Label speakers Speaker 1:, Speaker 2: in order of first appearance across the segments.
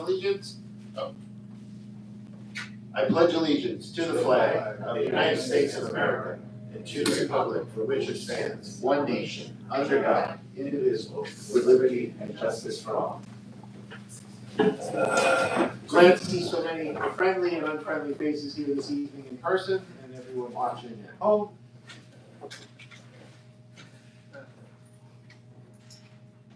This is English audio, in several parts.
Speaker 1: allegiance? Oh. I pledge allegiance to the flag of the United States of America and to the republic for which it stands, one nation, under God, indivisible, with liberty and justice for all. Glad to see so many friendly and unfriendly faces here this evening in person, and everyone watching at home.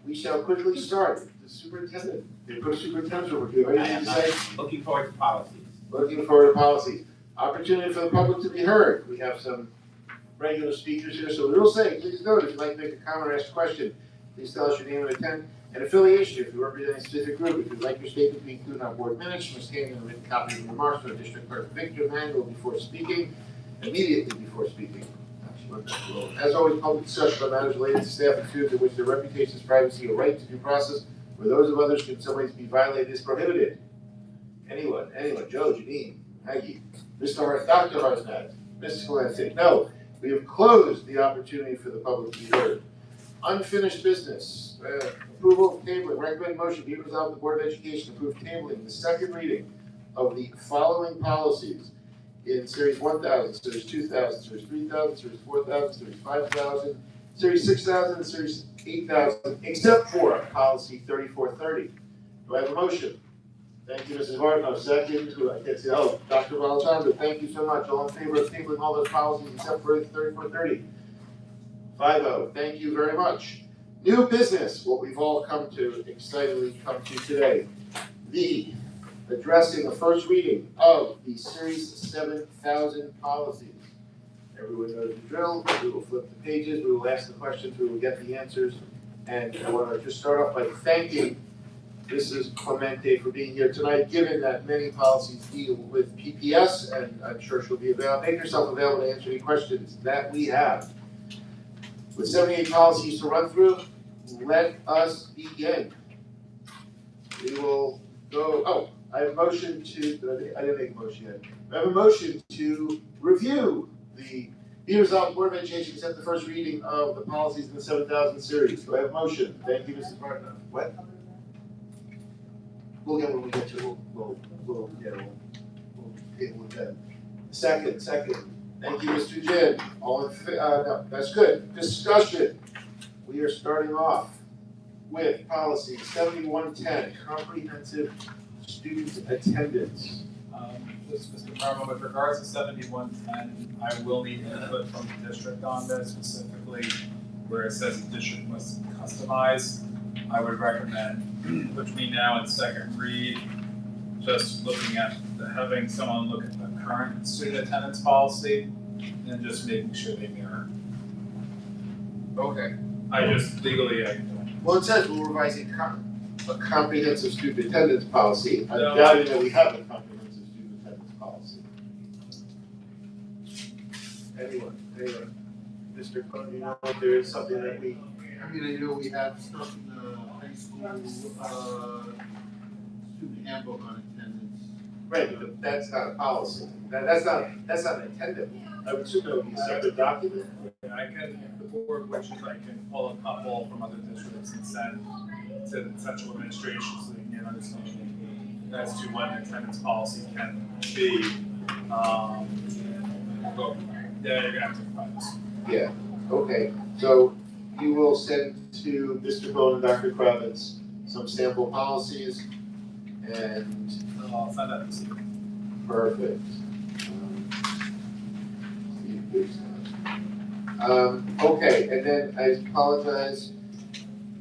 Speaker 1: We shall quickly start. The superintendent, the co-superintendent's report. Do you have anything to say?
Speaker 2: Looking forward to policies.
Speaker 1: Looking forward to policies. Opportunity for the public to be heard. We have some regular speakers here, so we will say, please note, if you'd like to make a comment or ask a question, please tell us your name and affiliation. If you represent a specific group, if you'd like your statement to be included on board minutes, you must stand in a written copy of the remarks from the district clerk Victor Manuel before speaking, immediately before speaking. As always, public discussion on matters related to staff and students in which their reputations, privacy, or right to due process, or those of others should in some ways be violated, is prohibited. Anyone, Joe, Janine, Maggie, Mr. Hart, Dr. Harsnett, Mrs. Glancy. No, we have closed the opportunity for the public to be heard. Unfinished business. Approval of tabling. Recommend motion be resolved the Board of Education approve tabling the second reading of the following policies in Series 1000, Series 2000, Series 3000, Series 4000, Series 5000, Series 6000, and Series 8000, except for Policy 3430. Do I have a motion? Thank you, Mrs. Martin. Second, who I can't see. Oh, Dr. Valentano, thank you so much. All in favor of tabling all those policies except for 3430? 5-0. Thank you very much. New business, what we've all excitedly come to today. Addressing the first reading of the Series 7000 policies. Everyone knows the drill. We will flip the pages. We will ask the questions. We will get the answers. And I want to just start off by thanking Mrs. Clemente for being here tonight, given that many policies deal with PPS, and I'm sure she'll be available. Make yourself available to answer any questions that we have. With 78 policies to run through, let us begin. We will go, I have a motion to, I didn't make a motion yet. I have a motion to review be resolved, Board of Education accept the first reading of the policies in the 7000 series. Do I have a motion? Thank you, Mrs. Martin. What? We'll get when we get to it. We'll deal with that. Second. Thank you, Mr. Jin. All in no, that's good. Discussion. We are starting off with policy 7110, comprehensive student attendance.
Speaker 3: Just Mr. Carmel, with regards to 7110, I will need input from the district on this, specifically where it says the district must customize. I would recommend between now and second read, just looking at having someone look at the current student attendance policy and just making sure they mirror.
Speaker 1: Okay.
Speaker 3: Legally.
Speaker 1: Well, it says we're revising a comprehensive student attendance policy. I'm
Speaker 3: No,
Speaker 1: doubting that we have a comprehensive student attendance policy. Anyone? Mr. Cohn, you know if there is something that we...
Speaker 4: I know we have stuff in the high school student handbook on attendance.
Speaker 1: Right, but that's not a policy. That's not an attendance. I would assume that would be a separate document.
Speaker 3: I can, if the board wishes, I can pull a couple from other districts and send to the central administration so they can get understanding as to what an attendance policy can be. Yeah, you're gonna have to provide this.
Speaker 1: Yeah, okay. So you will send to Mr. Cohn and Dr. Kravitz some sample policies and...
Speaker 3: I'll send that this evening.
Speaker 1: Perfect. Okay, and then I apologize.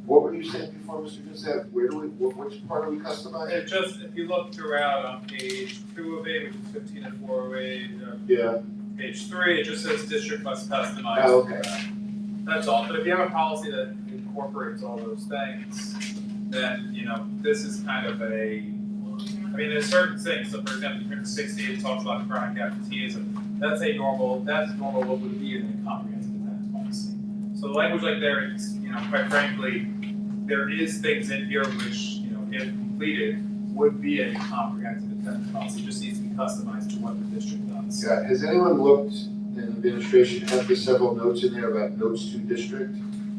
Speaker 1: What were you saying before, Mr. Giuseppe? Which part are we customizing?
Speaker 3: It just, if you look throughout on page 2 of it, which is 15 and 408,
Speaker 1: Yeah.
Speaker 3: page 3, it just says district must customize.
Speaker 1: Oh, okay.
Speaker 3: That's all. But if you have a policy that incorporates all those things, then, this is kind of there's certain things. So, for example, in 60, it talks about chronic absenteeism. That's normal what would be in a comprehensive attendance policy. So the language like there is, quite frankly, there is things in here which, if completed, would be a comprehensive attendance policy. It just needs to be customized to what the district does.
Speaker 1: Yeah. Has anyone looked in administration? Have there several notes in there about notes to district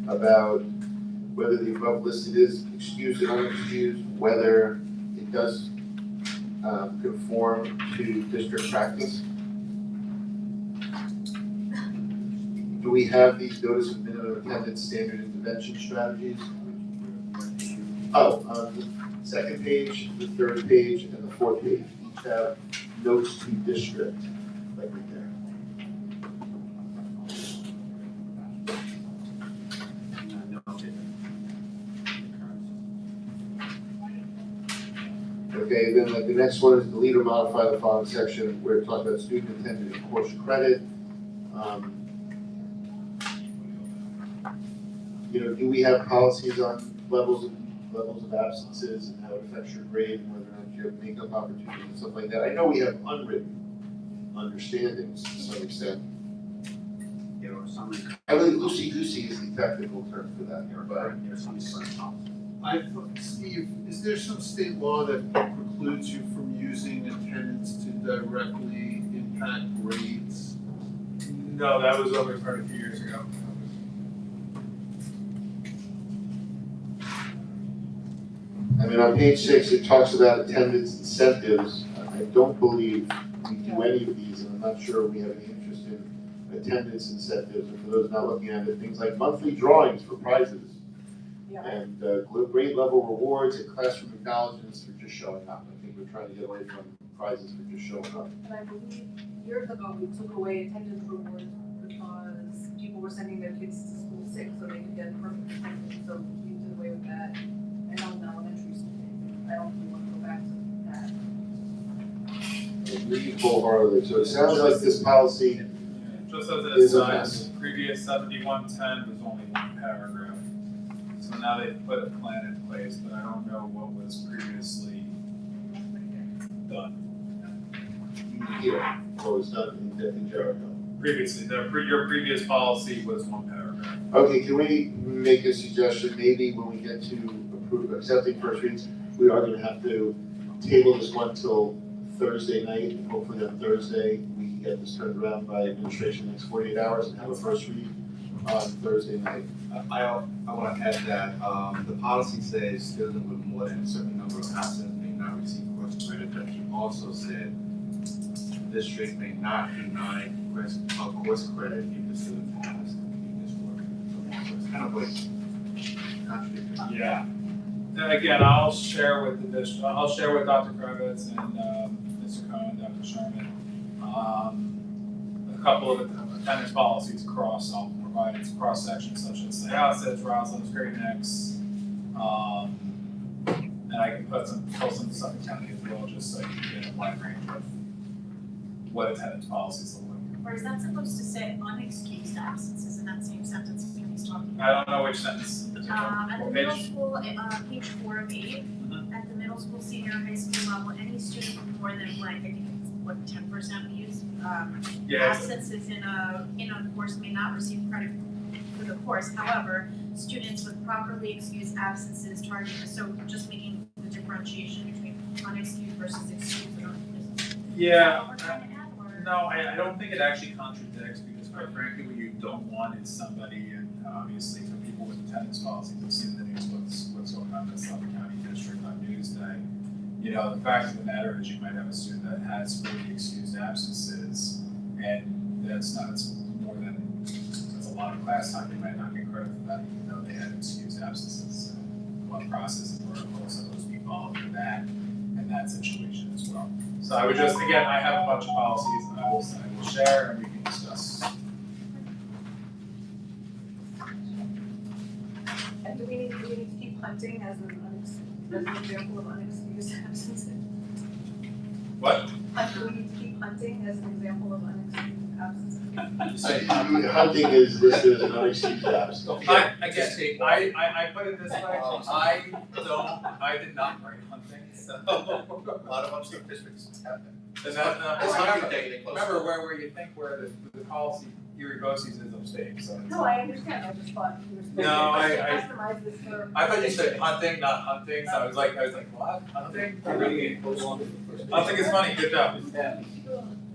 Speaker 1: about whether the above listed is excused or unexcused, whether it does conform to district practice. Do we have these notice of minimum attendance standard intervention strategies? Oh, the second page, the third page, and the fourth page each have notes to district, like right there. Okay, then the next one is delete or modify the following section where it talks about student attended and course credit. Do we have policies on levels of absences and how it affects your grade and whether or not you have makeup opportunities and stuff like that? I know we have unwritten understandings to some extent. I believe loosey-goosey is the technical term for that, but
Speaker 4: Steve, is there some state law that precludes you from using attendance to directly impact grades?
Speaker 3: No, that was overturned a few years ago.
Speaker 1: I mean, on page 6, it talks about attendance incentives. I don't believe we do any of these, and I'm not sure we have any interest in attendance incentives. And for those not looking at it, things like monthly drawings for prizes, and grade level rewards and classroom acknowledgements for just showing up. I think we're trying to get away from prizes for just showing up.
Speaker 2: And I believe years ago, we took away attendance rewards because people were sending their kids to school sick so they could get perfect attendance, so we did away with that. I know in elementary school, I don't really want to go back to that.
Speaker 1: I agree wholeheartedly. So it sounds like this policy
Speaker 3: Just as an
Speaker 1: is a
Speaker 3: aside,
Speaker 1: mess.
Speaker 3: previous 7110 was only one paragraph. So now they've put a plan in place, but I don't know what was previously done.
Speaker 1: Here, what was done in Jericho.
Speaker 3: Previously, your previous policy was one paragraph.
Speaker 1: Okay, can we make a suggestion? Maybe when we get to accepting first reads, we are going to have to table this one till Thursday night. And hopefully on Thursday, we can get this turned around by administration in the next 48 hours and have a first read on Thursday night.
Speaker 5: I want to add that the policy says students with more than a certain number of absences may not receive course credit, but he also said district may not deny course credit if the student has completed this work. So it's kind of like contradictory.
Speaker 3: Yeah. Again, I'll share with the district. I'll share with Dr. Kravitz and Mr. Cohen, Dr. Sherman, a couple of attendance policies across. I'll provide its cross sections such as the Houses, Roslyn's, Great Necks, and I can put some in Suffolk County as well, just so you can get a wide range of what attendance policies look like.
Speaker 6: Or is that supposed to say unexcused absences in that same sentence when he's talking?
Speaker 3: I don't know which sentence.
Speaker 6: At the
Speaker 3: What
Speaker 6: middle
Speaker 3: page?
Speaker 6: school, page 4 of 8, at the middle school, senior, high school level, any student with more than like, I think it's what, 10% we use,
Speaker 3: Yeah.
Speaker 6: absences in a course may not receive credit for the course. However, students with properly excused absences targeted, so just making the differentiation between unexcused versus excused.
Speaker 3: Yeah.
Speaker 6: What we're trying to add, or?
Speaker 3: No, I don't think it actually contradicts, because quite frankly, what you don't want is somebody, and obviously for people with attendance policies, you've seen the news, what's going on in the Suffolk County District on Newsday. You know, the fact of the matter is you might have a student that has 40 excused absences, and that's a lot of class time, they might not get credit for that, even though they had excused absences. One process and protocol is supposed to be followed for that, in that situation as well. So I would just, again, I have a bunch of policies and I will share and we can discuss.
Speaker 2: And do we need to keep hunting as an example of unexcused absences?
Speaker 3: What?
Speaker 2: Do we need to keep hunting as an example of unexcused absences?
Speaker 1: Hunting is listed as an unexcused absence.
Speaker 3: I put it this way, I did not write hunting, so.
Speaker 5: A lot of upstate districts have that.
Speaker 3: And that,
Speaker 5: It's
Speaker 3: remember,
Speaker 5: hunting day, they close.
Speaker 3: remember where you think where the policy irregardless is upstate, so.
Speaker 2: No, I understand, I just thought we were supposed to customize this for.
Speaker 3: I thought you said hunting, not hunting, so I was like, what, hunting? Hunting is funny, good job.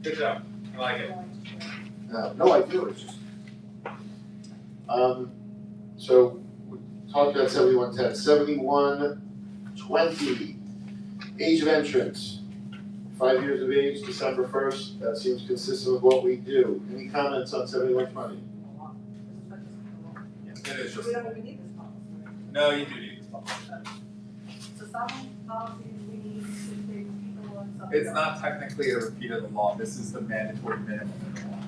Speaker 3: Good job, I like it.
Speaker 1: No, I do, it's just. So, we talked about 7110, 7120. Age of entrance, 5 years of age, December 1st, that seems consistent with what we do. Any comments on 7120?
Speaker 3: It is
Speaker 2: So
Speaker 3: just,
Speaker 2: we don't even need this policy, right?
Speaker 3: no, you do need this policy.
Speaker 2: So some policies we need to take people and some.
Speaker 3: It's
Speaker 2: don't.
Speaker 3: not technically a repeat of the law, this is the mandatory minimum of the law.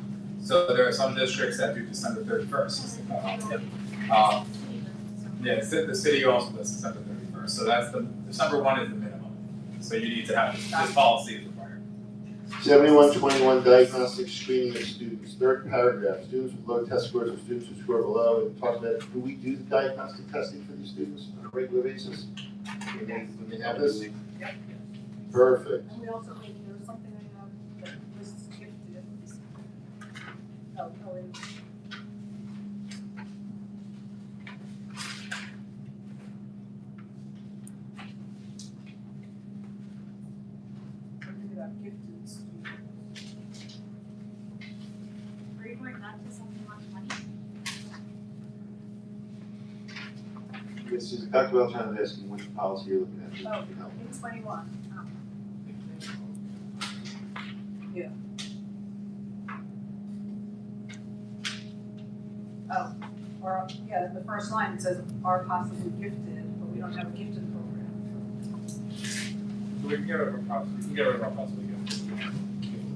Speaker 3: So there are some districts that do December 31st. Yeah, the city also does December 31st, so that's December 1 is the minimum. So you need to have, this policy is required.
Speaker 1: 7121, diagnostic screening of students, third paragraph, students with low test scores or students who score below, and talk about, do we do the diagnostic testing for these students on a regular basis? When they have this?
Speaker 2: Yep.
Speaker 1: Perfect.
Speaker 2: And we also, there's something I have that lists gifted. Oh, it's. Something about gifted students.
Speaker 6: Are you going back to something on 20?
Speaker 1: This is Dr. Beltran is asking which policy you're looking at.
Speaker 2: Oh, in 21. Yeah. Oh, or, yeah, the first line, it says are possibly gifted, but we don't have a gifted program.
Speaker 3: So we can get rid of our possibly, we can get rid of our possibly good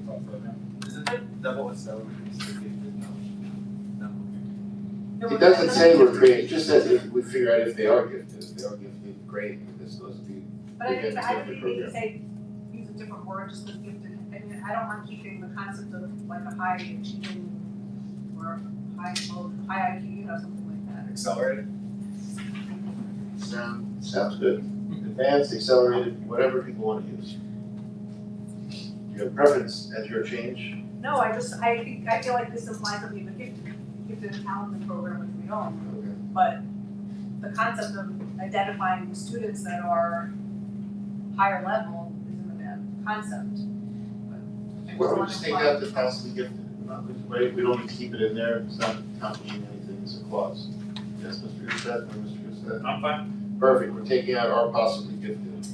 Speaker 3: program.
Speaker 5: Isn't that what it's celebrated?
Speaker 1: It doesn't say we're creating, it just says if we figure out if they are gifted. If they are gifted, great, this goes to be.
Speaker 2: But I think they need to say, use a different word, just as gifted. I mean, I don't mind keeping the concept of like a high achieving or high IQ, something like that.
Speaker 3: Accelerated?
Speaker 1: Sounds good. Advanced, accelerated, whatever people want to use. You have preference as your change?
Speaker 2: No, I feel like this implies that we have a gifted and talented program, which we don't.
Speaker 1: Okay.
Speaker 2: But the concept of identifying students that are higher level isn't a bad concept. But I
Speaker 1: Why don't we
Speaker 2: want
Speaker 1: just
Speaker 2: to
Speaker 1: take
Speaker 2: apply-
Speaker 1: out the possibly gifted? We don't need to keep it in there, it's not accomplishing anything, it's a clause. Yes, Mr. Doucette, or Mr. Doucette?
Speaker 3: I'm fine.
Speaker 1: Perfect, we're taking out our possibly gifted.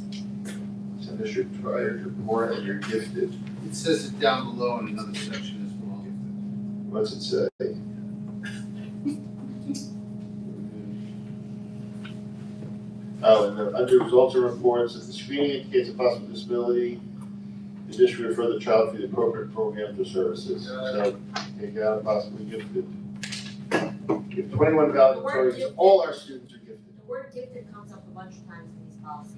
Speaker 1: Send district prior to report and you're gifted.
Speaker 4: It says it down below in another section as well.
Speaker 1: What's it say? Oh, and the, under results and reports, if the screening indicates a possible disability, the district refer the child to the appropriate programs or services. So take out possibly gifted. Give 21 valedictorians, all our students are gifted.
Speaker 7: The word gifted comes up a bunch of times in these policies.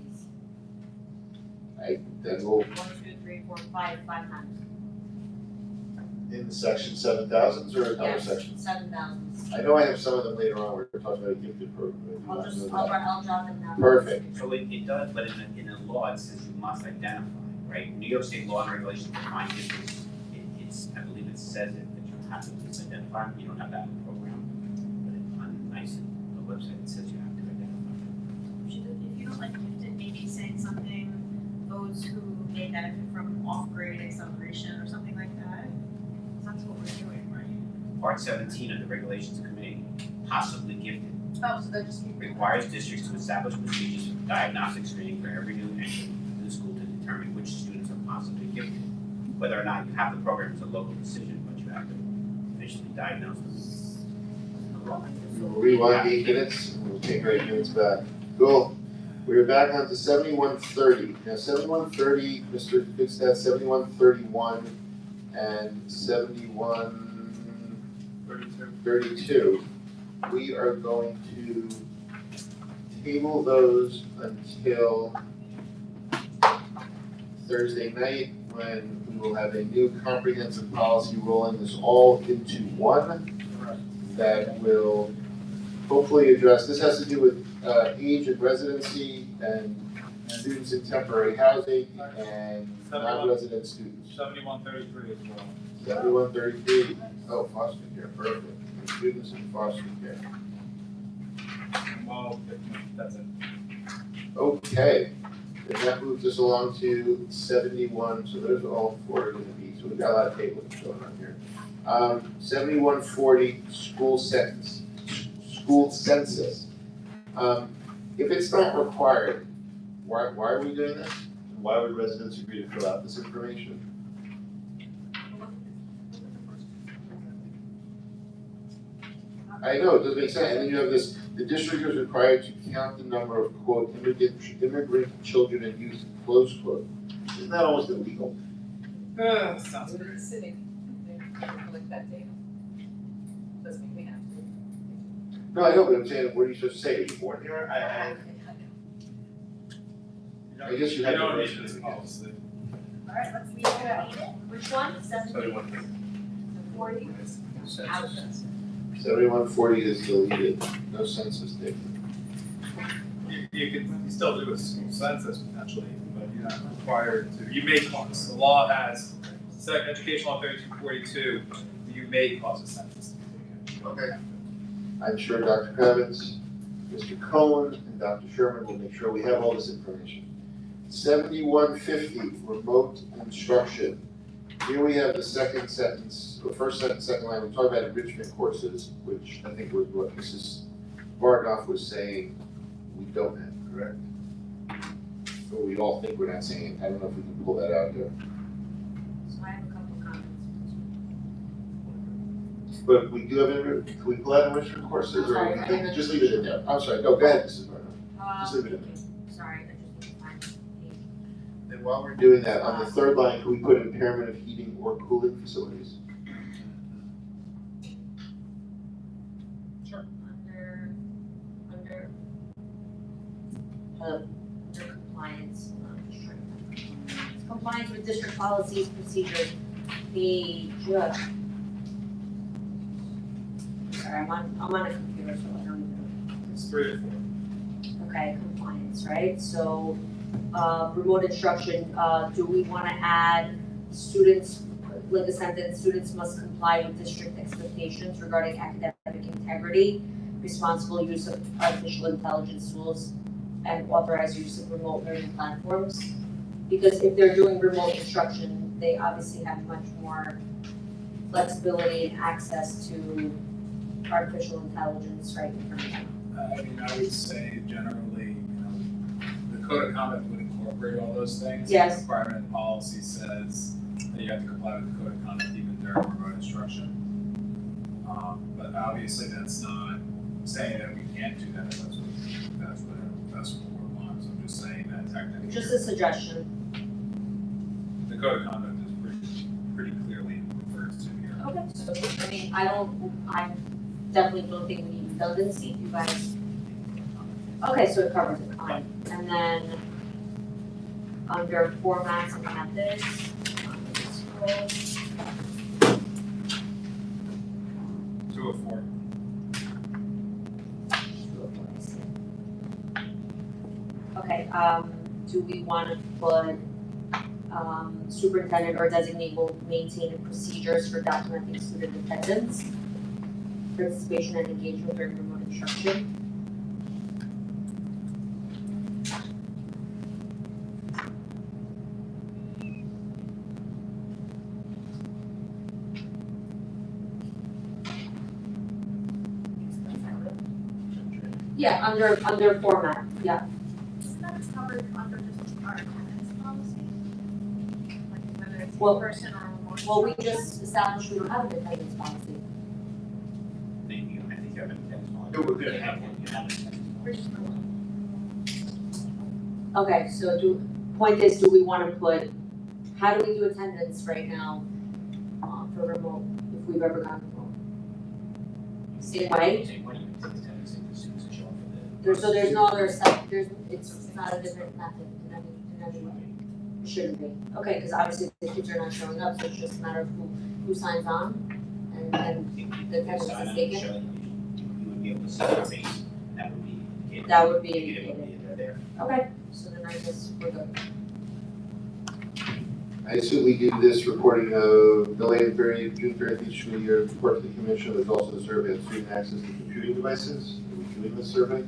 Speaker 1: Then we'll,
Speaker 7: 1, 2, 3, 4, 5 times.
Speaker 1: in the section 7000s or another
Speaker 7: Yes,
Speaker 1: section?
Speaker 7: 7,000s.
Speaker 1: I know I have some of them later on, we're talking about a gifted program.
Speaker 7: I'll jot them down.
Speaker 1: Perfect.
Speaker 8: So it does, but in the law, it says you must identify, right? New York State law and regulations define gifted, it's, I believe it says it, that you have to just identify, you don't have that in the program. But on NICE, the website, it says you have to identify.
Speaker 6: If you don't like gifted, maybe saying something, those who may benefit from off-grade acceleration or something like that. That's what we're doing, right?
Speaker 8: Part 17 of the regulations committee, possibly gifted,
Speaker 2: Oh, so they just keep.
Speaker 8: requires districts to establish procedures for diagnostic screening for every new entrant to the school to determine which students are possibly gifted. Whether or not you have the program is a local decision, but you have to officially diagnose them.
Speaker 1: We'll rewind 8 minutes, and we'll take our 8 minutes back. Cool. We're back on to 7130. Now 7130, Mr. Goodstead, 7131 and 7132. We are going to table those until Thursday night when we will have a new comprehensive policy rolling this all into one that will hopefully address, this has to do with age of residency and students in temporary housing and non-resident students.
Speaker 3: 7133 as well.
Speaker 1: 7133, oh, foster care, perfect. Students in foster care.
Speaker 3: Well, that's it.
Speaker 1: Okay, and that moves us along to 71, so those are all 4 are gonna be, so we've got a lot of tables going on here. 7140, school census. If it's not required, why are we doing this? why would residents agree to fill out this information? I know, it doesn't make sense, and then you have this, the district is required to count the number of, quote, immigrant children and youth, close quote. Isn't that almost illegal?
Speaker 3: Sounds great.
Speaker 2: Sitting, they collect that data. Doesn't mean we have to.
Speaker 1: No, I know, but I'm saying, what are you supposed to say, are you born here? I guess you have
Speaker 3: You don't
Speaker 1: to
Speaker 3: need
Speaker 1: register
Speaker 3: this
Speaker 1: the
Speaker 3: policy.
Speaker 6: Alright, let's leave it at it.
Speaker 7: Which one?
Speaker 6: 40.
Speaker 1: 7140 is deleted, no census data.
Speaker 3: You can still do a school census potentially, but you're not required to. You may cause, the law has, Education Law 3242, you may cause a census to be taken.
Speaker 1: Okay. I'm sure Dr. Kravitz, Mr. Cohen, and Dr. Sherman will make sure we have all this information. 7150, remote instruction. Here we have the second sentence, or first sentence, second line, we talk about enrichment courses, which I think was what Mrs. Bargoff was saying we don't have, correct? Or we all think we're not saying it, I don't know if we can pull that out there.
Speaker 7: So I have a couple comments.
Speaker 1: But we do have, can we pull out enrichment courses, or
Speaker 7: Sorry,
Speaker 1: I think just leave it in there? I'm sorry, no, go ahead, Mrs. Bargoff. Just leave it in there.
Speaker 7: Sorry, I just need to find the page.
Speaker 1: And while we're doing that, on the third line, can we put impairment of heating or cooling facilities?
Speaker 3: Sure.
Speaker 7: Under compliance, I'm just trying to find compliance. Compliance with district policies, procedures, page, sorry, I'm on a computer, so I don't even
Speaker 3: It's 3 or 4.
Speaker 7: know. Okay, compliance, right? So, remote instruction, do we wanna add students, like a sentence, students must comply with district expectations regarding academic integrity, responsible use of artificial intelligence tools, and authorized use of remote learning platforms? Because if they're doing remote instruction, they obviously have much more flexibility and access to artificial intelligence, right, information.
Speaker 3: I mean, I would say generally, the code of conduct would incorporate all those things.
Speaker 7: Yes.
Speaker 3: The requirement in policy says that you have to comply with the code of conduct even during remote instruction. But obviously that's not saying that we can't do that, that's what the board wants. I'm just saying that technically.
Speaker 7: Just a suggestion.
Speaker 3: The code of conduct is pretty clearly referred to here.
Speaker 7: Okay. So, I mean, I definitely don't think we need redundancy, you guys. Okay, so it covers it, fine. And then, under formats and methods, scroll.
Speaker 3: 204.
Speaker 7: Okay, do we wanna put, superintendent or designate will maintain procedures for documenting student attendance, participation and engagement during remote instruction? Yeah, under format, yeah.
Speaker 6: Isn't that covered under just our attendance policy? Like whether it's
Speaker 7: Well-
Speaker 6: in person or remote.
Speaker 7: Well, we
Speaker 6: instruction?
Speaker 7: just established we don't have an attendance policy.
Speaker 8: Then you, I think you have an attendance policy.
Speaker 1: No, we're gonna have
Speaker 8: one. You have an attendance
Speaker 6: We're just gonna-
Speaker 7: Okay, so point is, do we wanna put, how do we do attendance right now, for remote, if we've ever gone remote? Same way?
Speaker 8: Same way, it's attendance, the students show up for the.
Speaker 7: There's no other it's not a different method in any way. It shouldn't be. Okay, because obviously the kids are not showing up, so it's just a matter of who signs on and the attendance is taken.
Speaker 8: You would be able to set your base, and that would be indicated.
Speaker 7: That would be
Speaker 8: Indicative of
Speaker 7: indicated.
Speaker 8: they're there.
Speaker 7: Okay, so then I guess we're good.
Speaker 1: I assume we do this reporting of delayed period, June 30th each school year, report to the commission, there's also a survey of student access to computing devices. Are we doing this survey?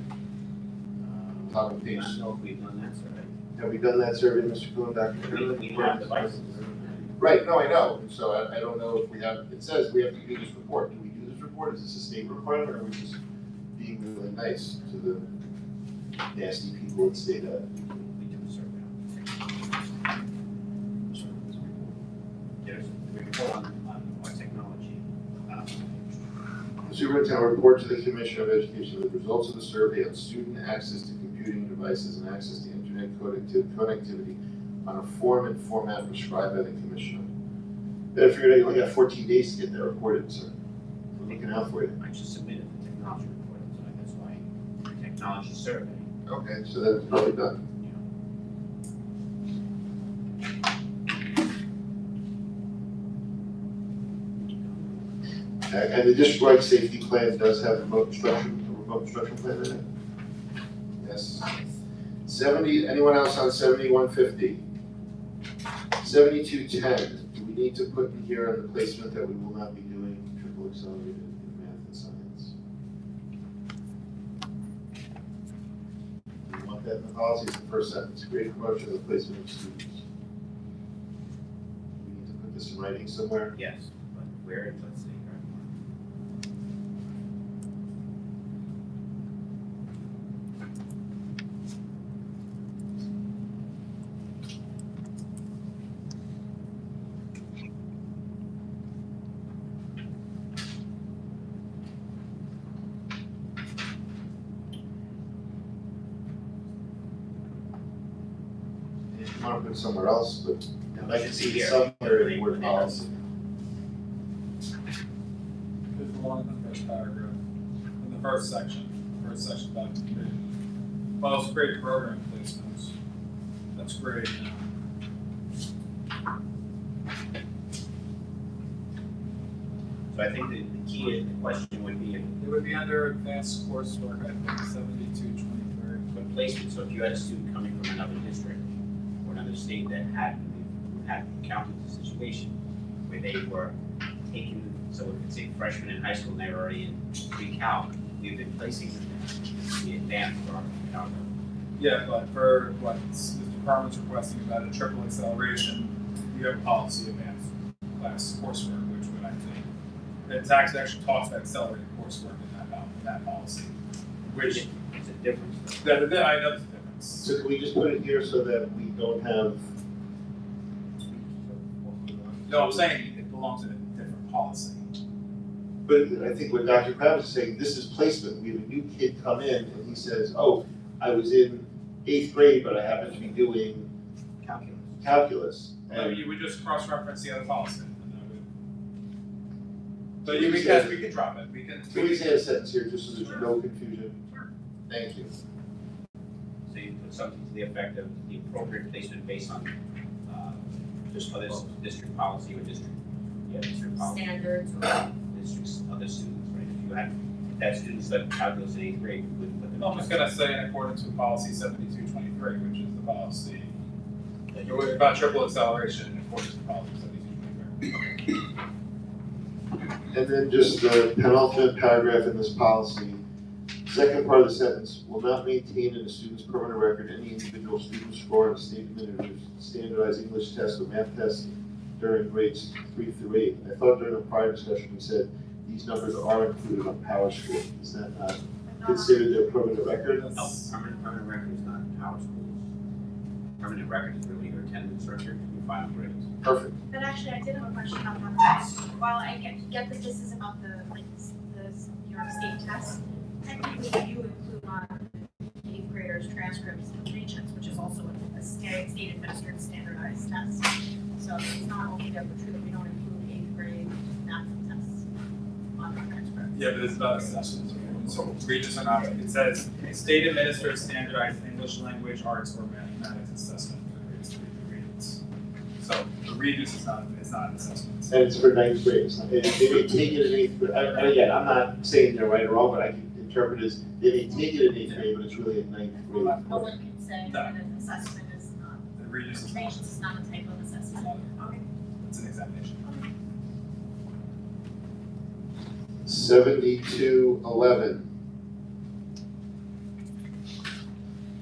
Speaker 1: Top of
Speaker 8: I
Speaker 1: page.
Speaker 8: don't know if we've done that survey.
Speaker 1: Have we done that survey, Mr. Coon, Dr. Sherman?
Speaker 8: We have devices.
Speaker 1: Right, no, I know, and so I don't know if we have, it says we have to do this report, do we do this report, is this a state requirement, or are we just being really nice to the nasty people in state?
Speaker 8: We do a survey.
Speaker 1: Superintendent report to the Commissioner of Education the results of the survey on student access to computing devices and access to internet connectivity on a form and format prescribed by the Commissioner. I figured you only got 14 days to get that reported, so we're looking out for you.
Speaker 8: I just submitted the technology report, so that's why technology survey.
Speaker 1: Okay, so that's probably done. And the district-wide safety plan does have a remote instruction plan in it? Yes. 70, anyone else on 7150? 7210, do we need to put in here on the placement that we will not be doing triple accelerated in math and science? We want that in the policy, it's the first sentence, great promotion of the placement of students. Do we need to put this in writing somewhere?
Speaker 8: Yes, but where, let's see.
Speaker 1: If you want to put it somewhere else, but I'd like to see it
Speaker 8: Here.
Speaker 1: somewhere in the word policy.
Speaker 3: There's one in the first paragraph, in the first section about creating. Well, it's great program placements. That's great.
Speaker 8: So I think the key, the question would be,
Speaker 3: It would be under advanced coursework, I think, 7223.
Speaker 8: what placement, so if you had a student coming from another district or another state that had encountered the situation where they were taking, so if it's a freshman in high school and they're already in pre-calc, we've been placing them in the advanced or calc.
Speaker 3: Yeah, but for what Mr. Carmen's requesting about a triple acceleration, you have policy advanced class coursework, which would, I think, it actually talks about accelerated coursework in that policy, which
Speaker 8: It's a difference.
Speaker 3: I know there's a difference.
Speaker 1: So can we just put it here so that we don't have?
Speaker 3: No, I'm saying it belongs in a different policy.
Speaker 1: But I think what Dr. Krabs is saying, this is placement. We have a new kid come in and he says, oh, I was in 8th grade, but I happen to be doing calculus.
Speaker 3: No,
Speaker 1: And
Speaker 3: you would just cross-reference the other policy. And that would... So
Speaker 1: So
Speaker 3: you,
Speaker 1: we
Speaker 3: we
Speaker 1: said-
Speaker 3: can drop it. We can.
Speaker 1: can we say a sentence here just so there's no confusion? Thank you.
Speaker 8: So you put something to the effect of the appropriate placement based on, just other district policy or district policy.
Speaker 7: Standards.
Speaker 8: Districts, other students, right? If you had that student studied calculus in 8th grade, we wouldn't put them.
Speaker 3: I'm just gonna say in accordance with policy 7223, which is the policy about triple acceleration in accordance with policy 7223.
Speaker 1: And then just the penultimate paragraph in this policy, second part of the sentence, will not maintain in a student's permanent record any individual student score on a state standardized English test or math test during grades 3 through 8. I thought during a prior discussion we said these numbers are included on PowerSchool. Is that not considered their permanent record?
Speaker 8: No, permanent record is not our schools. Permanent record is really your attendance record, your final grades.
Speaker 1: Perfect.
Speaker 6: But actually, I did have a question about that. While I get that this is about the New York State test, technically you include on 8th graders' transcripts and regents, which is also a state administered standardized test. So it's not altogether true that we don't include 8th grade math tests on our transcript.
Speaker 3: Yeah, but it's about assessments. So regents are not, it says state administered standardized English language, arts, or mathematics assessment for grades 3 through regents. So the regents is not an assessment.
Speaker 1: And it's for 9th grade. It's not, they may take it in 8th grade. And again, I'm not saying they're right or wrong, but I can interpret it as they may take it in 8th grade, but it's really a 9th grade
Speaker 6: No
Speaker 1: course.
Speaker 6: one can say
Speaker 3: No.
Speaker 6: that an assessment is not,
Speaker 3: The regents is not,
Speaker 6: regents is not a type of assessment. Okay.
Speaker 3: it's an examination.
Speaker 1: 7211.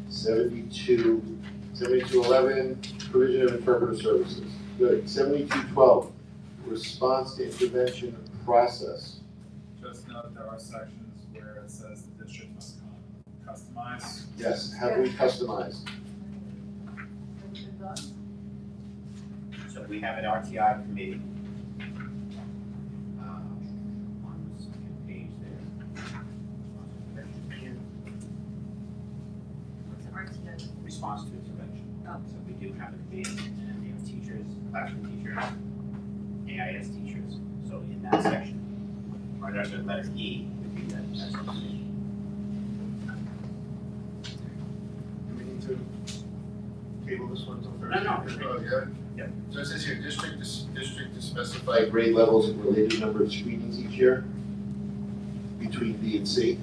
Speaker 1: 7211, provision of interpreter services. Good. 7212, response to intervention process.
Speaker 3: Just note there are sections where it says the district must customize.
Speaker 1: Yes, have we customized?
Speaker 2: Everything done?
Speaker 8: So we have an RTI committee. On the second page there. and you have teachers, classroom teachers, AIS teachers. So in that section, right under letter E, would be that information.
Speaker 1: Do we need to table this one until
Speaker 8: No,
Speaker 1: Thursday?
Speaker 8: no.
Speaker 1: Oh, yeah?
Speaker 8: Yeah.
Speaker 1: So it says here, district to specify grade levels and related number of screenings each year between B and C.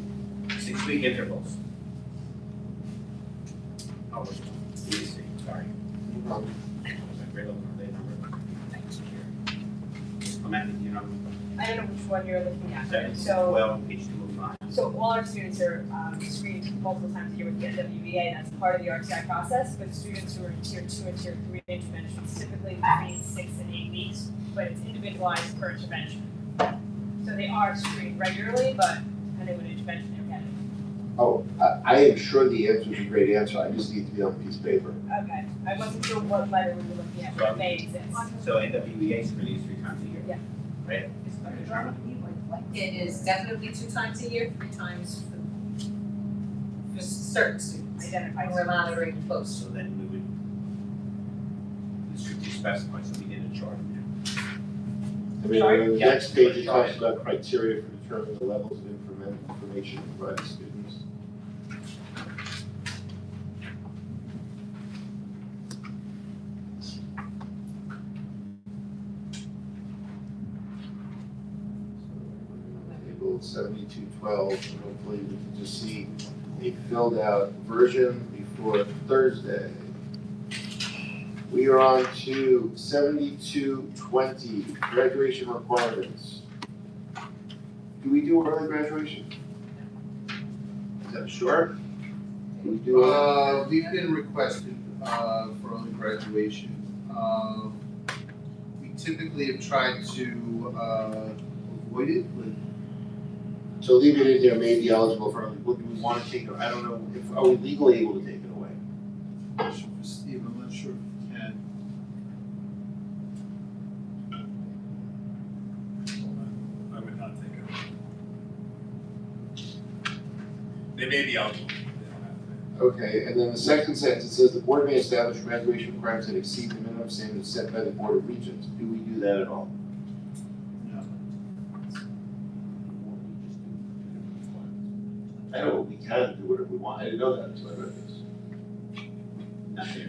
Speaker 8: 6-week intervals. Oh, which one? B and C, sorry. Grade level and related number of each year. Clement, you know,
Speaker 9: I don't know which one you're looking at.
Speaker 8: 7,
Speaker 9: So,
Speaker 8: 12, page 205.
Speaker 9: so all our students are screened multiple times a year with the NWVA, and that's part of the RTI process, but students who are in tier 2 and tier 3 interventions typically between 6 and 8 weeks, but it's individualized per intervention. So they are screened regularly, but depending on what intervention they're getting.
Speaker 1: Oh, I am sure the answer is a great answer, I just need to be on a piece of paper.
Speaker 9: Okay, I wasn't sure what letter we were looking at, but it may exist.
Speaker 8: So NWEA is released 3 times a year.
Speaker 9: Yeah.
Speaker 8: Right? Is that determined?
Speaker 2: It is definitely 2 times a year, 3 times for certain students.
Speaker 9: Identify
Speaker 2: And we're monitoring close.
Speaker 8: So then we would strictly specify, so we did a chart in
Speaker 1: I mean,
Speaker 9: Sorry?
Speaker 1: on the
Speaker 8: Yeah.
Speaker 1: next page, it talks about criteria for determining the levels of information provided to students. Table 7212, and hopefully we can just see a filled out version before Thursday. We are on to 7220, graduation requirements. Do we do early graduation? Is that sure? Do we do it?
Speaker 4: We've been requested, for early graduation. We typically have tried to, avoid it, but
Speaker 1: So leave it in there, may be eligible for early, what do we want to take it, I don't know, if, are we legally able to take it away?
Speaker 4: Steve, I'm not sure if we can.
Speaker 3: I would not think of it. They may be eligible. They don't have to.
Speaker 1: Okay, and then the second sentence, it says the board may establish graduation requirements that exceed the minimum standards set by the Board of Regents. Do we do that at all? I know, we can do whatever we want, I didn't know that until I read this.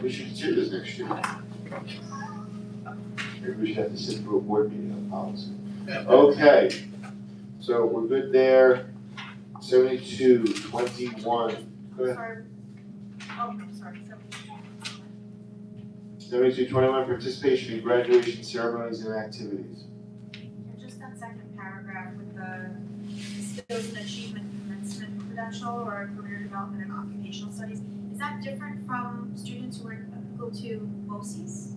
Speaker 1: We should consider this next year. Maybe we should have to sit through a board meeting on policy. Okay, so we're good there. 7221, go ahead.
Speaker 6: Sorry. Oh, sorry,
Speaker 1: 7221, participation in graduation ceremonies and activities.
Speaker 6: And just that second paragraph with the skills and achievement commencement credential or career development and occupational studies, is that different from students who go to BOCES?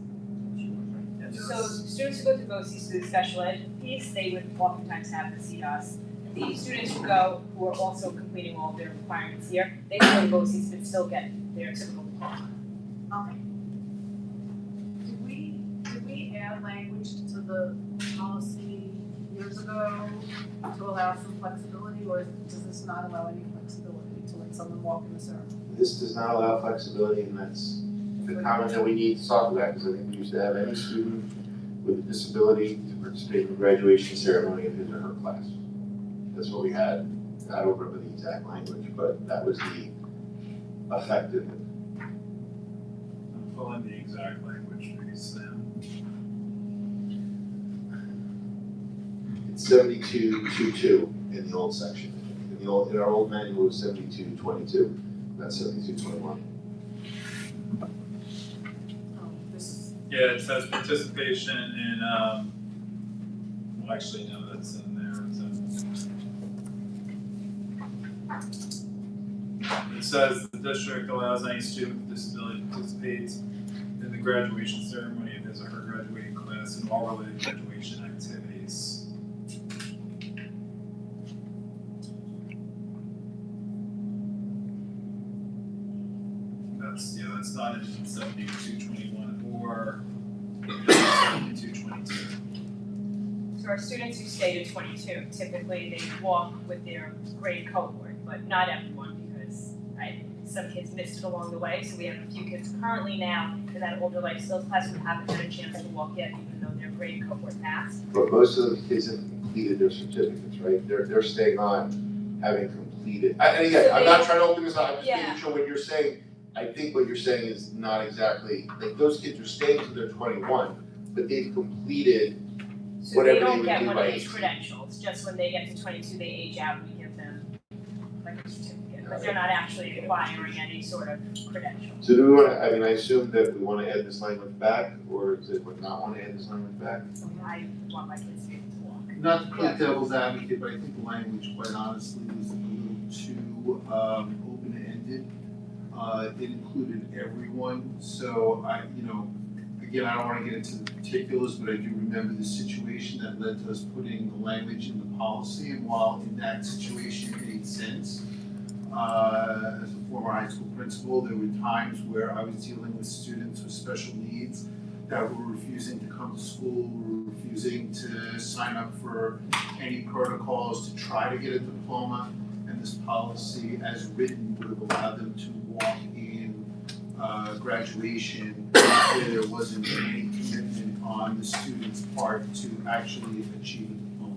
Speaker 9: So students who go to BOCES to the special ed piece, they would oftentimes have the CDOS. The students who go, who are also completing all of their requirements here, they go to BOCES but still get their typical diploma.
Speaker 6: Okay.
Speaker 2: Did we add language to the policy years ago to allow some flexibility, or does this not allow any flexibility to let someone walk in the ceremony?
Speaker 1: This does not allow flexibility, and that's the comment that we need to talk about, because I think we used to have any student with a disability to participate in the graduation ceremony of his or her class. That's what we had. I don't remember the exact language, but that was the effective.
Speaker 3: I'm pulling the exact language because
Speaker 1: It's 7222 in the old section. In our old manual it was 7222, not 7221.
Speaker 2: Oh, this,
Speaker 3: yeah, it says participation in well actually no, that's in there. It says the district allows any student with disability to participate in the graduation ceremony of his or her graduating class and all related graduation activities. That's not in 7221 or 7222.
Speaker 9: So our students who stay to 22, typically they walk with their grade cohort, but not everyone because some kids missed it along the way, so we have a few kids currently now in that older life skills class who haven't had a chance to walk yet, even though their grade cohort passed.
Speaker 1: But most of the kids have completed their certificates, right? They're staying on having completed. And again,
Speaker 9: So
Speaker 1: I'm
Speaker 9: they-
Speaker 1: not trying to open this up, I'm just
Speaker 9: Yeah.
Speaker 1: making sure what you're saying. I think what you're saying is not exactly, like, those kids are staying till they're 21, but they've completed.
Speaker 9: So
Speaker 1: Whatever
Speaker 9: they
Speaker 1: they
Speaker 9: don't
Speaker 1: would
Speaker 9: get
Speaker 1: do
Speaker 9: one
Speaker 1: by
Speaker 9: of these
Speaker 1: 18.
Speaker 9: credentials, just when they get to 22, they age out and we give them like a certificate, but they're not actually acquiring any sort of credential.
Speaker 1: So do we wanna, I mean, I assume that we wanna add this language back, or is it, would not wanna add this language back?
Speaker 9: I want my kids to be able to walk.
Speaker 4: Not to play devil's advocate, but I think the language, quite honestly, was a little too open-ended. It included everyone, so again, I don't wanna get into the particulars, but I do remember the situation that led to us putting the language in the policy, and while in that situation it made sense, as a former high school principal, there were times where I was dealing with students with special needs that were refusing to come to school, were refusing to sign up for any protocols to try to get a diploma, and this policy as written would have allowed them to walk in graduation where there wasn't any commitment on the student's part to actually achieve a diploma.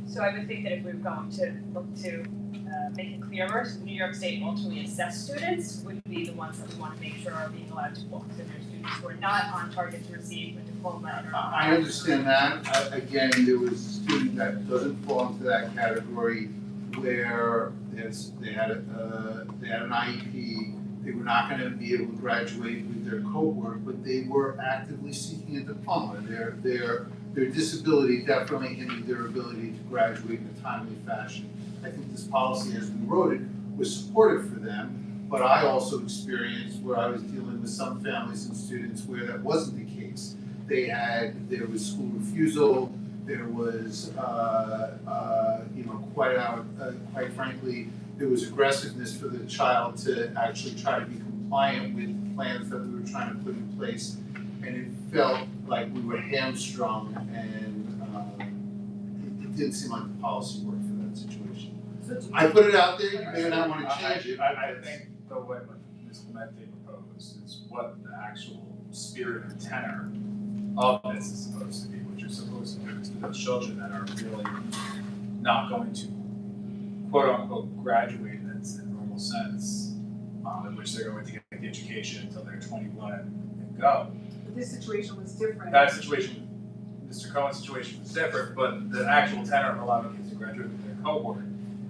Speaker 9: So I would think that if we were going to look to make it clearer, so New York State ultimately assessed students would be the ones that we want to make sure are being allowed to walk. So there's students who are not on target to receive a diploma and are on
Speaker 4: I understand that. Again, there was a student that doesn't fall into that category where they had an IEP. They were not going to be able to graduate with their cohort, but they were actively seeking a diploma. Their disability definitely hindered their ability to graduate in a timely fashion. I think this policy, as we wrote it, was supportive for them, but I also experienced where I was dealing with some families and students where that wasn't the case. There was school refusal, there was, quite frankly, there was aggressiveness for the child to actually try to be compliant with plans that we were trying to put in place, and it felt like we were hamstrung, and it didn't seem like the policy worked for that situation.
Speaker 2: So do you-
Speaker 4: I put it out there, you may not want to change it.
Speaker 3: I think the way what Ms. Clemente proposed is what the actual spirit and tenor of this is supposed to be, which is supposed to be to those children that are really not going to quote unquote graduate in its normal sense, in which they're going to get the education until they're 21 and go.
Speaker 2: But this situation was different.
Speaker 3: That situation, Mr. Cohen's situation was different, but the actual tenor of allowing kids to graduate with their cohort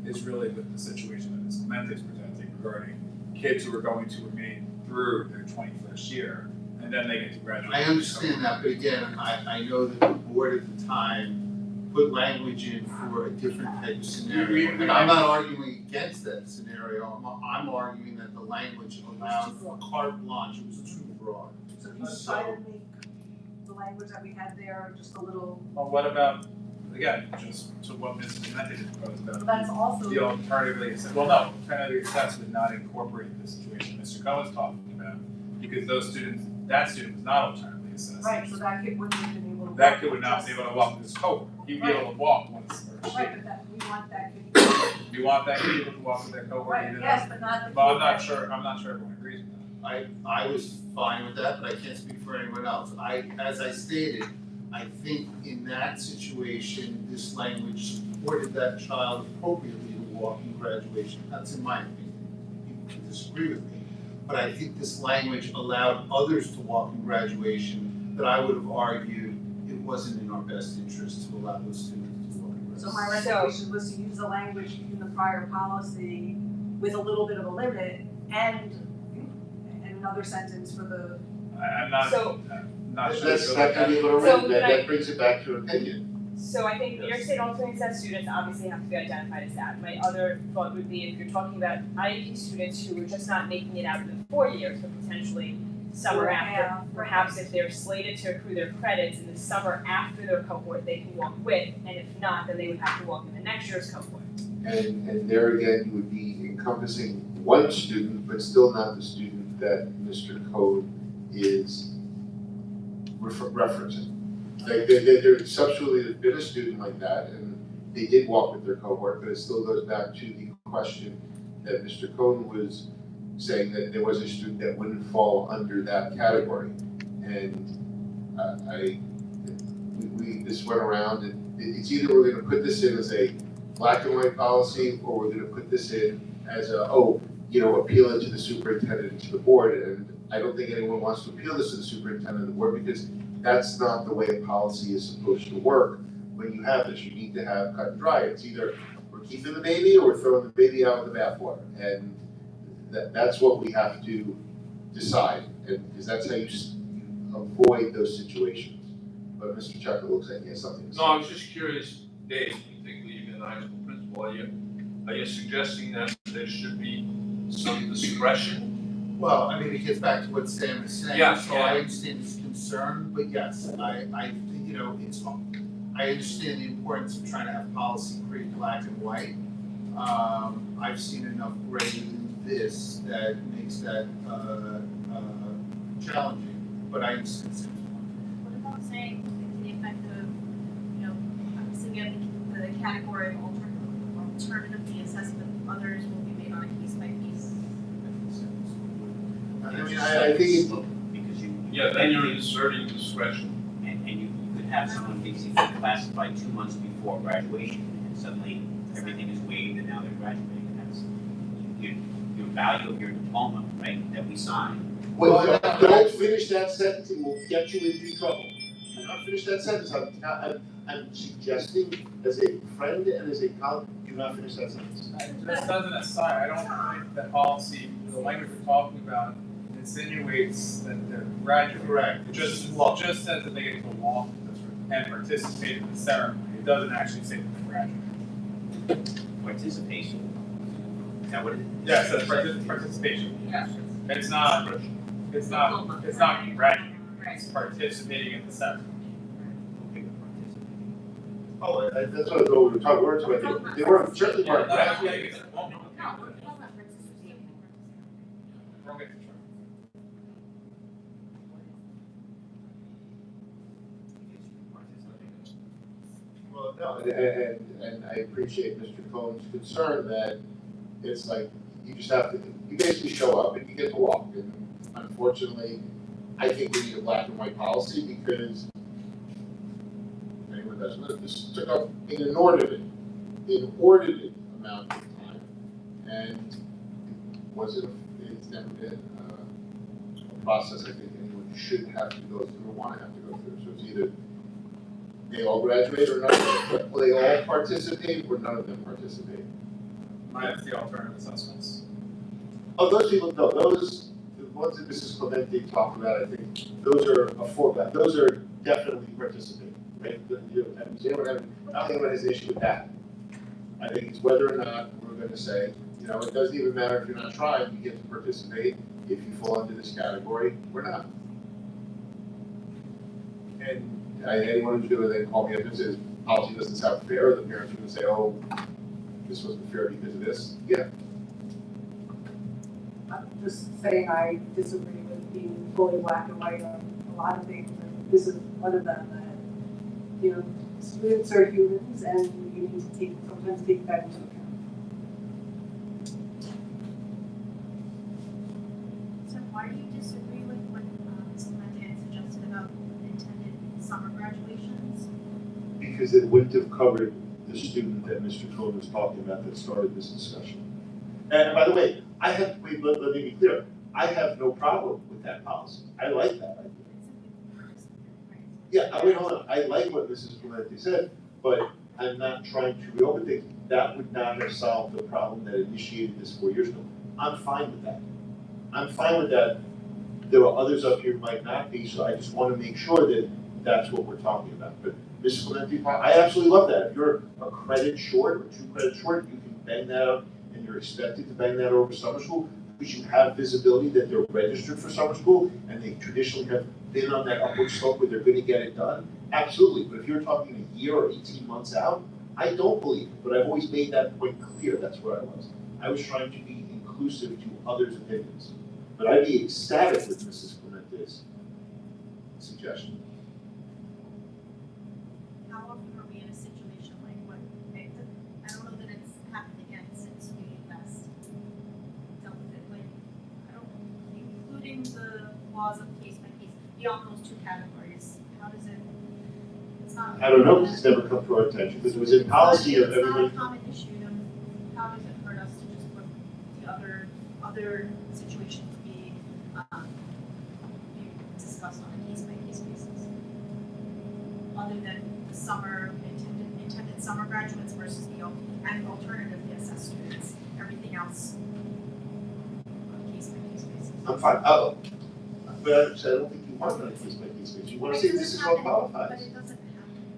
Speaker 3: is really with the situation that Ms. Clemente is presenting regarding kids who are going to remain through their 21st year, and then they get to graduate.
Speaker 4: I understand that, but again, I know that the board at the time put language in for a different type of scenario. And I'm not arguing against that scenario, I'm arguing that the language allowed for carte blanche, it was too broad.
Speaker 2: So you try to make the language that we had there just a little,
Speaker 3: Well, what about, again, just to what Ms. Clemente proposed about
Speaker 2: that's also.
Speaker 3: the alternatively assessed, well, no, alternatively assessed would not incorporate the situation Mr. Cohen's talking about, because those students, that student was not alternatively assessed.
Speaker 2: Right, so that kid wouldn't have been able to.
Speaker 3: That kid would not be able to walk this cohort, he'd be able to walk once, or she.
Speaker 2: Right, but that, we want that kid to.
Speaker 3: You want that kid able to walk with their cohort,
Speaker 2: Right,
Speaker 3: even
Speaker 2: yes, but not the kid.
Speaker 3: But I'm not
Speaker 2: that-
Speaker 3: sure everyone agrees with that.
Speaker 4: I was fine with that, but I can't speak for anyone else. As I stated, I think in that situation, this language supported that child appropriately to walk in graduation. That's in my opinion. People can disagree with me. But I think this language allowed others to walk in graduation that I would have argued it wasn't in our best interest to allow those students to walk in
Speaker 2: So
Speaker 4: graduation.
Speaker 2: my recommendation was to use the language in the prior policy with a little bit of a limit and another sentence for the.
Speaker 3: I'm not sure.
Speaker 1: That's not gonna be able to
Speaker 9: So,
Speaker 1: read, that
Speaker 9: like-
Speaker 1: brings it back to opinion.
Speaker 9: So I think New York State alternate assessed students obviously have to be identified as that. My other thought would be if you're talking about IEP students who are just not making it out of the 4 years, but potentially summer after, perhaps if they're slated to accrue their credits in the summer after their cohort, they can walk with, and if not, then they would have to walk in the next year's cohort.
Speaker 1: And there again, you would be encompassing one student, but still not the student that Mr. Code is referencing. Like, there subsequently has been a student like that, and they did walk with their cohort, but it still goes back to the question that Mr. Coden was saying that there was a student that wouldn't fall under that category. And this went around, and it's either we're gonna put this in as a black and white policy, or we're gonna put this in as a, appeal it to the superintendent and to the board. And I don't think anyone wants to appeal this to the superintendent and the board, because that's not the way a policy is supposed to work. When you have this, you need to have cut and dry. It's either we're keeping the baby or we're throwing the baby out with the bathwater. And that's what we have to decide, and because that's how you avoid those situations. But Mr. Chucker looks like he has something to say.
Speaker 10: No, I was just curious, Dave, particularly you being a high school principal, are you suggesting that there should be some discretion?
Speaker 4: Well, I mean, it gets back to what Sam is saying,
Speaker 10: Yeah,
Speaker 4: so
Speaker 10: yeah.
Speaker 4: I understand his concern, but yes, I think, I understand the importance of trying to have policy pretty black and white. I've seen enough gray in this that makes that, challenging, but I understand Sam's point.
Speaker 6: What about saying to the effect of, obviously we have the category of alternatively assessment, others will be made on a case by case.
Speaker 1: I mean, I think
Speaker 8: Because you.
Speaker 10: Yeah, then you're inserting discretion.
Speaker 8: And you could have someone basically classified 2 months before graduation, and suddenly everything is waived and now they're graduating, and that's your value of your diploma, right, that we signed.
Speaker 1: Well, don't finish that sentence, it will get you into trouble. Do not finish that sentence. I'm suggesting as a friend and as a colleague, do not finish that sentence.
Speaker 3: Just as an aside, I don't think that policy, the language we're talking about, insinuates that they're graduating.
Speaker 4: Correct.
Speaker 3: It just says that they get to walk and participate in the ceremony. It doesn't actually say that they're graduating.
Speaker 8: Participation. Is that what it is?
Speaker 3: Yeah, it says participation.
Speaker 2: Yeah.
Speaker 3: It's not graduating. It's participating in the ceremony.
Speaker 1: Oh, that's what we were talking about. They weren't certainly part of
Speaker 3: Yeah,
Speaker 1: that.
Speaker 3: no, yeah, it's a moment.
Speaker 6: No, we're talking about participating.
Speaker 3: Wrong picture.
Speaker 1: Well, no, and I appreciate Mr. Cohen's concern that it's like, you basically show up and you get to walk. And unfortunately, I think we need a black and white policy, because if anyone doesn't know, this took up an inordinate amount of time. And it's never been a process I think anyone should have to go through or want to have to go through. So it's either they all graduate or none of them, or they all participate or none of them participate.
Speaker 3: Minus the alternative assessments.
Speaker 1: Oh, those people, no, the ones that Mrs. Clemente talked about, I think, those are a fallback. Those are definitely participating, right? I don't think anyone has an issue with that. I think it's whether or not we're gonna say, it doesn't even matter if you're not trying, you get to participate. If you fall into this category, we're not. And anyone who's gonna then call me up and says, policy doesn't sound fair, the parents are gonna say, oh, this wasn't fair because of this, yeah.
Speaker 2: I'm just saying I disagree with being fully black and white on a lot of things, and this is one of them that, students are humans and you need to sometimes take that into account.
Speaker 6: So why do you disagree with what Ms. Clemente had suggested about intended summer graduations?
Speaker 1: Because it wouldn't have covered the student that Mr. Cohen was talking about that started this discussion. And by the way, let me be clear, I have no problem with that policy. I like that idea. Yeah, hold on, I like what Mrs. Clemente said, but I'm not trying to reopen things. That would not have solved the problem that initiated this 4 years ago. I'm fine with that. I'm fine with that. There are others up here who might not be, so I just want to make sure that that's what we're talking about. But Mrs. Clemente, I absolutely love that. If you're a credit short or 2 credits short, you can bang that out, and you're expected to bang that over summer school, because you have visibility that they're registered for summer school, and they traditionally have been on that upward slope where they're going to get it done. Absolutely. But if you're talking a year or 18 months out, I don't believe it. But I've always made that point clear. That's where I was. I was trying to be inclusive to others' opinions. But I'd be ecstatic with Mrs. Clemente's suggestion.
Speaker 6: How often are we in a situation like what, I don't know that it's happened again since we last dealt with it, when
Speaker 1: I don't know, because it's never come to our attention, because it was in policy of everybody.
Speaker 6: It's not a common issue, then how does it hurt us to just put the other situations being discussed on a case-by-case basis? Other than the intended summer graduates versus and alternatively assessed students, everything else on a case-by-case basis.
Speaker 1: I'm fine, but I don't think you want it on a case-by-case basis, you wanna say this is what qualifies.
Speaker 6: But it doesn't happen.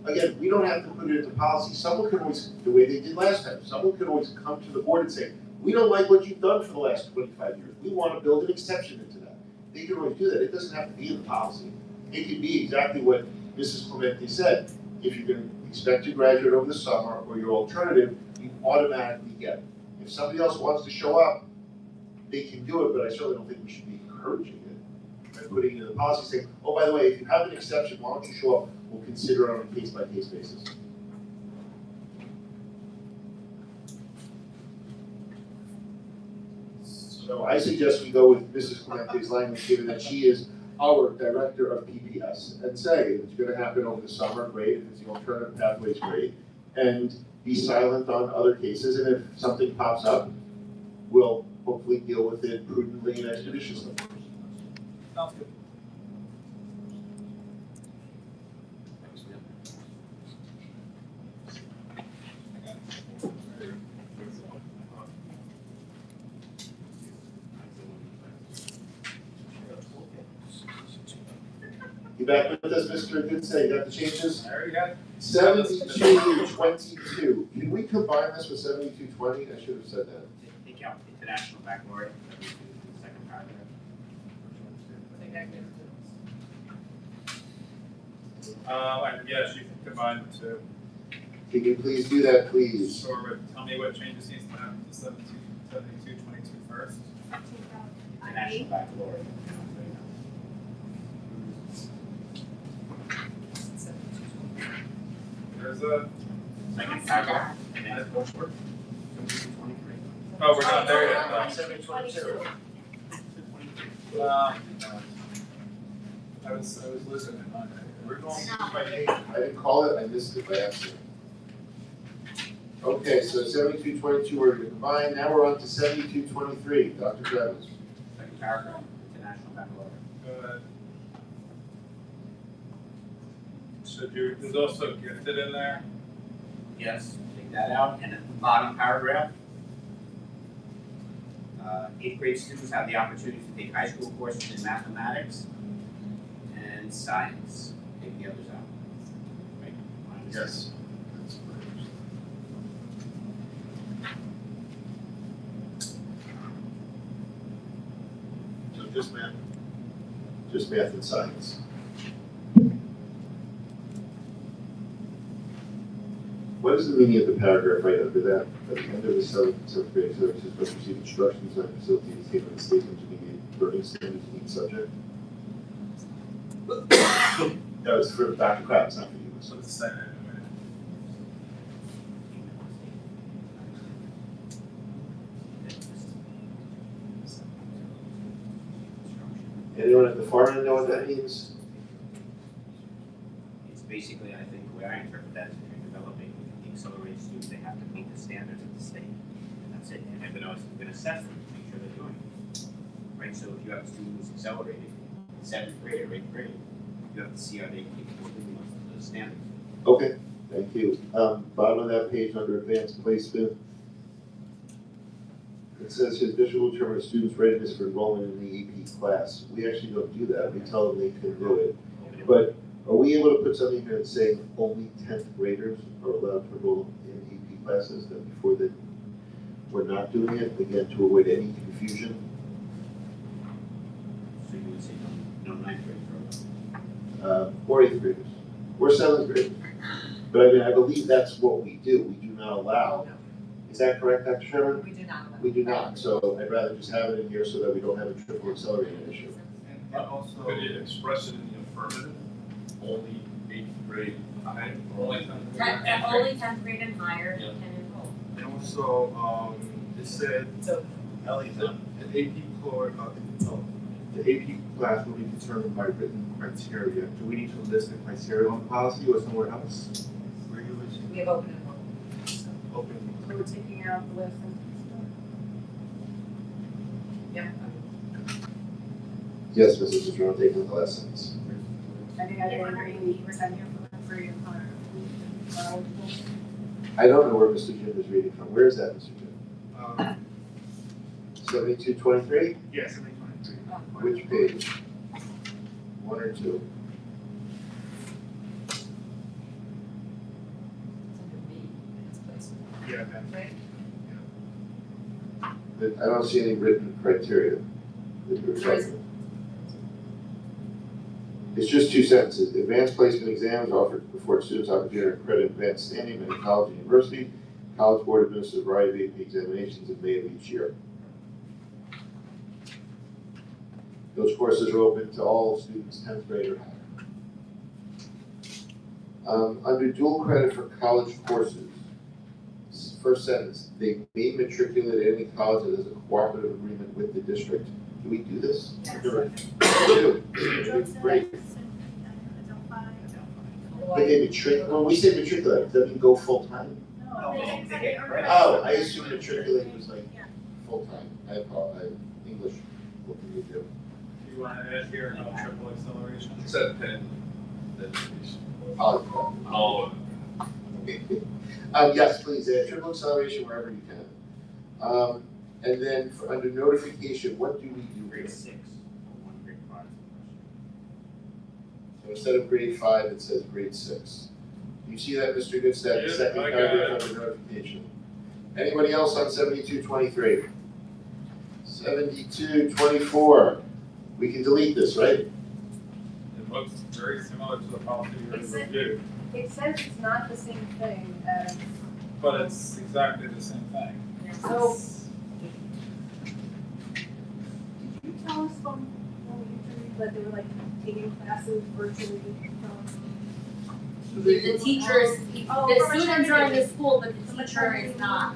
Speaker 1: Again, we don't have to put it into policy, someone can always, the way they did last time, someone can always come to the board and say, we don't like what you've done for the last 25 years, we wanna build an exception into that. They can always do that, it doesn't have to be in the policy. It could be exactly what Mrs. Clemente said, if you're gonna expect to graduate over the summer, or your alternative, you automatically get it. If somebody else wants to show up, they can do it, but I certainly don't think we should be encouraging it. By putting it in the policy saying, oh, by the way, if you have an exception, why don't you show up? We'll consider it on a case-by-case basis. So I suggest we go with Mrs. Clemente's language, given that she is our director of PPS, and say, if it's gonna happen over the summer, great, if it's the alternative pathways, great, and be silent on other cases, and if something pops up, we'll hopefully deal with it prudently and expeditiously.
Speaker 3: Sounds good.
Speaker 1: You back with us, Mr. Goodsay, you got the changes?
Speaker 3: I already got it.
Speaker 1: 72-22, can we combine this with 72-20? I should have said that.
Speaker 8: Take out international baccalaureate, that was the second paragraph.
Speaker 3: Yes, you can combine the two.
Speaker 1: Can you please do that, please?
Speaker 3: Sure, but tell me what changes needs to happen to 72-22 first.
Speaker 8: International baccalaureate.
Speaker 3: There's a
Speaker 8: Second paragraph, and then
Speaker 3: oh, we're not there yet.
Speaker 1: 72-22.
Speaker 3: I was listening.
Speaker 1: We're going page by page. I didn't call it, I missed it by accident. Okay, so 72-22 we're gonna combine, now we're on to 72-23, Dr. Travis.
Speaker 8: Second paragraph, international baccalaureate.
Speaker 3: Good. So there's also gifted in there.
Speaker 8: Yes, take that out, and at the bottom paragraph, 8th grade students have the opportunity to take high school courses in mathematics and science. Take the others out. Right?
Speaker 1: Yes. So just math? Just math and science. What is the meaning of the paragraph right under that? At the end of the seventh grade services must receive instructions on facilities given in state intermediate learning standards in each subject? That was for Dr. Kratz, not for you.
Speaker 3: So it's the same.
Speaker 1: Anyone at the far end know what that means?
Speaker 8: It's basically, I think, the way I interpret that is if you're developing the accelerated students, they have to meet the standards of the state. And that's it. And they're gonna assess them to make sure they're doing it. Right? So if you have a student who's accelerated, 7th grade or 8th grade, you have to see are they capable of doing those standards.
Speaker 1: Okay, thank you. Bottom of that page under advanced placement. It says his district will determine a student's readiness for enrollment in the AP class. We actually don't do that. We tell them they can do it. But are we able to put something here and say only 10th graders are allowed to enroll in AP classes? That before that we're not doing it, again, to avoid any confusion?
Speaker 8: So you would say no 9th grade program.
Speaker 1: Or 8th graders, or 7th graders. But I mean, I believe that's what we do. We do not allow. Is that correct, Dr. Sherman?
Speaker 2: We do not.
Speaker 1: We do not, so I'd rather just have it in here so that we don't have a triple accelerated issue.
Speaker 5: And also,
Speaker 10: Could you express it in the affirmative, only 8th grade, only 10th grade?
Speaker 7: Only 10th grade and higher
Speaker 10: Yeah.
Speaker 7: can enroll.
Speaker 5: and also, it said,
Speaker 1: Ellie's
Speaker 5: an AP core, The AP class will be determined by written criteria. Do we need to list the criteria on the policy or somewhere else? Regulation?
Speaker 2: We have open enrollment. So
Speaker 5: Open.
Speaker 2: we're taking out the list and stuff. Yeah,
Speaker 1: Yes, Mrs. Jerome, taking the last sentence.
Speaker 2: I think I did 80% here for your car.
Speaker 1: I don't know where Mr. Jim is reading from. Where is that, Mr. Jim? 7223?
Speaker 3: Yes.
Speaker 1: Which page? 1 or 2?
Speaker 3: Yeah, okay.
Speaker 1: But I don't see any written criteria that you're talking about. It's just 2 sentences. Advanced placement exams offered before students opportunity to credit advanced standing at a college or university. College Board administers a variety of AP examinations in May of each year. Those courses are open to all students 10th grade or higher. Under dual credit for college courses, first sentence, they may matriculate at any college that has a cooperative agreement with the district. Do we do this?
Speaker 2: Yes.
Speaker 1: We do. Great. But they matriculate, when we say matriculate, does that mean go full time? Oh, I assume matriculate was like full time. I apologize. English, what can you do?
Speaker 3: Do you want to add here about triple acceleration?
Speaker 10: It's at 10.
Speaker 1: Oh. Yes, please, add triple acceleration wherever you can. And then for under notification, what do we do?
Speaker 8: Grade 6 or 1 grade 5.
Speaker 1: So instead of grade 5, it says grade 6. You see that, Mr. Goodstead, the
Speaker 3: Yes,
Speaker 1: second
Speaker 3: I got
Speaker 1: paragraph under notification. Anybody else on 7223? 7224. We can delete this, right?
Speaker 3: It looks very similar to the policy we already
Speaker 2: Except-
Speaker 3: reviewed,
Speaker 2: It says it's not the same thing as,
Speaker 3: but it's exactly the same thing.
Speaker 2: so. Did you tell us when we interviewed that they were like taking classes virtually from?
Speaker 7: The teachers,
Speaker 2: Oh,
Speaker 7: the
Speaker 2: from a
Speaker 7: students are in
Speaker 2: training.
Speaker 7: the school, but the teacher is not.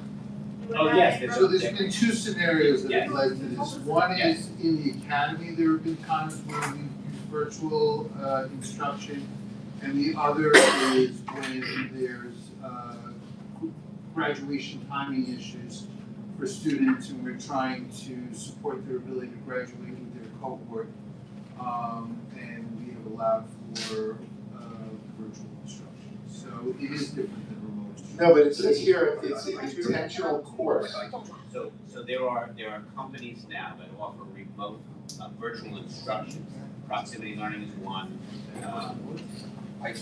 Speaker 8: Oh, yes, there's
Speaker 4: So there's been 2 scenarios that have led to this. One
Speaker 8: Yes.
Speaker 4: is in the academy, there have been times where we've used virtual instruction. And the other is when there's graduation timing issues for students and we're trying to support their ability to graduate with their cohort. And we have allowed for virtual instruction. So it is different than remote instruction.
Speaker 1: No, but it says here, it's an intentional course.
Speaker 8: So there are companies now that offer remote virtual instruction. Proximity learning is one.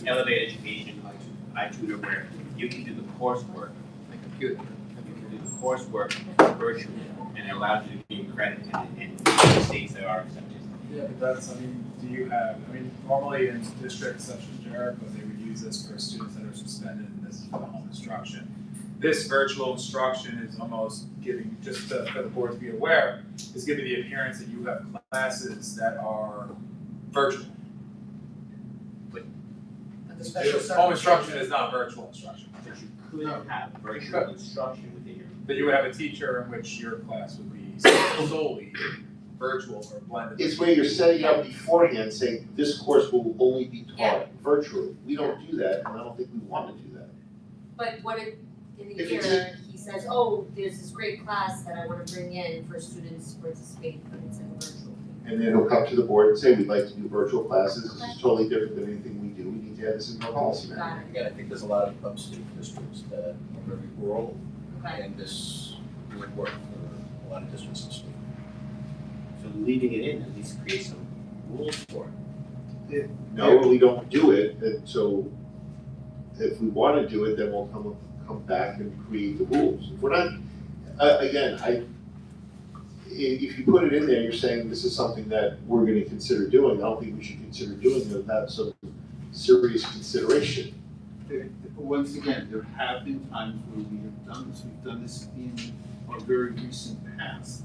Speaker 8: Elevate education, iTutor, where you can do the coursework. You can do the coursework virtually, and it allows you to gain credit in the states that are accepted.
Speaker 3: Yeah, but that's, normally in districts such as Jericho, they would use this for students that are suspended, and this is for the home instruction. This virtual instruction is almost giving, just for the board to be aware, is giving the appearance that you have classes that are virtual. Home instruction is not virtual instruction.
Speaker 8: But you could have virtual instruction within your.
Speaker 3: That you would have a teacher in which your class would be solely virtual or blended.
Speaker 1: It's where you're setting up beforehand, saying this course will only be taught virtually. We don't do that, and I don't think we want to do that.
Speaker 7: But what if in the
Speaker 1: If it's
Speaker 7: year, he says, oh, there's this great class that I wanna bring in for students to participate, but it's like a virtual thing.
Speaker 1: And then he'll come to the board and say, we'd like to do virtual classes. This is totally different than anything we do. We need to add this in our policy now.
Speaker 7: Got it,
Speaker 11: Again, I think there's a lot of upstate districts that are very rural,
Speaker 7: okay.
Speaker 11: and this would work for a lot of districts in the state.
Speaker 8: So leaving it in at least creates some rules for it.
Speaker 1: No, we don't do it, and so if we want to do it, then we'll come back and create the rules. If we're not, if you put it in there, you're saying this is something that we're going to consider doing. I don't think we should consider doing it without some serious consideration.
Speaker 4: Once again, there have been times where we have done this. We've done this in our very recent past.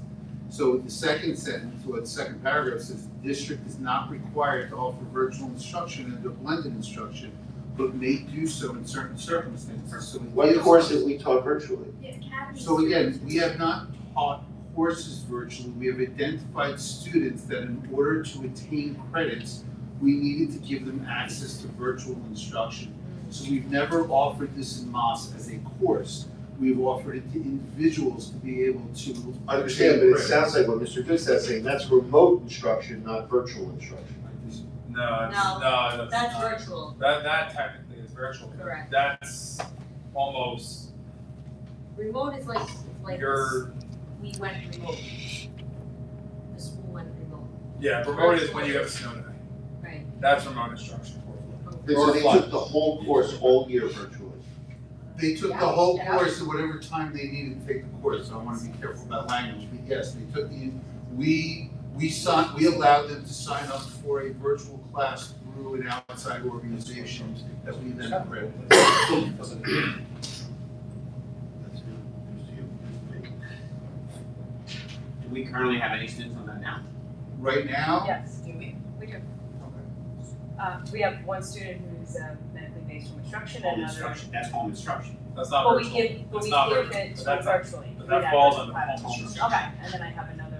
Speaker 4: So the second sentence, or the second paragraph says, the district is not required to offer virtual instruction and blended instruction, but may do so in certain circumstances. So
Speaker 1: What course have we taught virtually?
Speaker 6: The academy.
Speaker 4: So again, we have not taught courses virtually, we have identified students that in order to attain credits, we needed to give them access to virtual instruction. So we've never offered this in MOS as a course. We've offered it to individuals to be able to.
Speaker 1: I understand, but it sounds like what Mr. Goodstat's saying, that's remote instruction, not virtual instruction.
Speaker 3: No, it's,
Speaker 7: No,
Speaker 3: no,
Speaker 7: That's
Speaker 3: not.
Speaker 7: virtual,
Speaker 3: That technically is virtual.
Speaker 7: Correct.
Speaker 3: That's almost
Speaker 7: remote is like
Speaker 3: your,
Speaker 7: we went remote. The school went remote,
Speaker 3: yeah, remote is when you have a snow day.
Speaker 7: right?
Speaker 3: That's remote instruction.
Speaker 1: So they took the whole course all year virtually.
Speaker 4: They took the whole course at whatever time they needed to take the course, so I wanna be careful about language, but yes, they took we allowed them to sign up for a virtual class through an outside organization that we then accredited.
Speaker 8: Do we currently have any students on that now?
Speaker 4: Right now,
Speaker 9: Yes, we do. We have one student who's medically based home instruction
Speaker 8: Home
Speaker 9: and another.
Speaker 8: instruction, that's home instruction.
Speaker 3: That's not
Speaker 9: But we
Speaker 3: virtual.
Speaker 9: give, but
Speaker 3: That's
Speaker 9: we
Speaker 3: not
Speaker 9: give
Speaker 3: virtual.
Speaker 9: it
Speaker 3: But that's-
Speaker 9: virtually.
Speaker 3: but that
Speaker 9: with
Speaker 3: falls
Speaker 9: virtual
Speaker 3: under
Speaker 9: class.
Speaker 3: home instruction.
Speaker 9: Okay, and then I have another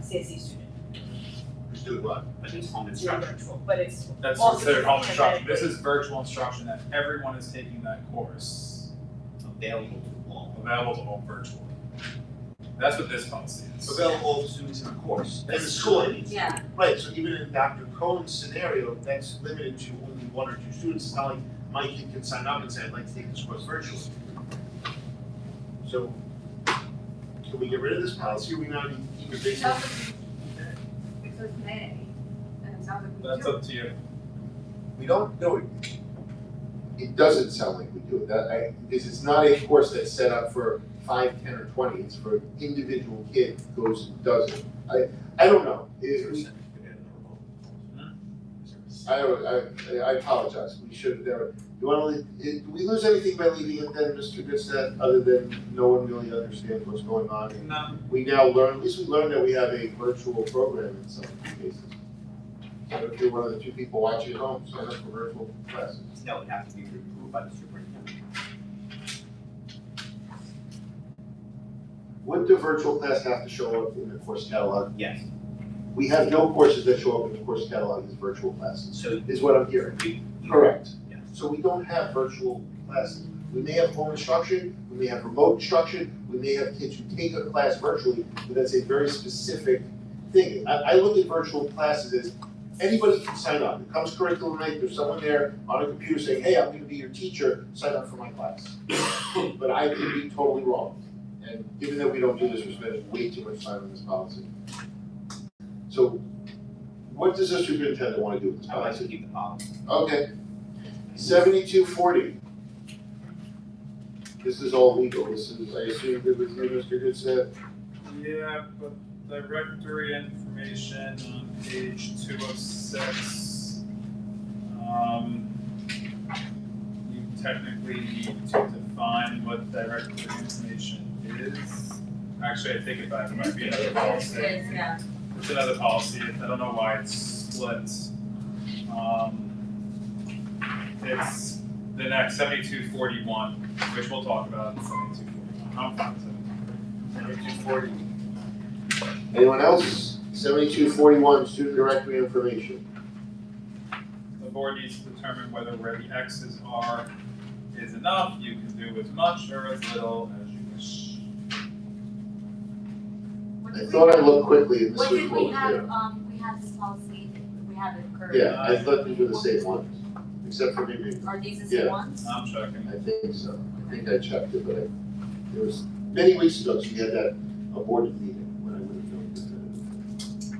Speaker 9: CSE student,
Speaker 11: Who's doing what?
Speaker 8: But it's home
Speaker 9: doing
Speaker 8: instruction.
Speaker 9: virtual, but it's
Speaker 3: That's
Speaker 9: also
Speaker 3: considered home
Speaker 9: different
Speaker 3: instruction.
Speaker 9: than
Speaker 3: This is virtual instruction that everyone is taking that course,
Speaker 8: Available to all.
Speaker 3: available to all virtually. That's what this policy is.
Speaker 11: Available all the students in the course, and the school, I mean.
Speaker 7: Yeah,
Speaker 11: Right, so even in Dr. Cohen's scenario, that's limited to only one or two students. It's not like my kid can sign up and say, I'd like to take this course virtually. So, can we get rid of this policy, or we not keep it
Speaker 2: It
Speaker 11: based
Speaker 2: sounds like it says may, and it sounds like we do.
Speaker 3: That's up to you.
Speaker 1: We don't do it. It doesn't sound like we do it, because it's not a course that's set up for 5, 10, or 20, it's for an individual kid who goes and does it. I don't know. I apologize, we should have never, do we lose anything by leaving it then, Mr. Goodstead, other than no one really understands what's going on? And
Speaker 3: No.
Speaker 1: we now learn, at least we learned that we have a virtual program in some cases. So if you're one of the 2 people watching at home, sign up for virtual classes.
Speaker 8: That would have to be approved by the superintendent.
Speaker 1: Would the virtual class have to show up in the course catalog?
Speaker 8: Yes,
Speaker 1: We have no courses that show up in the course catalog as virtual classes,
Speaker 8: so
Speaker 1: is what I'm hearing.
Speaker 8: you.
Speaker 1: Correct.
Speaker 8: Yes.
Speaker 1: So we don't have virtual classes. We may have home instruction, we may have remote instruction, we may have kids who take a class virtually, but that's a very specific thing. I look at virtual classes as anybody can sign up. It comes curriculum night, there's someone there on a computer saying, hey, I'm gonna be your teacher, sign up for my class. But I could be totally wrong. And given that we don't do this, we're spending way too much time on this policy. So what does the superintendent want to do with this
Speaker 8: I'd like
Speaker 1: policy?
Speaker 8: to keep the policy.
Speaker 1: Okay, 7240. This is all legal, this is, I assume, good with you, Mr. Goodstead?
Speaker 3: Yeah, but directory information on page 206. You technically need to define what directory information is. Actually, I take it back, it might be another policy.
Speaker 7: yeah.
Speaker 3: It's another policy, I don't know why it's split. It's the next 7241, which we'll talk about in 7241. I'm fine with
Speaker 1: 7240. Anyone else? 7241, student directory information.
Speaker 3: The board needs to determine whether where the X's are is enough. You can do as much or as little as you wish.
Speaker 1: I thought I looked quickly and this
Speaker 7: What
Speaker 1: was
Speaker 7: did
Speaker 1: what
Speaker 7: we
Speaker 1: was
Speaker 7: have,
Speaker 1: there.
Speaker 7: we had this policy, we have it current.
Speaker 1: Yeah, I thought these were the same ones, except for maybe,
Speaker 7: Are these the same
Speaker 1: Yeah.
Speaker 7: ones?
Speaker 3: I'm checking.
Speaker 1: I think so. I think I checked it, but it was many weeks ago, so we had that aborted meeting when I would have known definitively.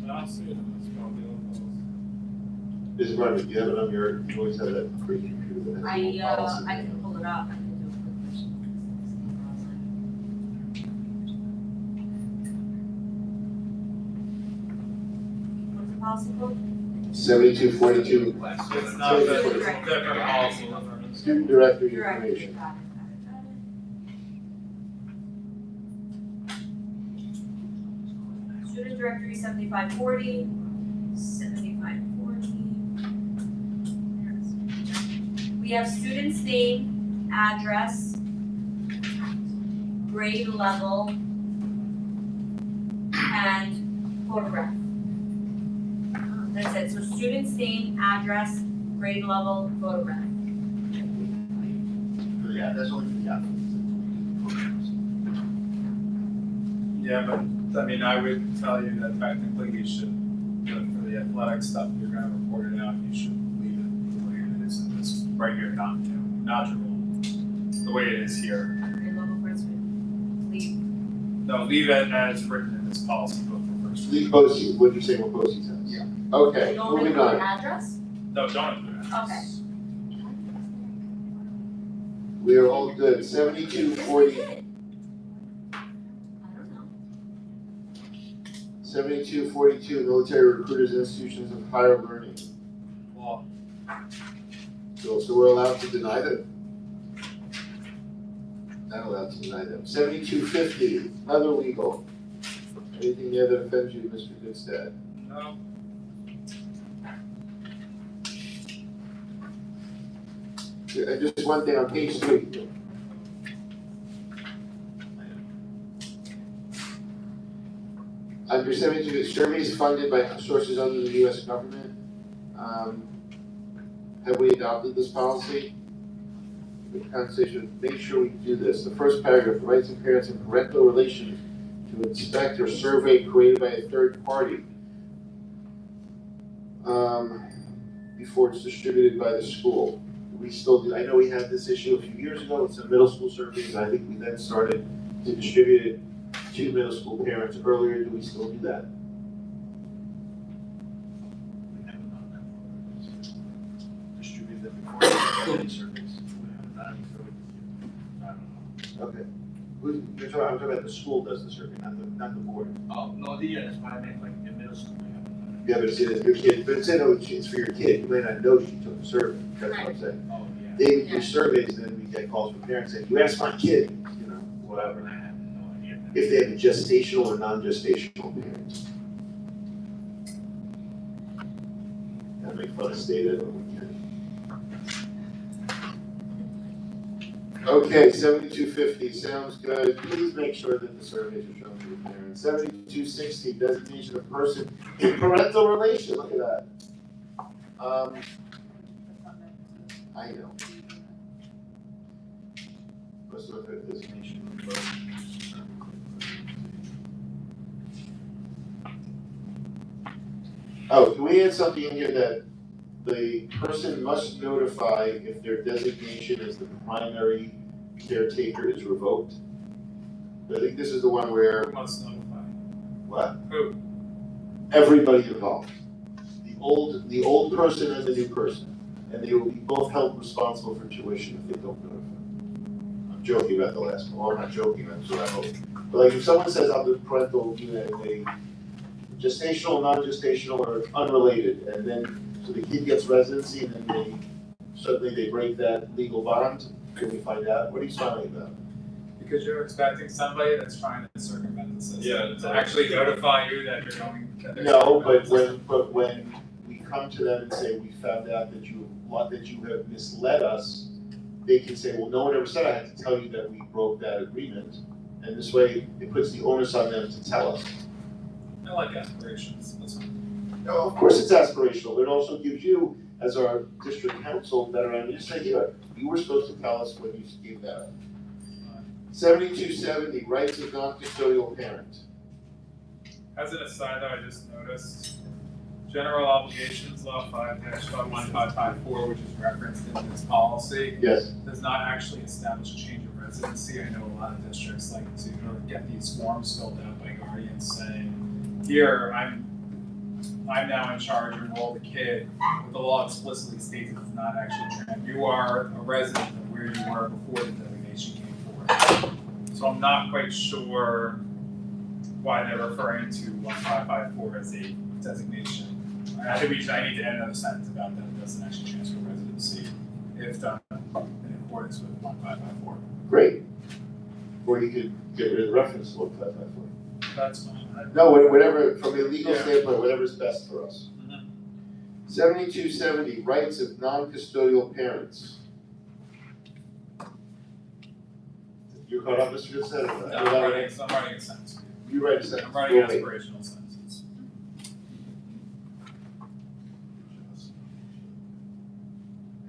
Speaker 3: I don't see it on this probably all those.
Speaker 1: Ms. Martin, do you have it on your, you always have that great computer that has all policies.
Speaker 7: I can pull it up, I can do a quick version. What's the policy code?
Speaker 1: 7242,
Speaker 3: It's not the different policy.
Speaker 1: student directory
Speaker 7: Directory,
Speaker 1: information.
Speaker 7: got it. directory 7540. 7540. We have student's name, address, grade level, and photograph. That's it. So student's name, address, grade level, photograph.
Speaker 11: Yeah, that's only for the athletes.
Speaker 3: Yeah, but, I mean, I would tell you that technically you should, for the athletic stuff, you're gonna report it out, you should leave it the way it is, and it's right here, not the way it is here.
Speaker 7: Grade level first, leave.
Speaker 3: No, leave it as written in this policy book for first.
Speaker 1: Leave BOCES, what did you say what BOCES says?
Speaker 3: Yeah.
Speaker 1: Okay,
Speaker 7: You don't
Speaker 1: moving
Speaker 7: include
Speaker 1: on.
Speaker 7: address?
Speaker 3: No, don't do that.
Speaker 7: Okay.
Speaker 1: We are all good. 7240.
Speaker 7: I don't know.
Speaker 1: 7242, military recruiters and institutions of higher learning.
Speaker 3: Well,
Speaker 1: So we're allowed to deny them? Not allowed to deny them. 7250, other legal. Anything there that offends you, Mr. Goodstead?
Speaker 3: no,
Speaker 1: Just one thing on page 3. Under 72, surveys funded by sources other than the U.S. government. Have we adopted this policy? The conversation, make sure we do this. The first paragraph, the rights of parents and parental relations to inspect or survey created by a third party before it's distributed by the school. We still do. I know we had this issue a few years ago with some middle school surveys, and I think we then started to distribute it to middle school parents earlier. Do we still do that?
Speaker 11: We haven't done that. Distribute them before any surveys. We haven't done any surveys. I don't know.
Speaker 1: Okay. I'm talking about the school does the survey, not the board.
Speaker 5: Oh, no, that's what I meant, like in middle school, we haven't done
Speaker 1: Yeah, but it's your kid, but it's for your kid. You may not know she took the survey. That's what I'm saying.
Speaker 5: it. Oh, yeah.
Speaker 1: They would do surveys, and then we get calls from parents saying, "You asked my kid," whatever.
Speaker 5: I have no idea.
Speaker 1: If they have a gestational or non-gestational parents. That make fun of state ed when we can. Okay, 7250 sounds good. Please make sure that the surveys are shown to the parents. 7260 designation of person in parental relation. Look at that. I know. Let's look at designation of person. Oh, can we add something in here that the person must notify if their designation as the primary caretaker is revoked? I think this is the one where,
Speaker 3: who must notify?
Speaker 1: what?
Speaker 3: Who?
Speaker 1: Everybody involved. The old person and the new person. And they will be both held responsible for tuition if they don't notify. I'm joking about the last one, or I'm not joking, that's what I hope. But like if someone says I'm the parental unit, they gestational, non-gestational, or unrelated, and then, so the kid gets residency, and then suddenly they break that legal bond, can we find out? What are you smiling about?
Speaker 3: Because you're expecting somebody that's trying to circumvent the system.
Speaker 10: Yeah.
Speaker 3: To actually notify you that you're going, that they're
Speaker 1: No,
Speaker 3: circumventing
Speaker 1: but when we come to them and say, we found out that you have misled us, they can say, well, no one ever said I had to tell you that we broke that agreement, and this way, it puts the onus on them to tell us.
Speaker 3: I like aspirations, that's fine.
Speaker 1: No, of course it's aspirational, but it also gives you, as our district council, better idea to say, here, you were supposed to tell us when you gave that up. 7270, rights of non-custodial parent.
Speaker 3: As an aside though, I just noticed, General Obligations Law 5-1554, which is referenced in this policy,
Speaker 1: Yes.
Speaker 3: does not actually establish a change of residency. I know a lot of districts like to get these forms filled out by guardians saying, here, I'm now in charge, enroll the kid, but the law explicitly states it does not actually you are a resident of where you were before the designation came forward. So I'm not quite sure why they're referring to 1554 as a designation. I need to add another sentence about that. It doesn't actually transfer residency if done in accordance with 1554.
Speaker 1: Great. Or you could get rid of the reference to 1554.
Speaker 3: That's fine.
Speaker 1: No, whatever, from a legal
Speaker 3: Yeah.
Speaker 1: standpoint, whatever's best for us.
Speaker 3: Mhm.
Speaker 1: 7270, rights of non-custodial parents. You're caught up, Mr. Goodsett?
Speaker 3: I'm writing a sentence.
Speaker 1: You write a sentence.
Speaker 3: I'm writing
Speaker 1: We'll
Speaker 3: an
Speaker 1: wait.
Speaker 3: aspirational sentences.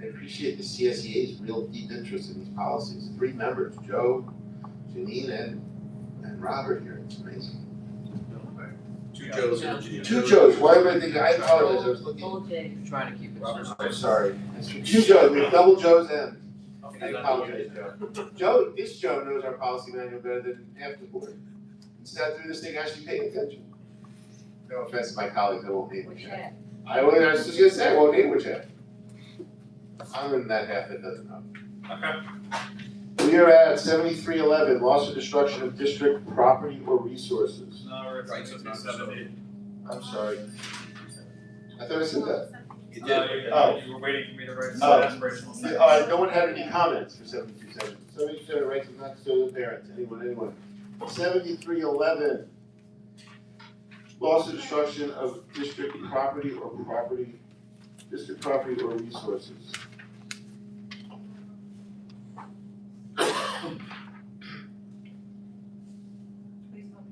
Speaker 1: I appreciate the CSEA's real deep interest in these policies. 3 members, Joe, Janine, and Robert here. It's amazing.
Speaker 10: Two Joes and a Janine.
Speaker 1: 2 Joes. Why am I thinking? I apologize. I was looking.
Speaker 7: Trying to keep it.
Speaker 1: I'm sorry. It's 2 Joes. We have double Joes and. I apologize, Joe. Joe, this Joe knows our policy manual better than half the board. He sat through this thing actually paying attention. No offense to my colleagues, I won't name which half. I was just gonna say, I won't name which half. Other than that half, it doesn't know.
Speaker 3: Okay.
Speaker 1: We are at 7311, loss or destruction of district property or resources.
Speaker 3: No, we're at 7270.
Speaker 1: I'm sorry. I thought I said that.
Speaker 10: You
Speaker 3: No,
Speaker 10: did.
Speaker 3: you were waiting for me to write an
Speaker 1: Oh.
Speaker 3: aspirational sentence.
Speaker 1: No one had any comments for 7270. 7270, rights of non-custodial parents. Anyone? 7311, loss or destruction of district property or resources.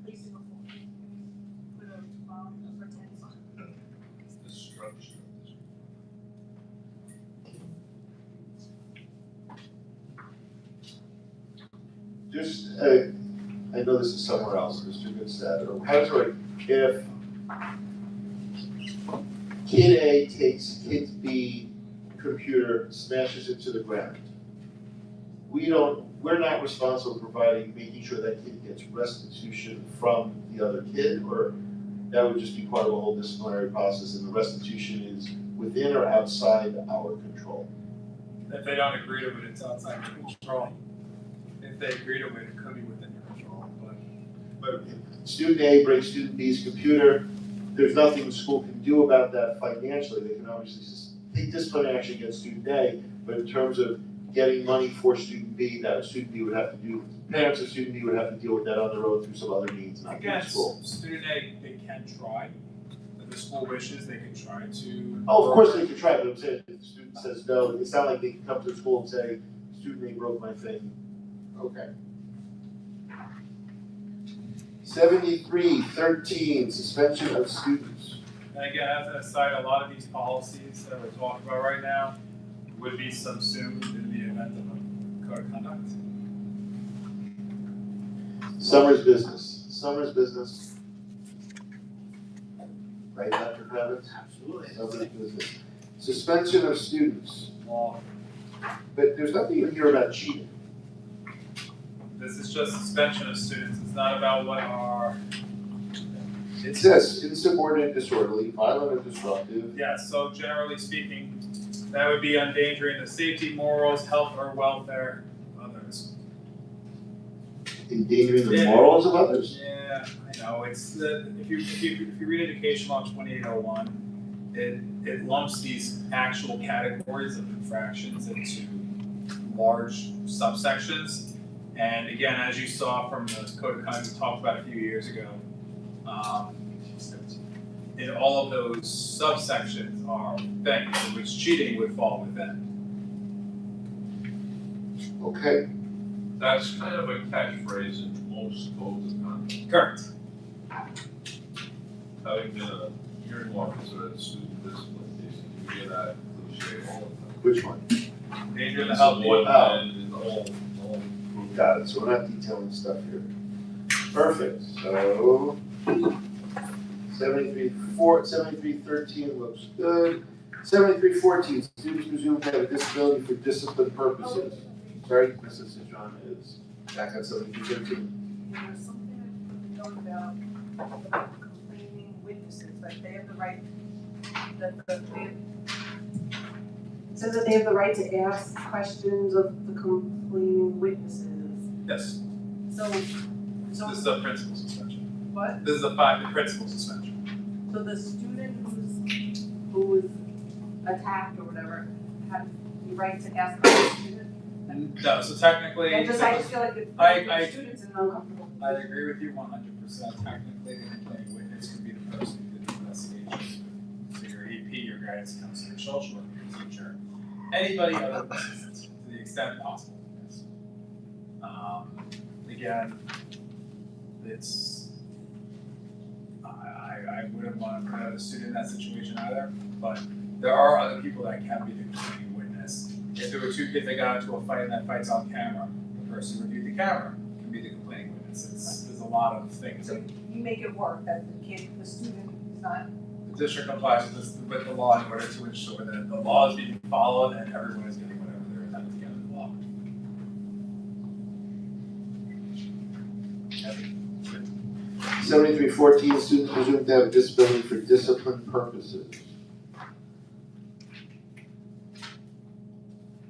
Speaker 2: Please do put a pretend on.
Speaker 10: Destruction.
Speaker 1: Just, I know this is somewhere else, Mr. Goodsett, or how does it work? If kid A takes kid B computer, smashes it to the ground, we're not responsible for making sure that kid gets restitution from the other kid, or that would just be part of a whole disciplinary process, and the restitution is within or outside our control?
Speaker 3: If they don't agree to it, it's outside your control. If they agree to it, it could be within your control,
Speaker 1: But if student A breaks student B's computer, there's nothing the school can do about that financially. They can obviously take disciplinary action against student A, but in terms of getting money for student B, that student B would have to do, parents of student B would have to deal with that on their own through some other means, not through the school.
Speaker 3: Again, student A, they can try, if the school wishes, they can try to.
Speaker 1: Oh, of course they can try, but I'm saying if the student says no, it's not like they can come to the school and say, student A broke my thing. Okay. 7313, suspension of students.
Speaker 3: And again, as an aside, a lot of these policies that we're talking about right now would be subsumed in the event of a code of conduct.
Speaker 1: Summer's business. Right, Dr. Kravitz?
Speaker 11: Absolutely.
Speaker 1: Summer's business. Suspension of students,
Speaker 3: Law.
Speaker 1: but there's nothing in here about cheating.
Speaker 3: This is just suspension of students, it's not about what are.
Speaker 1: It says insubordinate, disorderly, violent, or disruptive.
Speaker 3: Yeah, so generally speaking, that would be endangering the safety, morals, health, or welfare of others.
Speaker 1: Endangering the
Speaker 3: Yeah.
Speaker 1: morals of others.
Speaker 3: Yeah, I know, it's, if you read Education Law 2801, it lumps these actual categories of infractions into large subsections. And again, as you saw from the code of conduct we talked about a few years ago, in all of those subsections are things in which cheating would fall within.
Speaker 1: Okay.
Speaker 10: That's kind of a catchphrase in most codes of conduct.
Speaker 3: Correct.
Speaker 10: Having been a hearing officer at student discipline case, you hear that cliche all the time.
Speaker 1: Which one?
Speaker 3: Danger to the health.
Speaker 10: And the whole
Speaker 1: Got it. So we're not detailing stuff here. Perfect. So 7313 looks good. 7314, students presumed to have a disability for discipline purposes. Sorry, Mrs. John is back on 7313.
Speaker 2: There was something I put about complaining witnesses, like they have the right, it says that they have the right to ask questions of the complaining witnesses.
Speaker 3: Yes,
Speaker 2: So
Speaker 3: this is a principal suspension.
Speaker 2: what?
Speaker 3: This is the principal suspension.
Speaker 2: So the student who was attacked or whatever had the right to ask about the student?
Speaker 3: No, so technically.
Speaker 2: I just feel like
Speaker 3: I-
Speaker 2: the student's in an uncomfortable
Speaker 3: I agree with you 100%. Technically, the complaining witness could be the person who did the investigation. So your AP, your guidance counselor, your social worker, your teacher, anybody other than assistant, to the extent possible. Yes. Again, it's I wouldn't want to put out a student in that situation either, but there are other people that can be the complaining witness. If there were two kids that got into a fight and that fight's on camera, the person who reviewed the camera can be the complaining witness. There's a lot of things.
Speaker 2: So you make it work, that the student is not.
Speaker 3: The district complies with the law in order to ensure that the law is being followed and everyone is getting whatever they're entitled to get in the law.
Speaker 1: 7314, students presumed to have a disability for discipline purposes.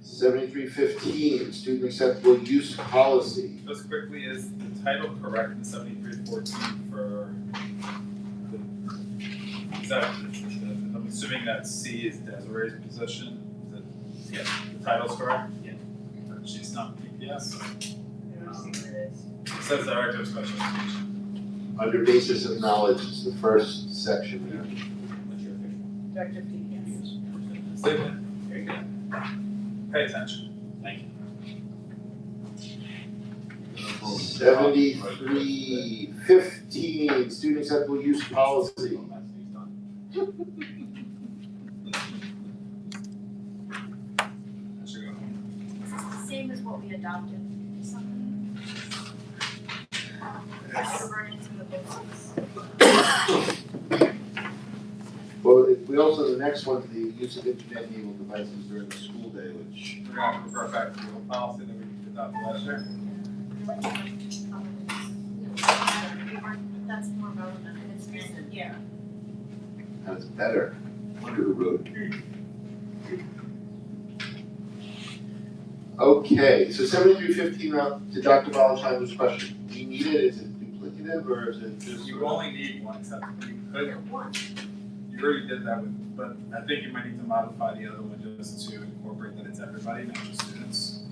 Speaker 1: 7315, student acceptable use policy.
Speaker 3: Just quickly, is the title correct in 7314 for the, is that, I'm assuming that C is Desiree's position? Is it, yeah, the title's correct?
Speaker 8: Yeah.
Speaker 3: But she's not PPS?
Speaker 9: I don't see where it is.
Speaker 3: It says Director of Special Education.
Speaker 1: Under basis of knowledge, it's the first section there.
Speaker 8: What's your official?
Speaker 9: Director of DPS.
Speaker 3: Statement.
Speaker 8: Very good.
Speaker 3: Pay attention.
Speaker 8: Thank you.
Speaker 1: 7315, student acceptable use policy.
Speaker 3: That should go.
Speaker 6: This is the same as what we adopted, something. Reverting to the basics.
Speaker 1: Well, we also, the next one, the use of internet-enabled devices during the school day, which,
Speaker 3: We're going to revert back to the old policy that we adopted last year.
Speaker 6: That's more relevant, and it's recent, yeah.
Speaker 1: that's better. Under the road. Okay, so 7315, to Dr. Valentine's question. Do you need it? Is it duplicative or is it just?
Speaker 3: You only need one, except you could, you already did that with, but I think you might need to modify the other one just to incorporate that it's everybody, not just students.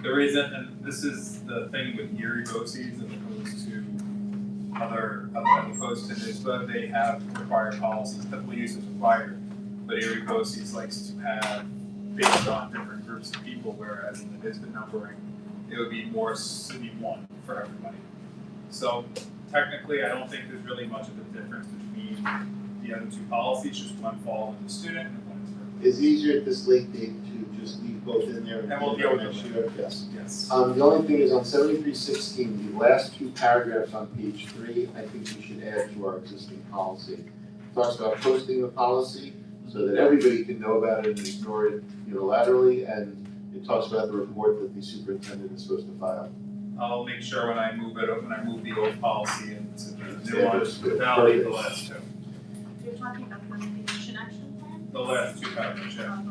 Speaker 3: The reason, and this is the thing with Erie BOCES as opposed to as opposed to NISBA, they have required policies, typical use is required, but Erie BOCES likes to have based on different groups of people, whereas in the NISBA numbering, it would be more, it'd be one for everybody. So technically, I don't think there's really much of a difference between the other two policies, just one fall on the student and one is for.
Speaker 1: It's easier at this late date to just leave both in there.
Speaker 3: And we'll deal with
Speaker 1: next
Speaker 3: them.
Speaker 1: year. Yes.
Speaker 3: Yes.
Speaker 1: The only thing is on 7316, the last two paragraphs on page 3, I think we should add to our existing policy. It talks about posting the policy so that everybody can know about it and ignore it unilaterally, and it talks about the report that the superintendent is supposed to file.
Speaker 3: I'll make sure when I move it, when I move the old policy into the new
Speaker 1: Yeah,
Speaker 3: one,
Speaker 1: that's good.
Speaker 3: that I'll leave the last two.
Speaker 6: You're talking about the mitigation action plan?
Speaker 3: The last two paragraphs, yeah.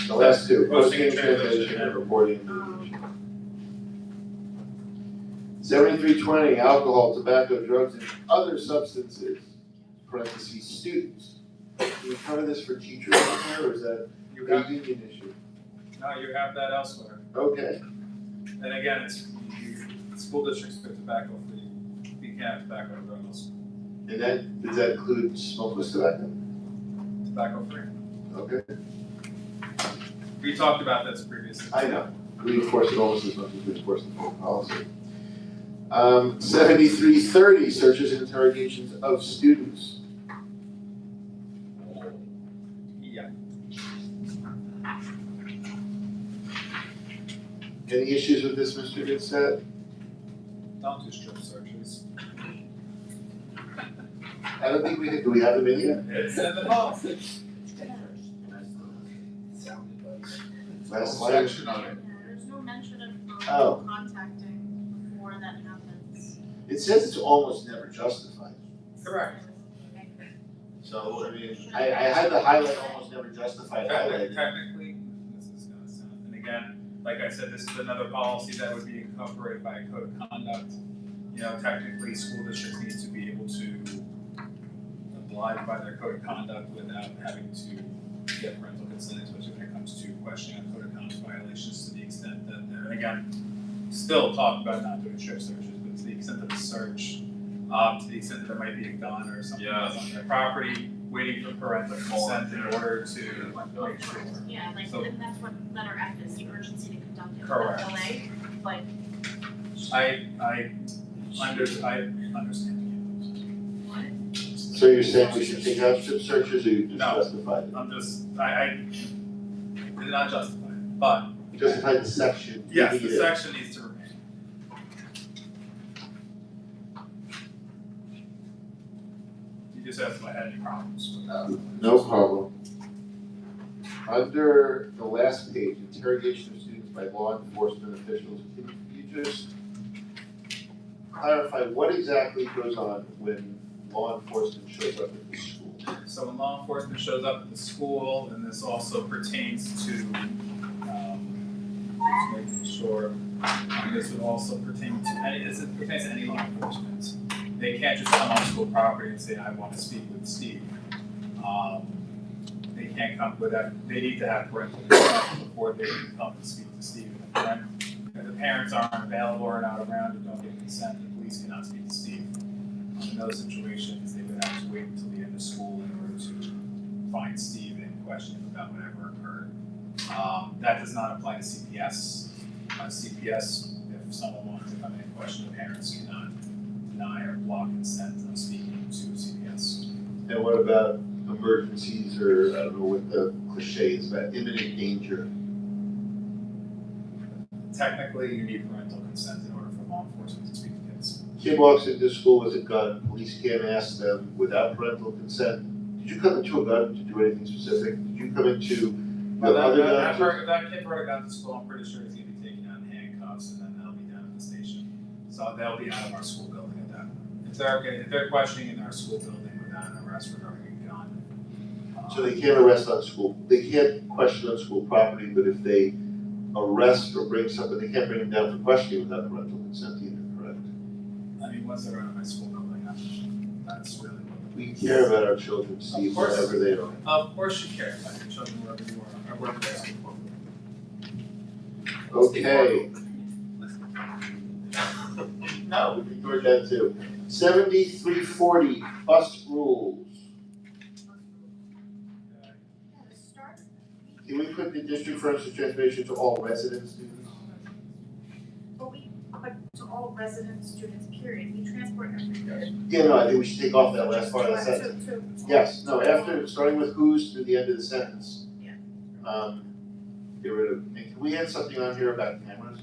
Speaker 1: The last two,
Speaker 3: Posting
Speaker 1: posting,
Speaker 3: and translation,
Speaker 1: translation, and
Speaker 3: yeah.
Speaker 1: reporting. and mitigation. 7320, alcohol, tobacco, drugs, and other substances, parentheses, students. Can we cover this for teachers on there, or is that
Speaker 3: You
Speaker 1: a
Speaker 3: have,
Speaker 1: union issue?
Speaker 3: no, you have that elsewhere.
Speaker 1: Okay,
Speaker 3: And again, school districts put tobacco free, you can't have tobacco or drugs,
Speaker 1: and that, does that include smokeless tobacco?
Speaker 3: tobacco free.
Speaker 1: Okay,
Speaker 3: We talked about this previously.
Speaker 1: I know, we enforce it almost as much as we enforce the public policy. 7330, searches and interrogations of students.
Speaker 3: Yeah.
Speaker 1: Any issues with this, Mr. Goodstead?
Speaker 3: Don't do strip searches.
Speaker 1: I don't think we did, do we have them in yet?
Speaker 3: It's in the policy.
Speaker 1: Last slide.
Speaker 4: Section on it.
Speaker 6: Yeah, there's no mention of
Speaker 1: Oh.
Speaker 6: contacting before that happens.
Speaker 1: It says it's almost never justified.
Speaker 3: Correct.
Speaker 1: So, I mean, I had the highlight almost never justified highlighted.
Speaker 3: Technically, this is gonna sound, and again, like I said, this is another policy that would be incorporated by a code of conduct. You know, technically, school districts need to be able to oblige by their code of conduct without having to get parental consent, especially when it comes to questioning code of conduct violations to the extent that they're, and again, still talk about not doing strip searches, but to the extent of the search, to the extent that there might be a gun or something else on their property, waiting for parental consent in order to make sure.
Speaker 6: Yeah, like,
Speaker 3: So-
Speaker 6: and that's what letter F is, the urgency to conduct it
Speaker 3: Correct.
Speaker 6: without delay, but
Speaker 3: I understand.
Speaker 1: So you're saying we should take out strip searches, or you just
Speaker 3: No.
Speaker 1: justify it?
Speaker 3: I'm just, I did not justify it, but
Speaker 1: Justify the section.
Speaker 3: yes,
Speaker 1: leaving
Speaker 3: the
Speaker 1: it in.
Speaker 3: section needs to remain. You just asked if I had any problems with that.
Speaker 1: No problem. Under the last page, interrogation of students by law enforcement officials, can you just clarify what exactly goes on when law enforcement shows up at the school?
Speaker 3: So when law enforcement shows up at the school, and this also pertains to, just making sure, this would also pertain to this pertains to any law enforcement. They can't just come on school property and say, I want to speak with Steve. They can't come with that, they need to have parental consent before they can come and speak to Steve. If the parents aren't available or not around and don't get consent, the police cannot speak to Steve. In those situations, they would have to wait until the end of school in order to find Steve and question him about whatever occurred. That does not apply to CPS. CPS, if someone wants to come in and question the parents, cannot deny or block consent on speaking to CPS.
Speaker 1: And what about emergencies, or I don't know what the cliche is, about imminent danger?
Speaker 3: Technically, you need parental consent in order for law enforcement to speak to kids.
Speaker 1: Kid walks into school with a gun, police can't ask them without parental consent, did you come into a gun to do anything specific? Did you come into
Speaker 3: Well,
Speaker 1: the other
Speaker 3: if
Speaker 1: guns?
Speaker 3: that kid brought a gun to school, I'm pretty sure he's gonna be taken out in handcuffs, and then they'll be down at the station. So they'll be out of our school building at that point. If they're questioning in our school building without an arrest regarding a gun.
Speaker 1: So they can't arrest on school, they can't question on school property, but if they arrest or bring something, they can't bring them down for questioning without parental consent either, correct?
Speaker 3: I mean, once they're out of my school building, that's really what.
Speaker 1: We care about our children, Steve,
Speaker 3: Of course.
Speaker 1: wherever they are.
Speaker 3: Of course you care about your children wherever you are, or wherever they are.
Speaker 1: Okay. No, we ignored that too. 7340, bus rules.
Speaker 6: to start,
Speaker 1: Can we put the district furnishes transportation to all resident students?
Speaker 6: but to all resident students, period, we transport every day.
Speaker 1: Yeah, no, I think we should take off that last part of the sentence. Yes, no, after, starting with who's through the end of the sentence.
Speaker 6: Yeah.
Speaker 1: Get rid of, and can we add something on here about cameras?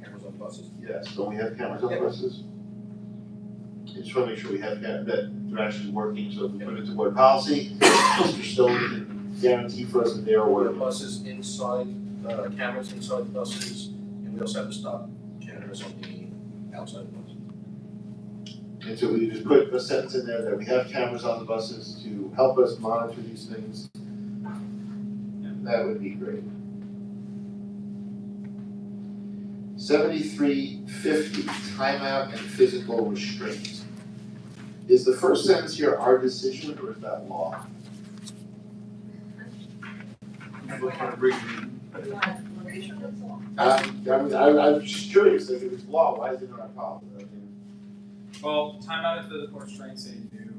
Speaker 5: Cameras on buses?
Speaker 1: Yes, don't we have cameras on buses? I just wanna make sure we have that they're actually working, so if we put it to board policy, Mr. Stone can guarantee for us that they are
Speaker 11: Or
Speaker 1: working.
Speaker 11: buses inside, cameras inside the buses, and we also have to stop cameras on the outside of the bus.
Speaker 1: And so we just put a sentence in there that we have cameras on the buses to help us monitor these things. That would be great. 7350, timeout and physical restraint. Is the first sentence here our decision, or is that law? I'm just curious, like, if it's law, why is it not our policy? I mean,
Speaker 3: Well, timeout and physical restraints, a new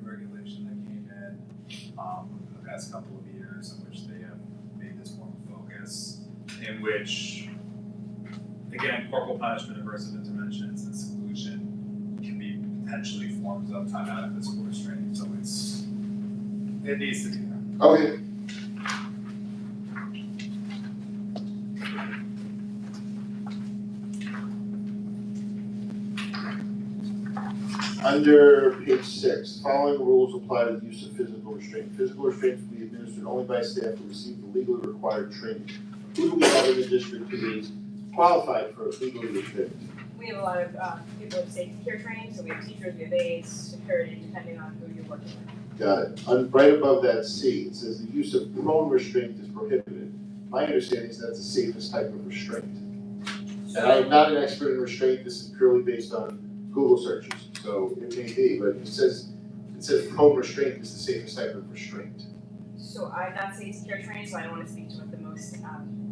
Speaker 3: regulation that came in, the past couple of years, in which they have made this more of a focus, in which, again, corporal punishment of resident interventions and seclusion can be potentially forms of timeout and physical restraint, so it needs to be there.
Speaker 1: Okay. Under page 6, following rules apply to the use of physical restraint. Physical restraints will be administered only by staff who receive the legally required training. Who do we have in the district who is qualified for legally restraint?
Speaker 9: We have a lot of people with safety care training, so we have teachers, we have aides, security, depending on who you're working with.
Speaker 1: Got it. Right above that C, it says the use of prone restraint is prohibited. My understanding is that's the safest type of restraint. And I'm not an expert in restraint, this is purely based on Google searches, so it may be, but it says prone restraint is the safest type of restraint.
Speaker 9: So I'm not safety care trained, so I don't wanna speak to what the most,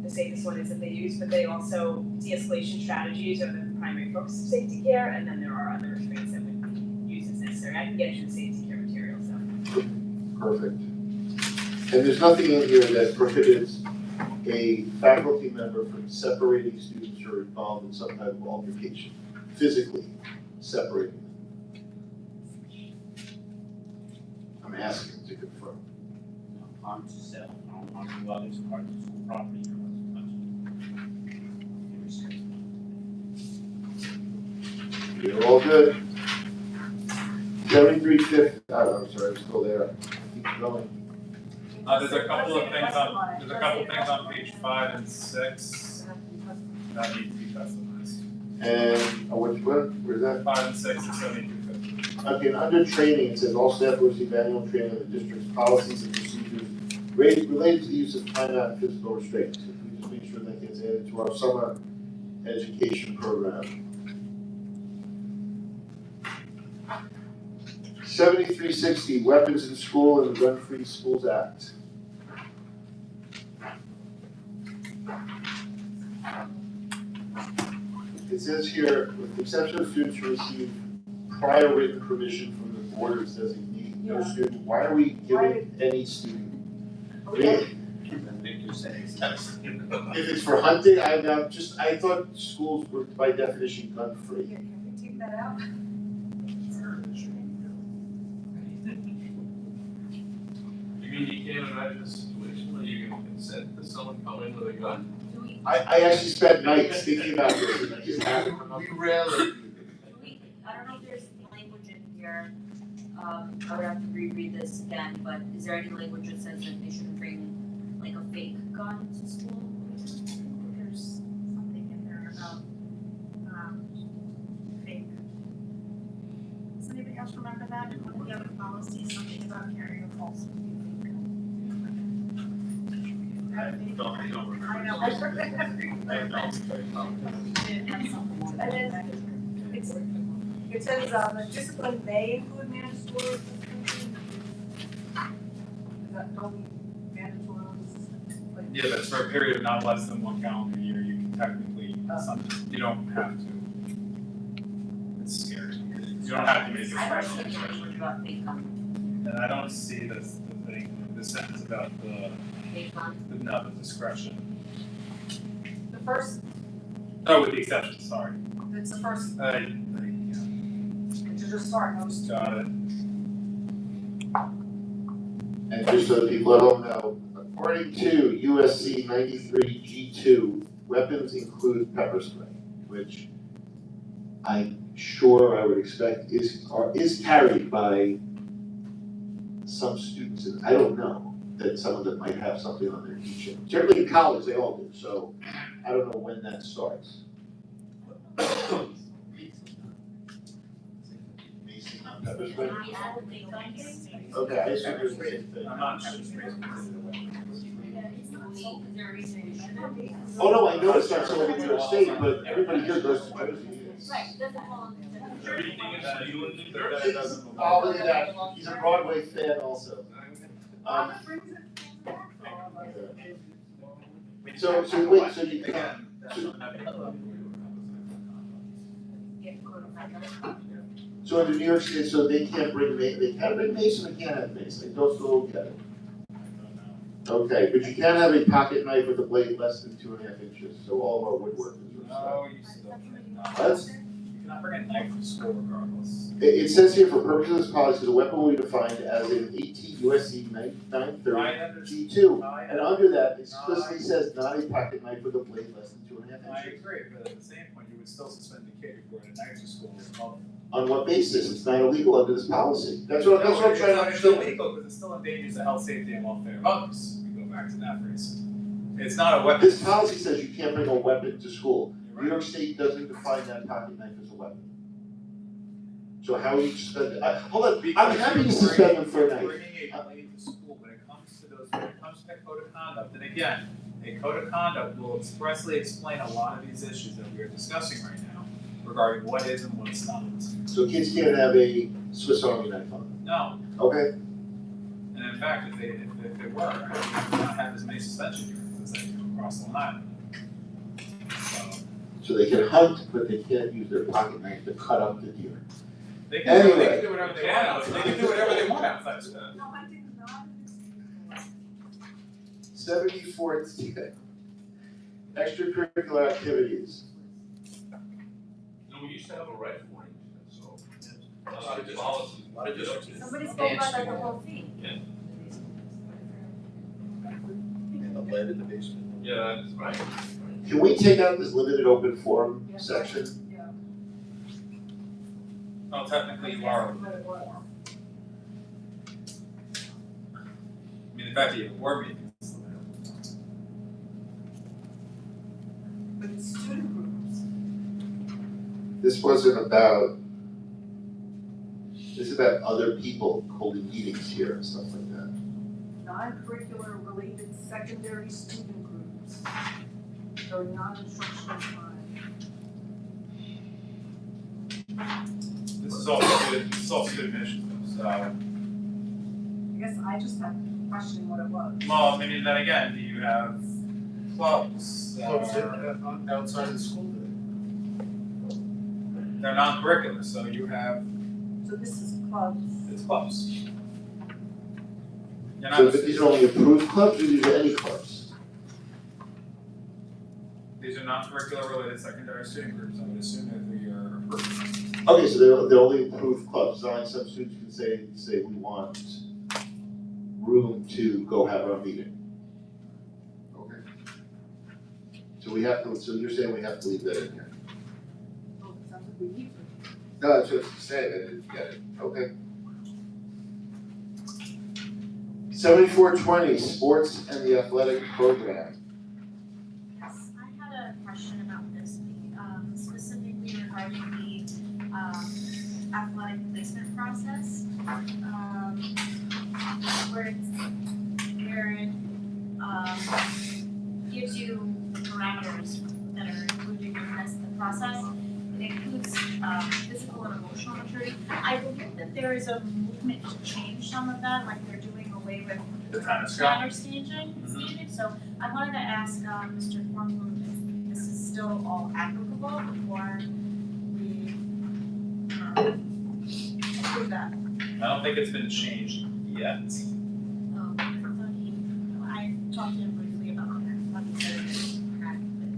Speaker 9: the safest one is that they use, but they also, de-escalation strategies are the primary focus of safety care, and then there are other restraints that would be used as necessary. I can get you the safety care materials, so.
Speaker 1: Perfect. And there's nothing in here that prohibits a faculty member from separating students who are involved in some type of altercation, physically separating them. I'm asking to confirm.
Speaker 8: Harm to self, harm to others, harm to school property, or other
Speaker 1: You're all good. 7350, I'm sorry, I'm still there. Keep going.
Speaker 3: There's a couple of things on page 5 and 6 that need to be customized.
Speaker 1: And, which one, where's that?
Speaker 3: 5 and 6 is 7250.
Speaker 1: Okay, and under training, it says all staff will receive annual training on the district's policies and procedures related to the use of timeout and physical restraints. If we just make sure that gets added to our summer education program. 7360, Weapons in School and the Gun Free Schools Act. It says here, with the exception of students who receive prior written permission from the board of designee, no student, why are we giving any student? If it's for hunting, I thought schools were by definition gun free.
Speaker 2: Can we take that out?
Speaker 10: You mean you can't imagine a situation where you can consent to someone coming with a gun?
Speaker 1: I actually spent nights thinking about this, and I just haven't come up.
Speaker 4: We rarely.
Speaker 7: I don't know if there's language in here, I would have to reread this again, but is there any language that says that they shouldn't bring like a fake gun to school?
Speaker 6: There's something in there about, fake. Does anybody else remember that in one of the other policies, something about carrying a false?
Speaker 10: I don't remember.
Speaker 2: I know. And then it says, the discipline may include mandatory suspension. Is that only mandatory? Like,
Speaker 3: Yeah, that's for a period of not less than 1 calendar year, you can technically, you don't have to. It's scary. You don't have to make it.
Speaker 7: I don't see any language about fake gun.
Speaker 3: And I don't see this, the thing, the sentence about the discretion.
Speaker 2: the first,
Speaker 3: Oh, with the exception, sorry.
Speaker 2: it's the first,
Speaker 3: Yeah,
Speaker 2: to just start, no student.
Speaker 3: got it.
Speaker 1: And just so that people at home know, according to USC 93G2, weapons include pepper spray, which I'm sure I would expect is carried by some students, and I don't know that some of them might have something on their keychain. Certainly in college, they all do, so I don't know when that starts. Pepper spray? Okay, I assume there's a thing.
Speaker 3: I'm not sure.
Speaker 7: Is there a reason you shouldn't be?
Speaker 1: Oh, no, I know it's not someone in New York State, but everybody here goes to Jersey.
Speaker 7: Right, it doesn't fall under.
Speaker 10: Everything is new in New
Speaker 3: That
Speaker 10: Jersey.
Speaker 3: doesn't-
Speaker 1: Oh, look at that, he's a Broadway fan also. So wait, so you can't, so under New York State, so they can't bring they can bring mace and they can't have mace, they don't still get it. Okay, but you can't have a pocket knife with a blade less than 2.5 inches, so all of our woodworkers are
Speaker 3: No, you still cannot.
Speaker 1: What?
Speaker 3: You cannot bring a knife to school regardless.
Speaker 1: It says here, for purposes of this policy, the weapon will be defined as an 18 USC 930 G2. And under that explicitly says not a pocket knife with a blade less than 2.5
Speaker 3: I
Speaker 1: inches.
Speaker 3: agree, but at the same point, you would still suspend the kid if you were in a knife to school as well.
Speaker 1: On what basis? It's not illegal under this policy. That's what I'm trying to
Speaker 3: It's
Speaker 1: understand.
Speaker 3: illegal because it still endangers the health, safety, and welfare of others. We go back to that phrase. It's not a weapon.
Speaker 1: This policy says you can't bring a weapon to school. New York State doesn't define that pocket knife as a weapon. So how are you suspended? Hold on, I'm happy to suspend them for a knife.
Speaker 3: Bringing a blade to school, when it comes to those, when it comes to that code of conduct, and again, a code of conduct will expressly explain a lot of these issues that we are discussing right now regarding what is and what's not.
Speaker 1: So kids can't have a Swiss Army knife on them.
Speaker 3: No,
Speaker 1: Okay?
Speaker 3: and in fact, if they were, I would not have as many suspension hearings as they do across Long Island.
Speaker 1: So they can hunt, but they can't use their pocket knife to cut up the deer.
Speaker 3: They can,
Speaker 1: Anyway.
Speaker 3: they can do whatever they want outside. They can do whatever they want outside of that.
Speaker 2: No, I think not.
Speaker 1: 74, extracurricular activities.
Speaker 10: No, we used to have a rifle range, so. A lot of policies, a lot of districts.
Speaker 2: Somebody spoke about like the whole thing.
Speaker 11: And the lead in the basement.
Speaker 10: Yeah, that's right.
Speaker 1: Can we take out this limited open forum
Speaker 2: Yeah.
Speaker 1: section?
Speaker 2: Yeah.
Speaker 3: Well, technically you are. I mean, the fact that you have a board meeting is
Speaker 2: But it's student groups.
Speaker 1: This wasn't about, this is about other people holding meetings here and stuff like that.
Speaker 2: Non-curricular related secondary student groups. Or non-instructional time.
Speaker 3: this is all student, initiative, so.
Speaker 2: I guess I just have questioning what it was.
Speaker 3: Well, I mean, then again, you have clubs that
Speaker 11: Clubs
Speaker 3: are,
Speaker 11: outside of the school day.
Speaker 3: they're non-curricular, so you have,
Speaker 2: So this is clubs.
Speaker 3: it's clubs. You're not,
Speaker 1: So but these are only approved clubs or these are any clubs?
Speaker 3: these are non-curricular related secondary student groups, I would assume that we are approved.
Speaker 1: Okay, so they're only approved clubs, it's not like some students can say we want room to go have our meeting. Okay. So we have to, so you're saying we have to leave that in here?
Speaker 2: Oh, it sounds like we need to.
Speaker 1: No, that's what it's saying, I didn't get it, okay. 7420, sports and the athletic program.
Speaker 6: Yes, I had a question about this, specifically regarding the athletic placement process. Where it gives you parameters that are included in the process. It includes physical and emotional maturity. I believe that there is a movement to change some of that, like they're doing away with
Speaker 3: The tennis ground.
Speaker 6: standard staging. So I wanted to ask Mr. Cornblum if this is still all applicable before we approve that.
Speaker 3: I don't think it's been changed yet.
Speaker 6: I thought I talked to him briefly about that. I thought he said it had been.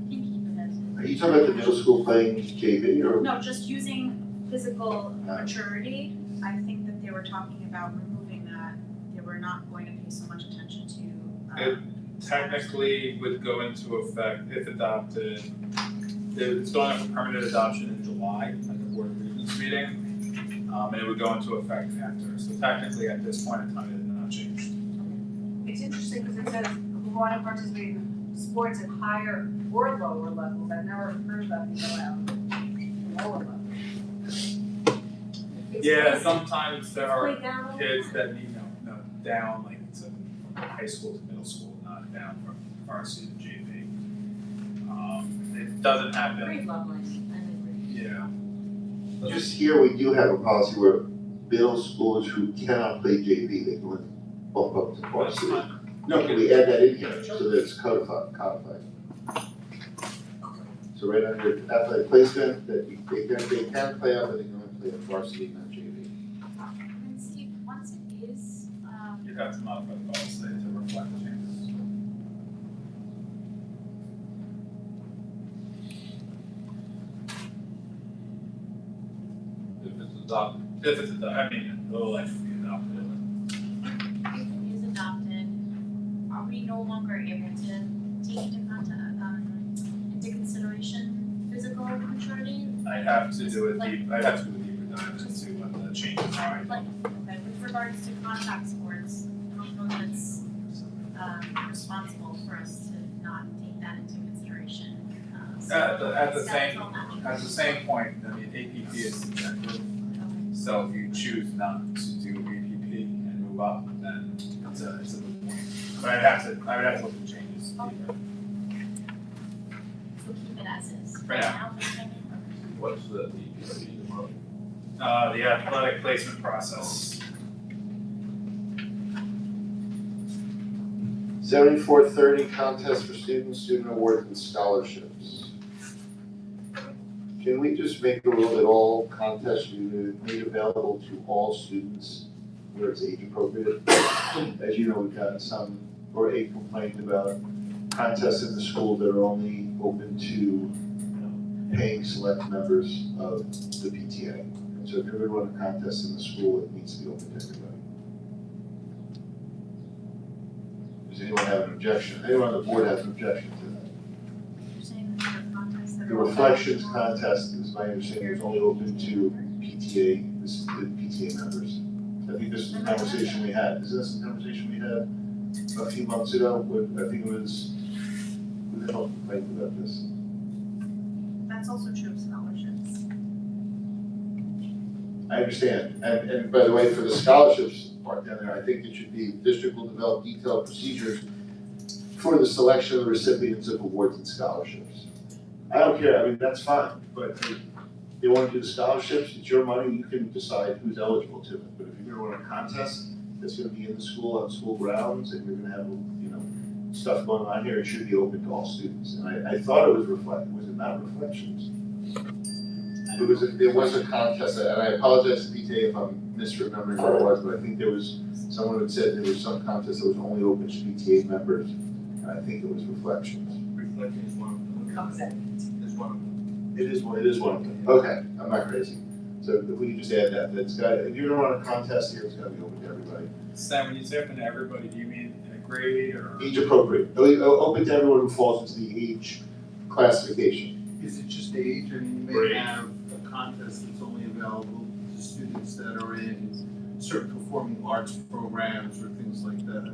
Speaker 6: We can keep it as is.
Speaker 1: Are you talking about the middle school playing JV or?
Speaker 6: No, just using physical maturity. I think that they were talking about removing that. They were not going to pay so much attention to.
Speaker 3: Technically would go into effect if adopted, it's going up for permanent adoption in July, at the Board of Regents meeting. And it would go into effect after, so technically at this point in time, it has not changed.
Speaker 2: It's interesting because it says who want to participate in sports at higher or lower levels. I've never heard that before at lower levels.
Speaker 3: Yeah, sometimes there are
Speaker 2: Playground.
Speaker 3: kids that need, no, down like to high school to middle school, not down from varsity to JV. It doesn't happen,
Speaker 7: Grade level, I agree.
Speaker 3: yeah.
Speaker 1: Just here, we do have a policy where middle schoolers who cannot play JV, they can bump up to varsity. No, can we add that in here so that it's codified? So right under athletic placement, that they can play up and they can only play at varsity, not JV.
Speaker 6: And Steve, once it is,
Speaker 3: You'd have to modify the policy to reflect the changes.
Speaker 10: If it's adopted.
Speaker 3: If it's adopted, I mean, it'll likely be adopted.
Speaker 6: if it is adopted, are we no longer able to take into consideration physical maturity?
Speaker 3: I'd have to do a deeper dive into what the changes are.
Speaker 6: Like, okay, with regards to contact sports, I don't know that it's responsible for us to not take that into consideration.
Speaker 3: At the
Speaker 6: That's
Speaker 3: same-
Speaker 6: all that means.
Speaker 3: At the same point, I mean, APP is subjective,
Speaker 6: Okay.
Speaker 3: so if you choose not to do APP and move up, then it's a moot point. But I would have to look at changes.
Speaker 6: Okay. So keep it as is.
Speaker 3: Right now.
Speaker 6: For the time being?
Speaker 10: What's the DPC tomorrow?
Speaker 3: The athletic placement process.
Speaker 1: 7430 contest for students, student awards and scholarships. Can we just make a rule that all contests should be made available to all students where it's age appropriate? As you know, we've gotten some, or a complaint about contests in the school that are only open to paying select members of the PTA. And so if you're gonna run a contest in the school, it needs to be open to everybody. Does anyone have an objection? Anyone on the board has an objection to that?
Speaker 6: You're saying that the contests that
Speaker 1: The
Speaker 6: are.
Speaker 1: reflections contest, is my understanding, is only open to PTA, this is the PTA members. I think this is the conversation we had. Isn't this the conversation we had a few months ago? I think it was, we had a complaint about this.
Speaker 6: That's also true of scholarships.
Speaker 1: I understand, and by the way, for the scholarships part down there, I think it should be, district will develop detailed procedures for the selection of the recipients of awards and scholarships. I don't care, I mean, that's fine, but if they want to do the scholarships, it's your money, you can decide who's eligible to it. But if you're gonna run a contest that's gonna be in the school, on school grounds, and you're gonna have, stuff going on here, it should be open to all students. And I thought it was was it not reflections? There was a contest, and I apologize to PTA if I'm misremembering what it was, but I think someone had said there was some contest that was only open to PTA members, and I think it was reflections.
Speaker 5: Reflection is one of them.
Speaker 7: Comes in.
Speaker 5: Is one of them.
Speaker 1: It is one of them. Okay, I'm not crazy. So if we can just add that, if you're gonna run a contest here, it's gotta be open to everybody.
Speaker 3: Sam, when you say open to everybody, do you mean in a grade or?
Speaker 1: Age appropriate, open to everyone who falls into the age classification.
Speaker 4: Is it just age? I mean, you
Speaker 10: Great.
Speaker 4: may have a contest that's only available to students that are in certain performing arts programs or things like that.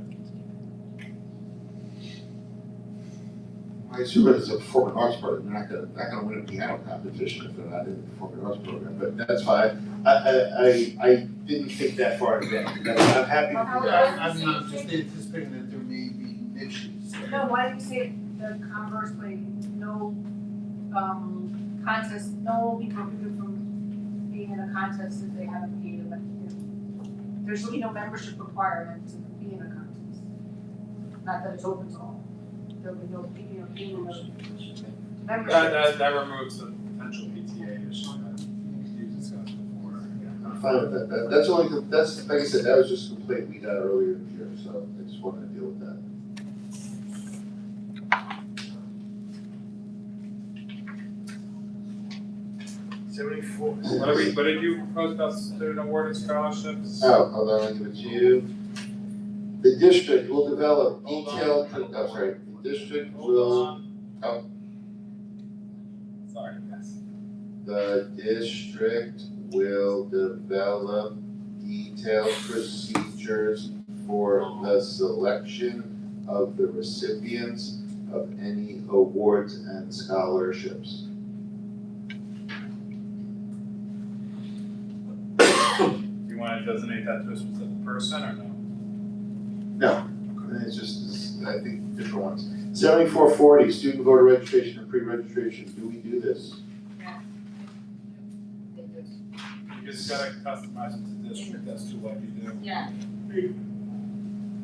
Speaker 1: I assume it's a performing arts program, they're not gonna win a piano competition if they're not in the performing arts program, but that's fine. I didn't think that far in advance, I'm happy to do that.
Speaker 4: I mean, I'm just anticipating that there may be niches.
Speaker 2: No, why do you say the converse way, no, contest, no will be prohibited from being in a contest if they haven't paid a, there should be no membership requirement to be in a contest. Not that it's open to all, there'll be no, being a membership.
Speaker 3: That removes the potential PTA issue that you discussed before.
Speaker 1: I'm fine with that, that's only, that's, like I said, that was just a complaint we got earlier in the year, so I just wanted to deal with that.
Speaker 3: What did you propose about student award and scholarships?
Speaker 1: Oh, hold on, I'll give it to you. The district will develop detailed, the district will, oh.
Speaker 3: Sorry, yes.
Speaker 1: The district will develop detailed procedures for the selection of the recipients of any awards and scholarships.
Speaker 3: Do you want to designate that to a specific person or no?
Speaker 1: No, it's just, I think, different ones. 7440, student voter registration and pre-registration, do we do this?
Speaker 3: You just gotta customize it to the district as to what you do.
Speaker 7: Yeah.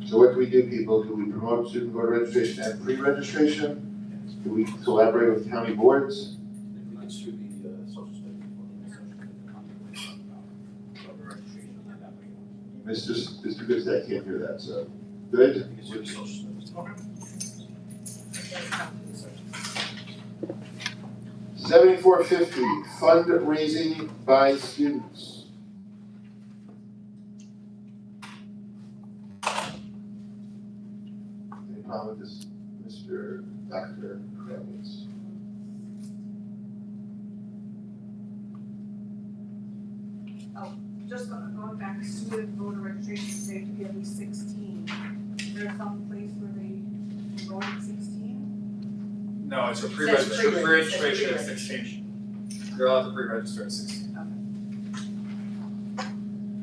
Speaker 1: So what do we do, people? Do we promote student voter registration and pre-registration? Do we collaborate with county boards?
Speaker 8: We can sue the social studies voter registration and that way.
Speaker 1: Mr. Goodstat can't hear that, so, good?
Speaker 8: We can sue the social studies.
Speaker 1: 7450, fundraising by students. Any problem with this, Mr. Dr. Kravitz?
Speaker 2: Just going back to student voter registration, say to be at least 16. Is there some place where they enroll at 16?
Speaker 3: No, it's a
Speaker 7: That's
Speaker 3: pre-registration,
Speaker 7: pre-registration.
Speaker 3: pre-registration at 16. You're allowed to pre-register at 16.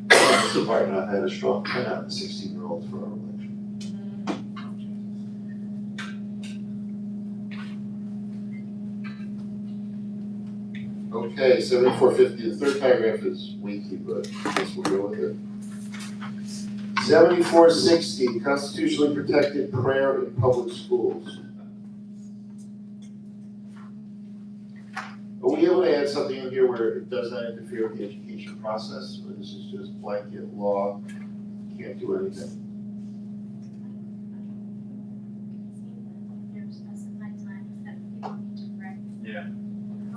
Speaker 1: This department, I've had a strong turnout in 16-year-olds for our election. Okay, 7450, the third paragraph is weaky, but I guess we'll go with it. 7460, constitutionally protected prayer in public schools. Are we able to add something in here where it does not interfere with the education process, or this is just blanket law, can't do anything?
Speaker 6: There's specified times that people need to pray.
Speaker 3: Yeah.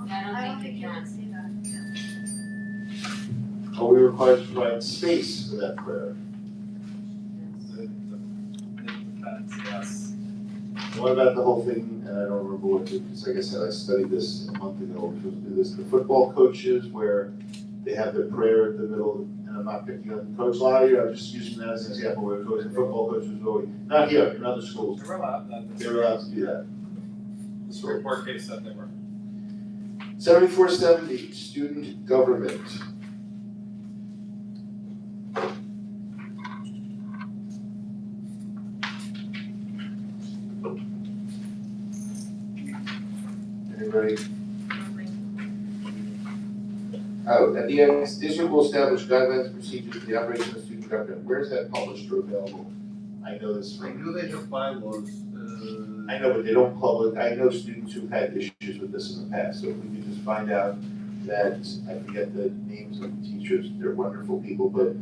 Speaker 6: I don't think you can say that.
Speaker 1: Are we required to provide space for that prayer?
Speaker 3: It depends, yes.
Speaker 1: What about the whole thing, and I don't remember what, because like I said, I studied this a month ago, we're supposed to do this, the football coaches where they have their prayer at the middle, and I'm not picking on Coach Lowry, I'm just using that as an example, where coaches, football coaches are always, not here, in other schools,
Speaker 3: They're allowed,
Speaker 1: they're allowed to do that.
Speaker 3: this report case said they were.
Speaker 1: 7470, student government. Anybody? Oh, at the end, district will establish guidelines and procedures for the operation of student government. Where is that published or available? I know this
Speaker 4: I
Speaker 1: from.
Speaker 4: know they have bylaws,
Speaker 1: I know, but they don't publish. I know students who've had issues with this in the past. So if we could just find out that, I forget the names of the teachers, they're wonderful people, but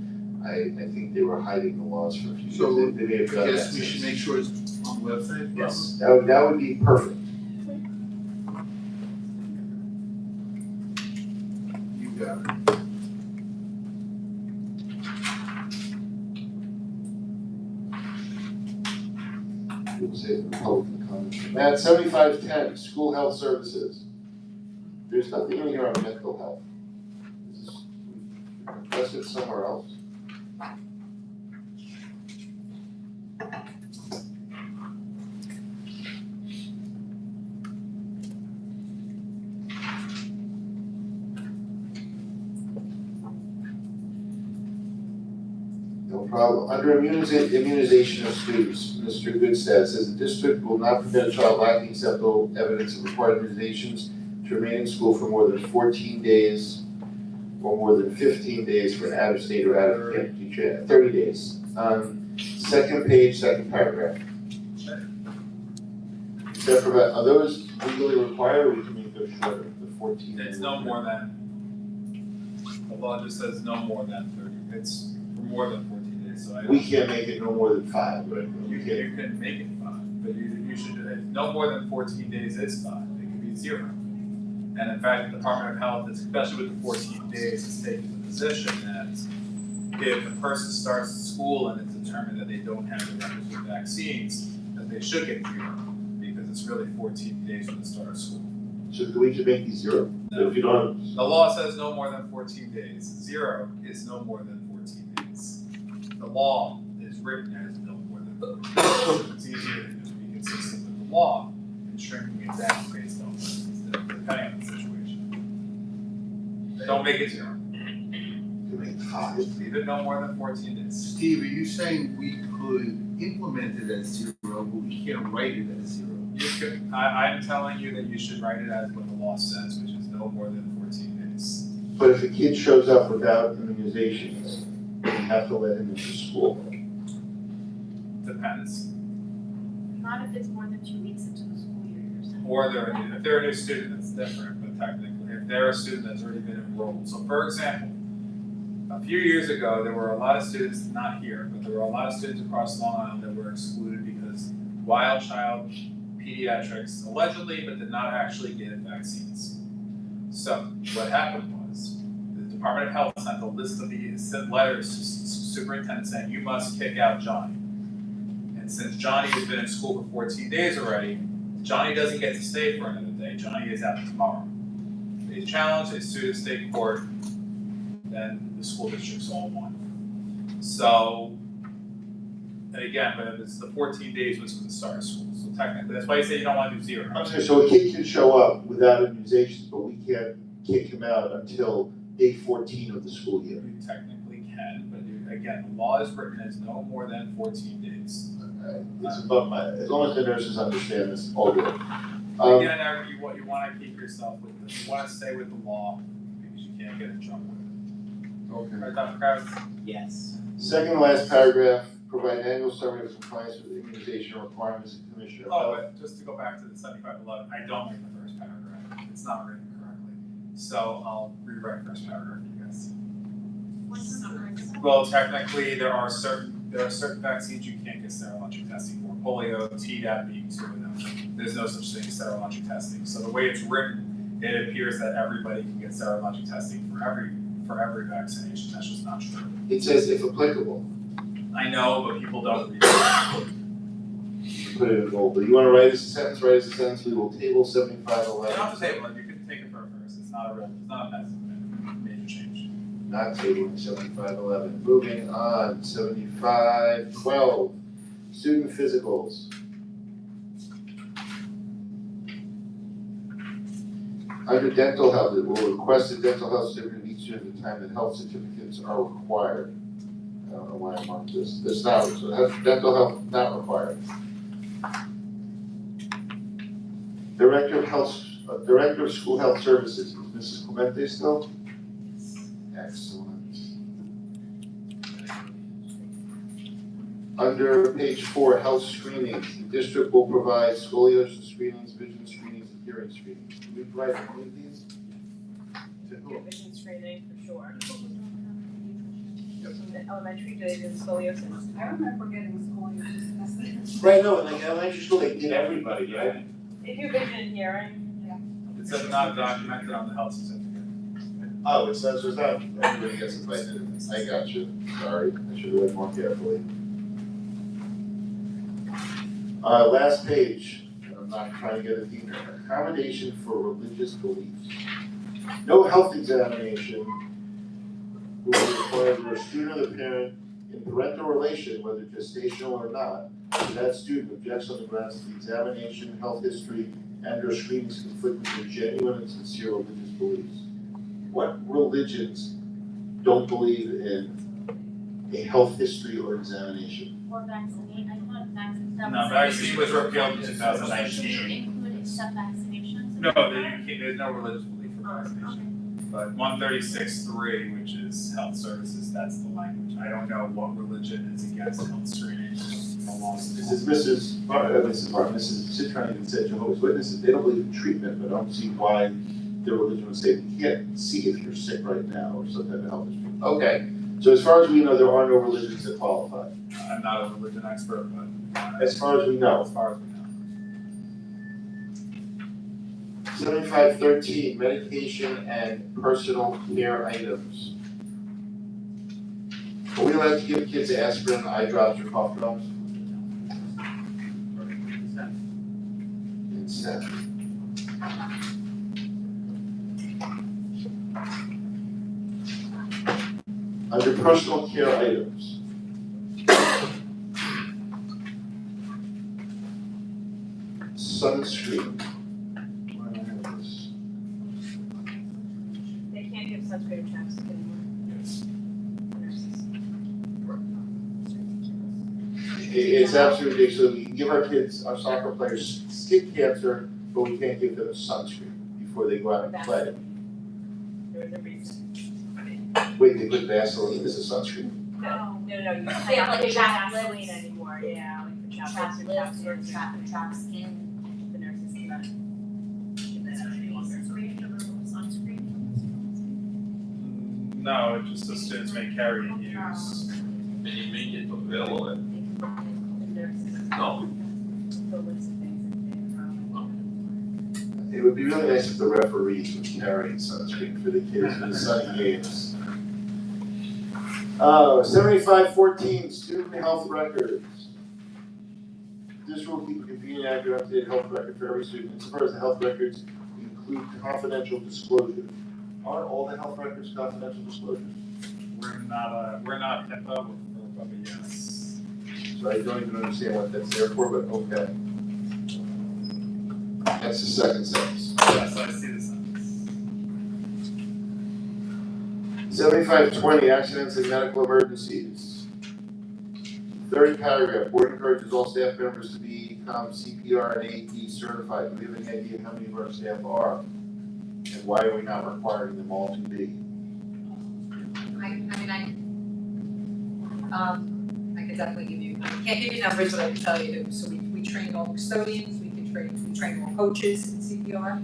Speaker 1: I think they were hiding the laws for a few years.
Speaker 4: So,
Speaker 1: They may have done
Speaker 4: I guess
Speaker 1: that
Speaker 4: we should
Speaker 1: since.
Speaker 4: make sure it's on the website.
Speaker 1: Yes, that would be perfect.
Speaker 4: You got it.
Speaker 1: We'll save the public comments. Matt, 7510, school health services. There's nothing in here on mental health. This is, we address it somewhere else. No problem. Under immunization of students, Mr. Goodstad says the district will not permit a child lacking acceptable evidence of required immunizations to remain in school for more than 14 days or more than 15 days for an out-of-state or out-of-county teacher, 30 days. Second page, second paragraph. Except for that, are those legally required, or we can make those shorter, the 14 days?
Speaker 3: It's no more than, the law just says no more than 30, it's for more than 14 days, so I don't.
Speaker 1: We can't make it no more than 5, right?
Speaker 3: You can make it 5, but you should, no more than 14 days is 5, it could be 0. And in fact, the Department of Health, especially with the 14 days, has taken the position that if a person starts school and it's determined that they don't have the requisite vaccines, that they should get 0, because it's really 14 days from the start of school.
Speaker 1: So we should make these 0?
Speaker 3: No.
Speaker 1: If you don't,
Speaker 3: The law says no more than 14 days. 0 is no more than 14 days. The law is written as no more than 14 days. It's easier to just be consistent with the law and shrinking it down based on depending on the situation. Don't make it 0.
Speaker 1: you make it 5.
Speaker 3: Leave it no more than 14 days.
Speaker 4: Steve, are you saying we could implement it as 0, but we can't write it as 0?
Speaker 3: You could, I'm telling you that you should write it as what the law says, which is no more than 14 days.
Speaker 1: But if a kid shows up without immunizations, we have to let him into school.
Speaker 3: Depends.
Speaker 6: Not if it's more than 2 weeks into the school year, you're saying.
Speaker 3: Or if they're a new student, it's different, but technically, if they're a student that's already been enrolled. So for example, a few years ago, there were a lot of students, not here, but there were a lot of students across Long Island that were excluded because wild child pediatrics allegedly, but did not actually get vaccines. So what happened was, the Department of Health sent a list of these, sent letters to superintendent saying, you must kick out Johnny. And since Johnny has been in school for 14 days already, Johnny doesn't get to stay for another day. Johnny is out tomorrow. They challenge, they sue the state court, then the school districts all won. So, and again, but it's the 14 days was from the start of school. So technically, that's why you say you don't want to do 0.
Speaker 1: I'm sorry, so a kid can show up without immunizations, but we can't kick him out until day 14 of the school year.
Speaker 3: You technically can, but again, the law is written as no more than 14 days.
Speaker 1: Okay. It's above my, as long as the nurses understand this, all good.
Speaker 3: Again, you wanna keep yourself with you wanna stay with the law, because you can't get in trouble with
Speaker 1: Okay.
Speaker 3: it. Right, Dr. Kraus?
Speaker 8: Yes.
Speaker 1: Second to last paragraph, provide annual summary of compliance with immunization requirements of Commissioner of
Speaker 3: Oh,
Speaker 1: Health.
Speaker 3: but just to go back to the 7511, I don't like the first paragraph, it's not written correctly. So I'll rewrite first paragraph for you guys.
Speaker 6: What's the number?
Speaker 3: Well, technically, there are certain vaccines you can't get serologic testing for. Polio, Tdap being two of them. There's no such thing as serologic testing. So the way it's written, it appears that everybody can get serologic testing for every vaccination. That's just not true.
Speaker 1: It says if applicable.
Speaker 3: I know, but people don't read it.
Speaker 1: Put it in bold. But you want to write as a sentence? Write as a sentence. We will table 7511.
Speaker 3: You don't have to table it. You can take it for first. It's not a major change.
Speaker 1: Not tabling 7511. Moving on, 7512. Student physicals. Under dental health, it will request a dental health certificate of each student at the time that health certificates are required. I don't know why I marked this. It's not, so dental health not required. Director of School Health Services, is Mrs. Clemente still? Excellent. Under page 4, health screenings, the district will provide scoliosis screenings, vision screenings, and hearing screenings. Do we provide any of these? To who?
Speaker 9: Vision screening for sure. In the elementary, do they do scoliosis?
Speaker 2: I remember getting scoliosis tested.
Speaker 1: Right, no, in like elementary school, they did everybody, right?
Speaker 9: They do vision and hearing.
Speaker 3: It says not documented on the health certificate.
Speaker 1: Oh, it says there's not, everybody gets invited. I got you, sorry, I should have read more carefully. Last page, and I'm not trying to get it deeper, accommodation for religious beliefs. No health examination will be required where a student or the parent in parental relation, whether gestational or not, to that student objects on the grounds that the examination, health history, and or screenings conflict with their genuine and sincere religious beliefs. What religions don't believe in a health history or examination?
Speaker 6: Or vaccinate, I thought vaccine.
Speaker 3: No, vaccine was repealed in
Speaker 6: Should
Speaker 3: 2019.
Speaker 6: include except vaccinations?
Speaker 3: No, there's no religious belief for vaccination. But 136.3, which is health services, that's the language. I don't know what religion is against health screening.
Speaker 1: This is Mrs. Citron even said Jehovah's Witnesses, they don't believe in treatment, but I don't see why their religion would say we can't see if you're sick right now or some type of health issue. Okay, so as far as we know, there are no religions that qualify.
Speaker 3: I'm not a religion expert, but
Speaker 1: As far as we know.
Speaker 3: as far as we know.
Speaker 1: 7513, medication and personal care items. Are we allowed to give kids aspirin, eye drops, or cough drops? Instead. Under personal care items. Sunscreen. Where do I have this?
Speaker 9: They can't give sunscreen checks anymore.
Speaker 3: Yes.
Speaker 1: It's absolutely ridiculous. We can give our kids, our soccer players, skin cancer, but we can't give them a sunscreen before they go out and play.
Speaker 9: There's a reason.
Speaker 1: Wait, they put Vaseline as a sunscreen?
Speaker 9: No, you can't
Speaker 7: Yeah, like
Speaker 9: give
Speaker 7: chapped
Speaker 9: Vaseline
Speaker 7: lips.
Speaker 9: anymore, yeah, like for
Speaker 7: Trapped
Speaker 9: chapped
Speaker 7: lips or
Speaker 9: lips
Speaker 7: trapped skin.
Speaker 9: The nurses cannot. give that
Speaker 6: Is
Speaker 9: out
Speaker 6: there any
Speaker 9: any longer.
Speaker 6: reason we have to remove sunscreen from this policy?
Speaker 3: No, it just the students may carry and use.
Speaker 10: And you make it available at,
Speaker 9: The nurses.
Speaker 10: no,
Speaker 9: The list of things that they probably.
Speaker 1: It would be really nice if the referees would carry sunscreen for the kids in the sunny games. 7514, student health records. This will keep a convenient, accurate, up-to-date health record for every student. Insofar as the health records include confidential disclosure. Aren't all the health records confidential disclosures?
Speaker 3: We're not HIPAA, but yes.
Speaker 1: So I don't even understand what that's there for, but okay. That's the second sentence.
Speaker 3: Yes, I see the sentence.
Speaker 1: 7520, accidents and medical emergencies. Third paragraph, board encourages all staff members to be become CPR and AED certified? Do we have any idea how many of our staff are? And why are we not requiring them all to be?
Speaker 2: I could definitely give you, I can't give you numbers, but I can tell you, so we train all custodians, we train all coaches in CPR,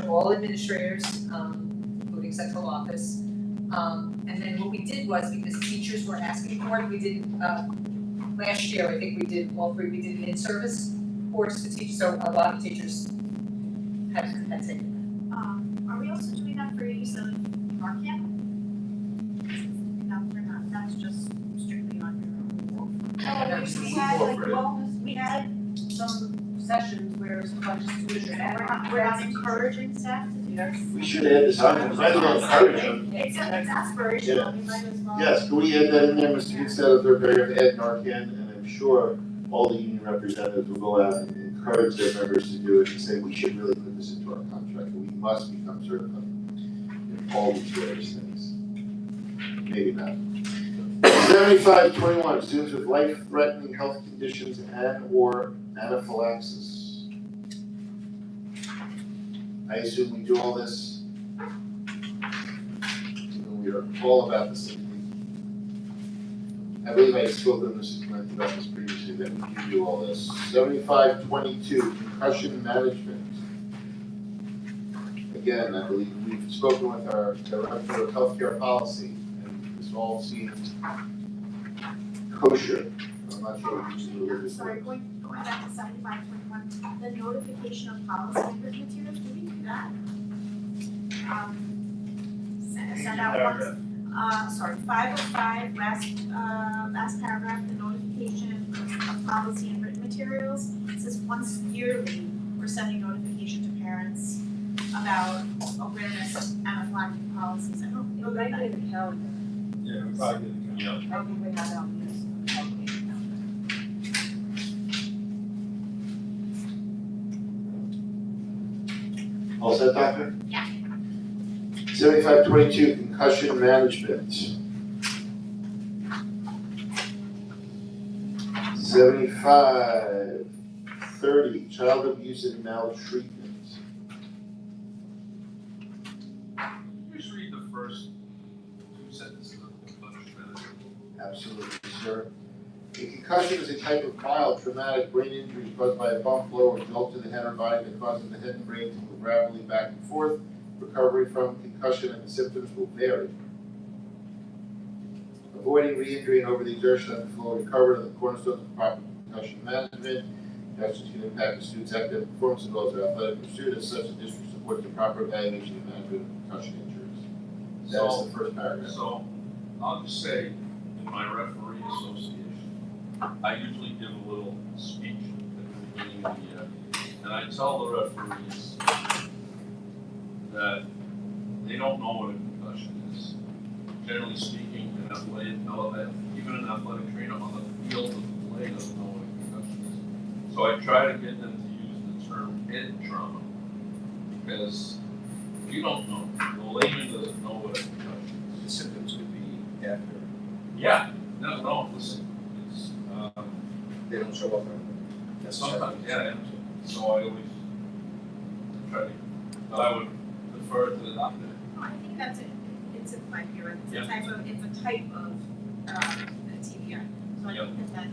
Speaker 2: all administrators, including central office. And then what we did was, because teachers were asking for it, we did, last year, I think we did we did an in-service course to teach, so a lot of teachers had taken
Speaker 6: Are we also doing that for use of Narcan? No, we're not, that's just strictly on your own.
Speaker 2: that. We had like wellness, we had some sessions where some bunch of students had.
Speaker 6: We're not encouraging staff to do that.
Speaker 1: We should add this on, because I don't encourage them.
Speaker 6: It's aspirational, we might as well.
Speaker 1: Yes, can we add that in there, Mr. Instead of third paragraph, add Narcan, and I'm sure all the union representatives will go out and encourage their members to do it and say, we should really put this into our contract, and we must become certified in all these various things. Maybe not. 7521, students with life-threatening health conditions and/or anaphylaxis. I assume we do all this. We are all about the same thing. I believe I spoke to Mrs. Clinton about this previously, that we can do all this. 7522, concussion management. Again, I believe we've spoken with our director of healthcare policy, and this all seems kosher. I'm not sure what you do.
Speaker 6: Sorry, going back to 7521, the notification of policy and written materials, do we do that? Send out once, 505, last paragraph, the notification of policy and written materials. It says once yearly, we're sending notification to parents about awareness of anaphylactic policies. I don't know that.
Speaker 9: Maybe in the calendar.
Speaker 3: Yeah, we probably did the calendar.
Speaker 9: I think we have that on this.
Speaker 1: All set, Doctor?
Speaker 6: Yeah.
Speaker 1: 7522, concussion management. 7530, child abuse and maltreatment.
Speaker 10: Just read the first two sentences of the concussion management.
Speaker 1: Absolutely, sir. A concussion is a type of mild traumatic brain injury caused by a bump, blow, or jolt to the head or body that causes the head and brain to move rapidly back and forth. Recovery from concussion and the symptoms will vary. Avoiding re-injury and over-the-exertion of the flow recovered are the cornerstones of proper concussion management. Concussions can impact the student's academic performance as well as their athletic pursuit. As such, the district supports the proper evaluation and management of concussion injuries. That is the first paragraph.
Speaker 10: So, I'll just say, in my referee association, I usually give a little speech at the beginning of the year, and I tell the referees that they don't know what a concussion is. Generally speaking, an athletic, even an athletic trainer on the field of the play doesn't know what a concussion is. So I try to get them to use the term head trauma, because if you don't know, the layman doesn't know what a concussion is.
Speaker 5: The symptoms could be after,
Speaker 10: Yeah, no, listen, it's,
Speaker 5: they don't show up necessarily.
Speaker 10: sometimes, yeah, so I always try to, but I would defer to the doctor.
Speaker 6: I think that's it. It's in my view. It's
Speaker 10: Yeah.
Speaker 6: a type of TBI. So I think that.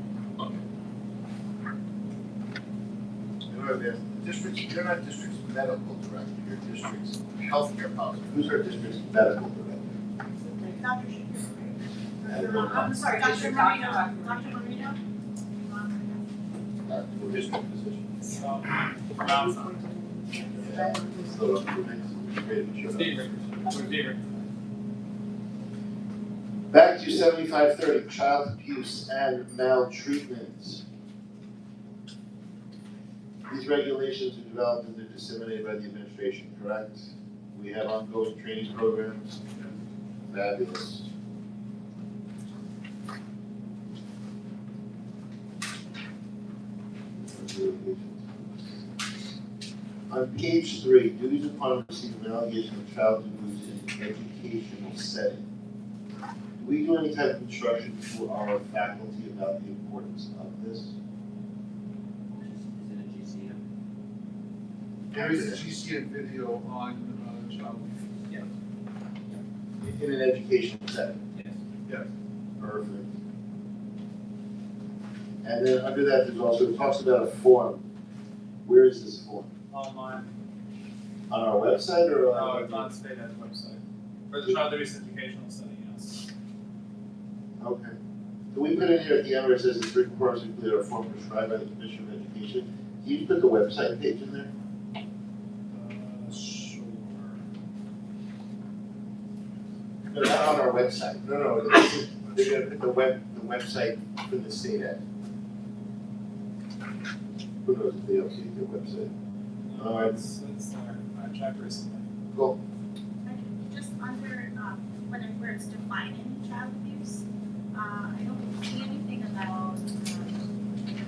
Speaker 1: The district's, you're not district's medical director, you're district's healthcare policy. Who's our district's medical director?
Speaker 6: Dr. Shapiro,
Speaker 1: And
Speaker 6: right? I'm sorry, Dr. Marino. Dr. Marino?
Speaker 1: Or district physician.
Speaker 3: From outside.
Speaker 1: So, great, sure.
Speaker 3: Steve.
Speaker 1: Back to 7530, child abuse and maltreatment. These regulations are developed and they're disseminated by the administration, correct? We have ongoing training programs. Fabulous. On page 3, duties upon receipt of an allegation of child abuse in an educational setting. Do we do any type of instruction to our faculty about the importance of this?
Speaker 4: There is a GCN video on, child.
Speaker 1: In an educational setting.
Speaker 8: Yes.
Speaker 1: Perfect. And then under that, there's also, it talks about a form. Where is this form?
Speaker 3: Online,
Speaker 1: On our website or
Speaker 3: no,
Speaker 1: on?
Speaker 3: it's on state ed website. For the child abuse educational setting, yes.
Speaker 1: Okay. So we put in here at the end where it says it's written for us to include a form prescribed by the Commissioner of Education. Can you put the website page in there?
Speaker 3: Sure.
Speaker 1: No, not on our website. No, they're gonna put the website for the state ed. Who knows if they update their website?
Speaker 3: No, it's there, I checked recently.
Speaker 1: Cool.
Speaker 6: Just under, where it's defining child abuse, I don't see anything about,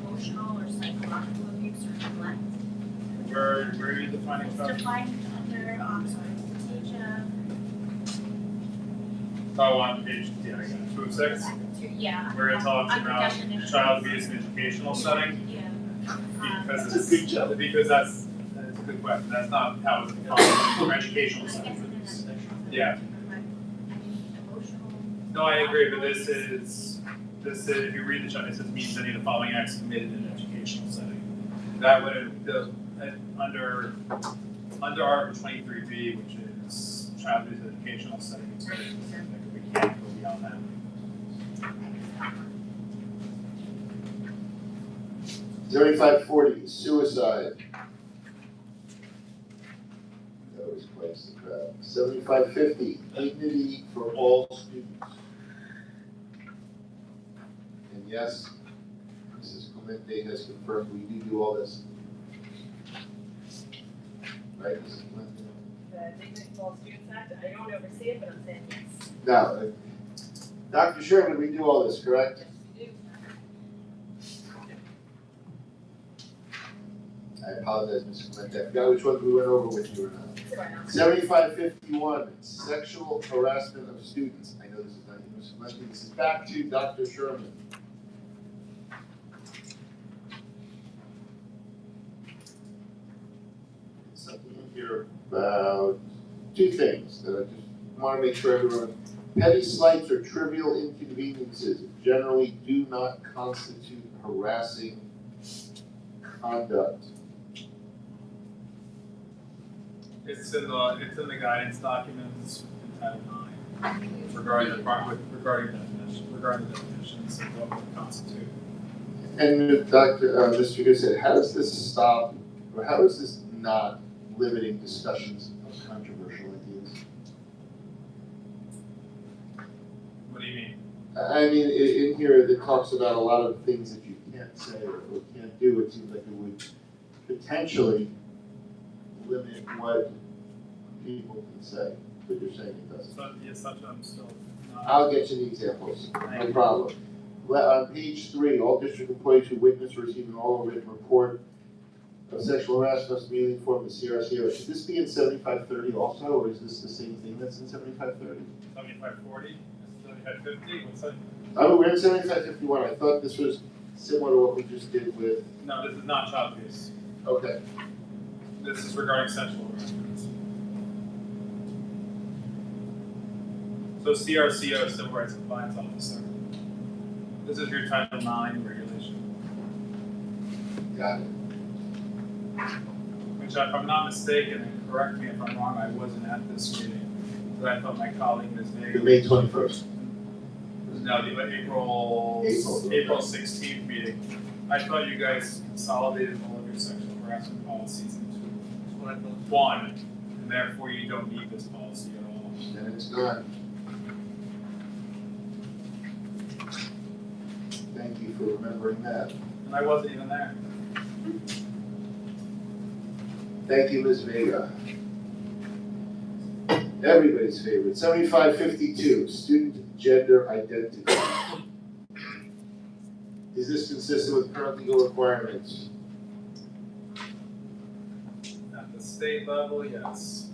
Speaker 6: emotional or psychological abuse or neglect.
Speaker 3: Where are you defining
Speaker 6: It's
Speaker 3: child?
Speaker 6: defined under, page,
Speaker 3: Oh, on page, yeah, I got it, 206,
Speaker 6: yeah.
Speaker 3: where it talks
Speaker 6: under
Speaker 3: about
Speaker 6: definitions.
Speaker 3: child abuse in educational setting.
Speaker 6: Yeah.
Speaker 3: Because
Speaker 1: That's a good job.
Speaker 3: Because that's a good question, that's not how it's defined from educational
Speaker 6: I guess
Speaker 3: setting.
Speaker 6: it is.
Speaker 3: Yeah.
Speaker 6: Emotional.
Speaker 3: No, I agree, but this is, if you read the chart, it says means any of the following acts committed in an educational setting. That would, under Article 23B, which is child abuse in educational setting, it's very specific, we can't go beyond that.
Speaker 1: $75.40, suicide. That was quite the crowd. $75.50, dignity for all students. And yes, Mrs. Clemente has confirmed we do all this. Right, Mrs. Clemente?
Speaker 9: The Dignity for All Students Act, I don't oversee it, but I'm saying yes.
Speaker 1: Now, Dr. Sherman, we do all this, correct?
Speaker 9: Yes, you do.
Speaker 1: I apologize, Mrs. Clemente, I forgot which ones we went over with you or not.
Speaker 9: It's all right, I'll-
Speaker 1: 7551, sexual harassment of students. I know this is not you, Mrs. Clemente, this is back to Dr. Sherman. Something in here about two things that I just want to make sure everyone, petty slights or trivial inconveniences generally do not constitute harassing conduct.
Speaker 3: It's in the guidance documents in Title IX regarding the definitions of what would constitute.
Speaker 1: And Mr. Good said, how does this stop, or how is this not limiting discussions of controversial ideas?
Speaker 3: What do you mean?
Speaker 1: I mean, in here, it talks about a lot of things that you can't say or can't do. It seems like it would potentially limit what people can say, but you're saying it doesn't.
Speaker 3: So, yes, such I'm still not.
Speaker 1: I'll get you the examples, no problem. On page 3, all district employees who witness or receive an oral written report of sexual harassment must immediately inform the CRCO. Should this be in 7530 also, or is this the same thing that's in 7530?
Speaker 3: 7540, 7550, what's that?
Speaker 1: Oh, we're in 7551. I thought this was similar to what we just did with,
Speaker 3: No, this is not child abuse.
Speaker 1: okay.
Speaker 3: This is regarding sexual harassment. So CRCO is Civil Rights Compliance Officer. This is your Title IX regulation.
Speaker 1: Got it.
Speaker 3: Which, if I'm not mistaken, and correct me if I'm wrong, I wasn't at this meeting, but I thought my colleague Ms.
Speaker 1: The
Speaker 3: Vega.
Speaker 1: May 21st.
Speaker 3: No, the April 16th meeting. I thought you guys consolidated all of your sexual harassment policies into one, and therefore you don't need this policy at all.
Speaker 1: And it's gone. Thank you for remembering that.
Speaker 3: And I wasn't even there.
Speaker 1: Thank you, Ms. Vega. Everybody's favorite, 7552, student gender identity. Is this consistent with current legal requirements?
Speaker 3: At the state level, yes.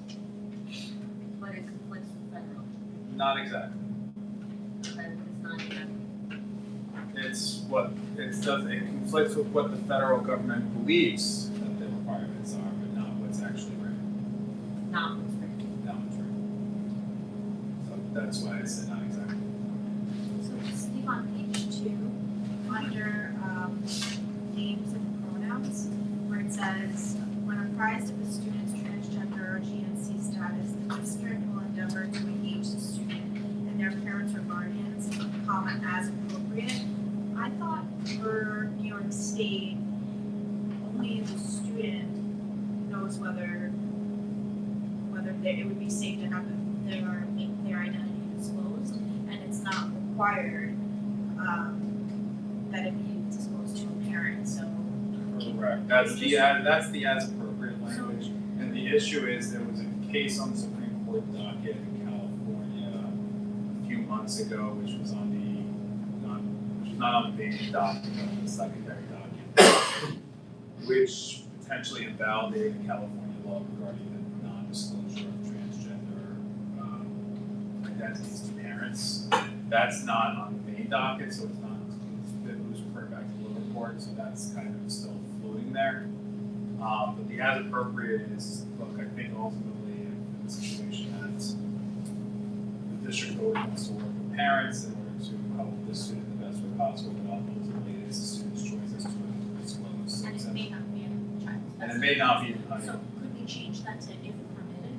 Speaker 7: But it conflicts with federal,
Speaker 3: Not exactly.
Speaker 7: and it's not even.
Speaker 3: It conflicts with what the federal government believes that the requirements are, but not what's actually that's why I said not exactly.
Speaker 6: So Steve, on page 2, under names and pronouns, where it says, when apprised of the student's transgender or GNC status, the district will endeavor to engage the student and their parents or guardians, comma, as appropriate. I thought for New York State, only the student knows whether it would be safe to have their identity disclosed, and it's not required that it be disclosed to a parent. So
Speaker 3: Correct. That's the as appropriate language. And the issue is there was a case on the Supreme Court docket in California a few months ago, which was not on the main docket, but on the secondary docket, which potentially invalidated California law regarding the non-disclosure of transgender identities to parents. That's not on the main docket, so it's not. It was referred back to the lower court, so that's kind of still floating there. But the as appropriate is, look, I think ultimately in the situation that the district always wants to work with parents in order to help the student the best way possible, but ultimately it's the student's choice as to whether to disclose. So
Speaker 6: and it may not be in the child's
Speaker 3: and
Speaker 6: best
Speaker 3: it may not be.
Speaker 6: So could we change that to if permitted?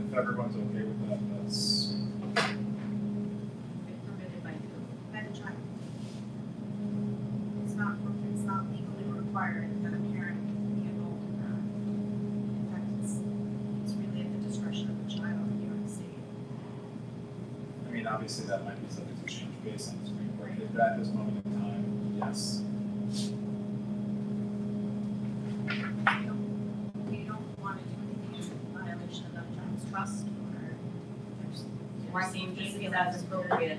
Speaker 3: If everyone's okay with that, that's.
Speaker 6: If permitted by who? By the child. It's not legally required that a parent be involved in that. In fact, it's really at the discretion of the child in New York State.
Speaker 3: I mean, obviously that might be subject to change based on the Supreme Court, but at this moment in time, yes.
Speaker 6: We don't want to do anything in violation of that child's trust or there's.
Speaker 7: Why can't we say that's appropriate?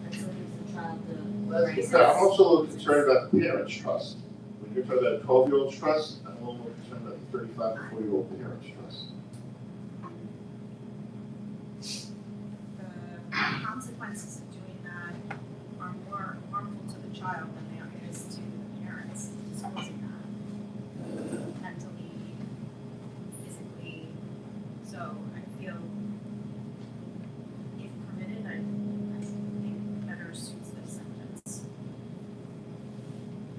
Speaker 7: Until gives the child the right.
Speaker 1: But I'm also a little concerned about the parents' trust. When you're talking about a 12-year-old's trust, I'm a little more concerned about the 35 or 40-year-old parents' trust.
Speaker 6: The consequences of doing that are more harmful to the child than they are to the parents disclosing that. Mentally, physically, so I feel if permitted, I think better suits this sentence.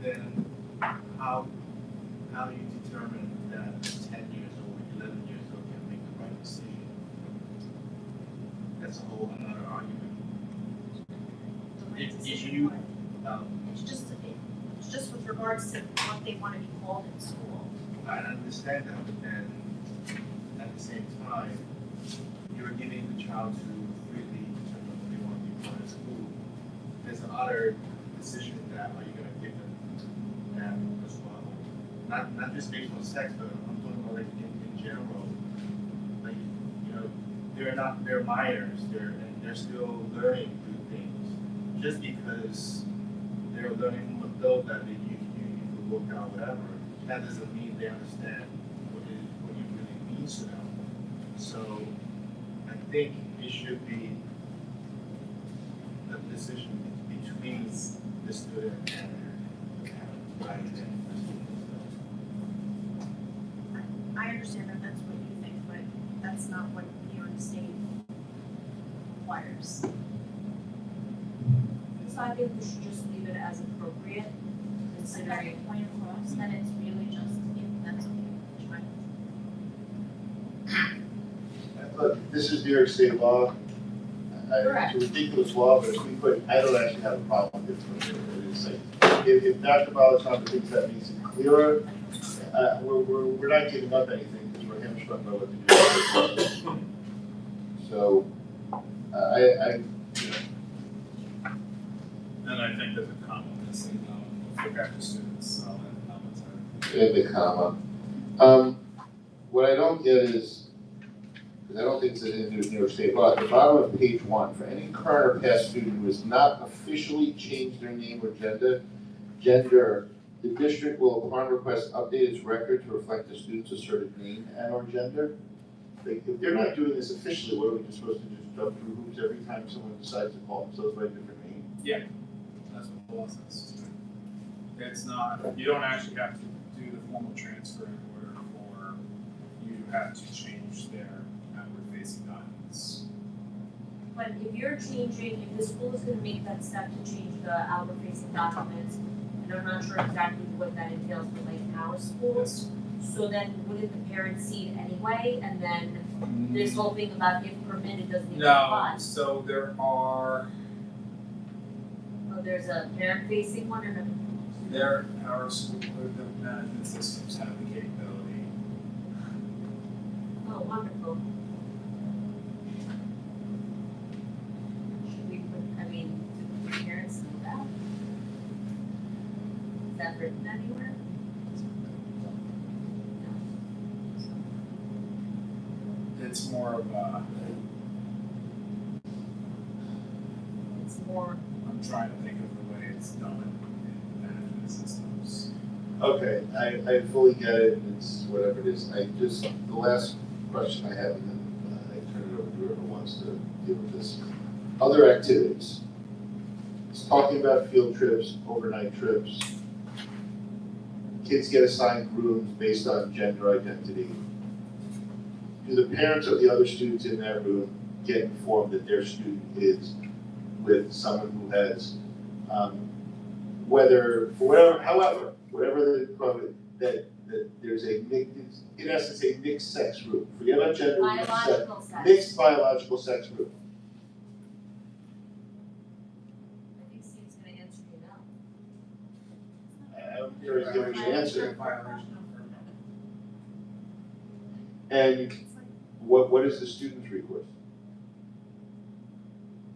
Speaker 5: Then how do you determine that 10 years old, 11 years old can make the right decision? That's a whole another argument.
Speaker 6: The right
Speaker 5: If
Speaker 6: decision
Speaker 5: you,
Speaker 6: what? It's just with regards to what they want to be called in school.
Speaker 5: I understand that, but then at the same time, you're giving the child to freely determine what they want to be part of school. There's another decision that are you going to give them that as well? Not just based on sex, but I'm talking about like in general. Like, you know, they're minors, they're still learning new things. Just because they're learning from an adult that they you can look out whatever, that doesn't mean they understand what it really means to them. So I think it should be a decision between the student and the parent, rather than the student.
Speaker 6: I understand that that's what you think, but that's not what New York State requires.
Speaker 7: So I think we should just leave it as appropriate,
Speaker 6: Considering
Speaker 7: considering.
Speaker 6: point across, then it's really just if that's okay with the child.
Speaker 1: Look, this is New York State law.
Speaker 7: Correct.
Speaker 1: It's a ridiculous law, but if we put, I don't actually have a problem with it. It's like, if Dr. Balaton thinks that makes it clearer, we're not giving up anything because we're hamstrung by what to do. So,
Speaker 3: And I think there's a comma missing, for after students, I'll add a commentary.
Speaker 1: in the comma. What I don't get is, because I don't think it's in New York State law, at the bottom of page 1, for any current or past student who has not officially changed their name or gender, the district will, upon request, update its record to reflect the student's asserted name and or gender. Like, if they're not doing this officially, what are we just supposed to just jump through hoops every time someone decides to call themselves by a different name?
Speaker 3: Yeah, that's what the law says. It's not, you don't actually have to do the formal transfer in order for would have to change their outward facing documents.
Speaker 7: But if you're changing, if the school is gonna make that step to change the outward facing documents, and I'm not sure exactly what that entails for like our schools, so then wouldn't the parents see it anyway, and then this whole thing about if permitted doesn't even
Speaker 3: No,
Speaker 7: apply?
Speaker 3: so there are,
Speaker 7: Oh, there's a parent facing one and a.
Speaker 3: our school, the management systems have the capability.
Speaker 7: Oh, wonderful. Should we put, I mean, do the parents know that? Is that written anywhere? No. So,
Speaker 3: It's more of a,
Speaker 7: it's more,
Speaker 3: I'm trying to think of the way it's done in management systems.
Speaker 1: Okay, I fully get it, it's whatever it is, the last question I have, and then I turn it over to whoever wants to deal with this. Other activities. It's talking about field trips, overnight trips. Kids get assigned rooms based on gender identity. Do the parents of the other students in that room get informed that their student is with someone who has, whatever the problem, that there's a mixed, in essence, a mixed sex group. Forget about gender,
Speaker 7: biological sex.
Speaker 1: mixed biological sex group.
Speaker 7: I think Steve's gonna answer you now.
Speaker 1: I'm sure he's giving you an answer.
Speaker 3: Violation.
Speaker 1: And what is the student's recourse?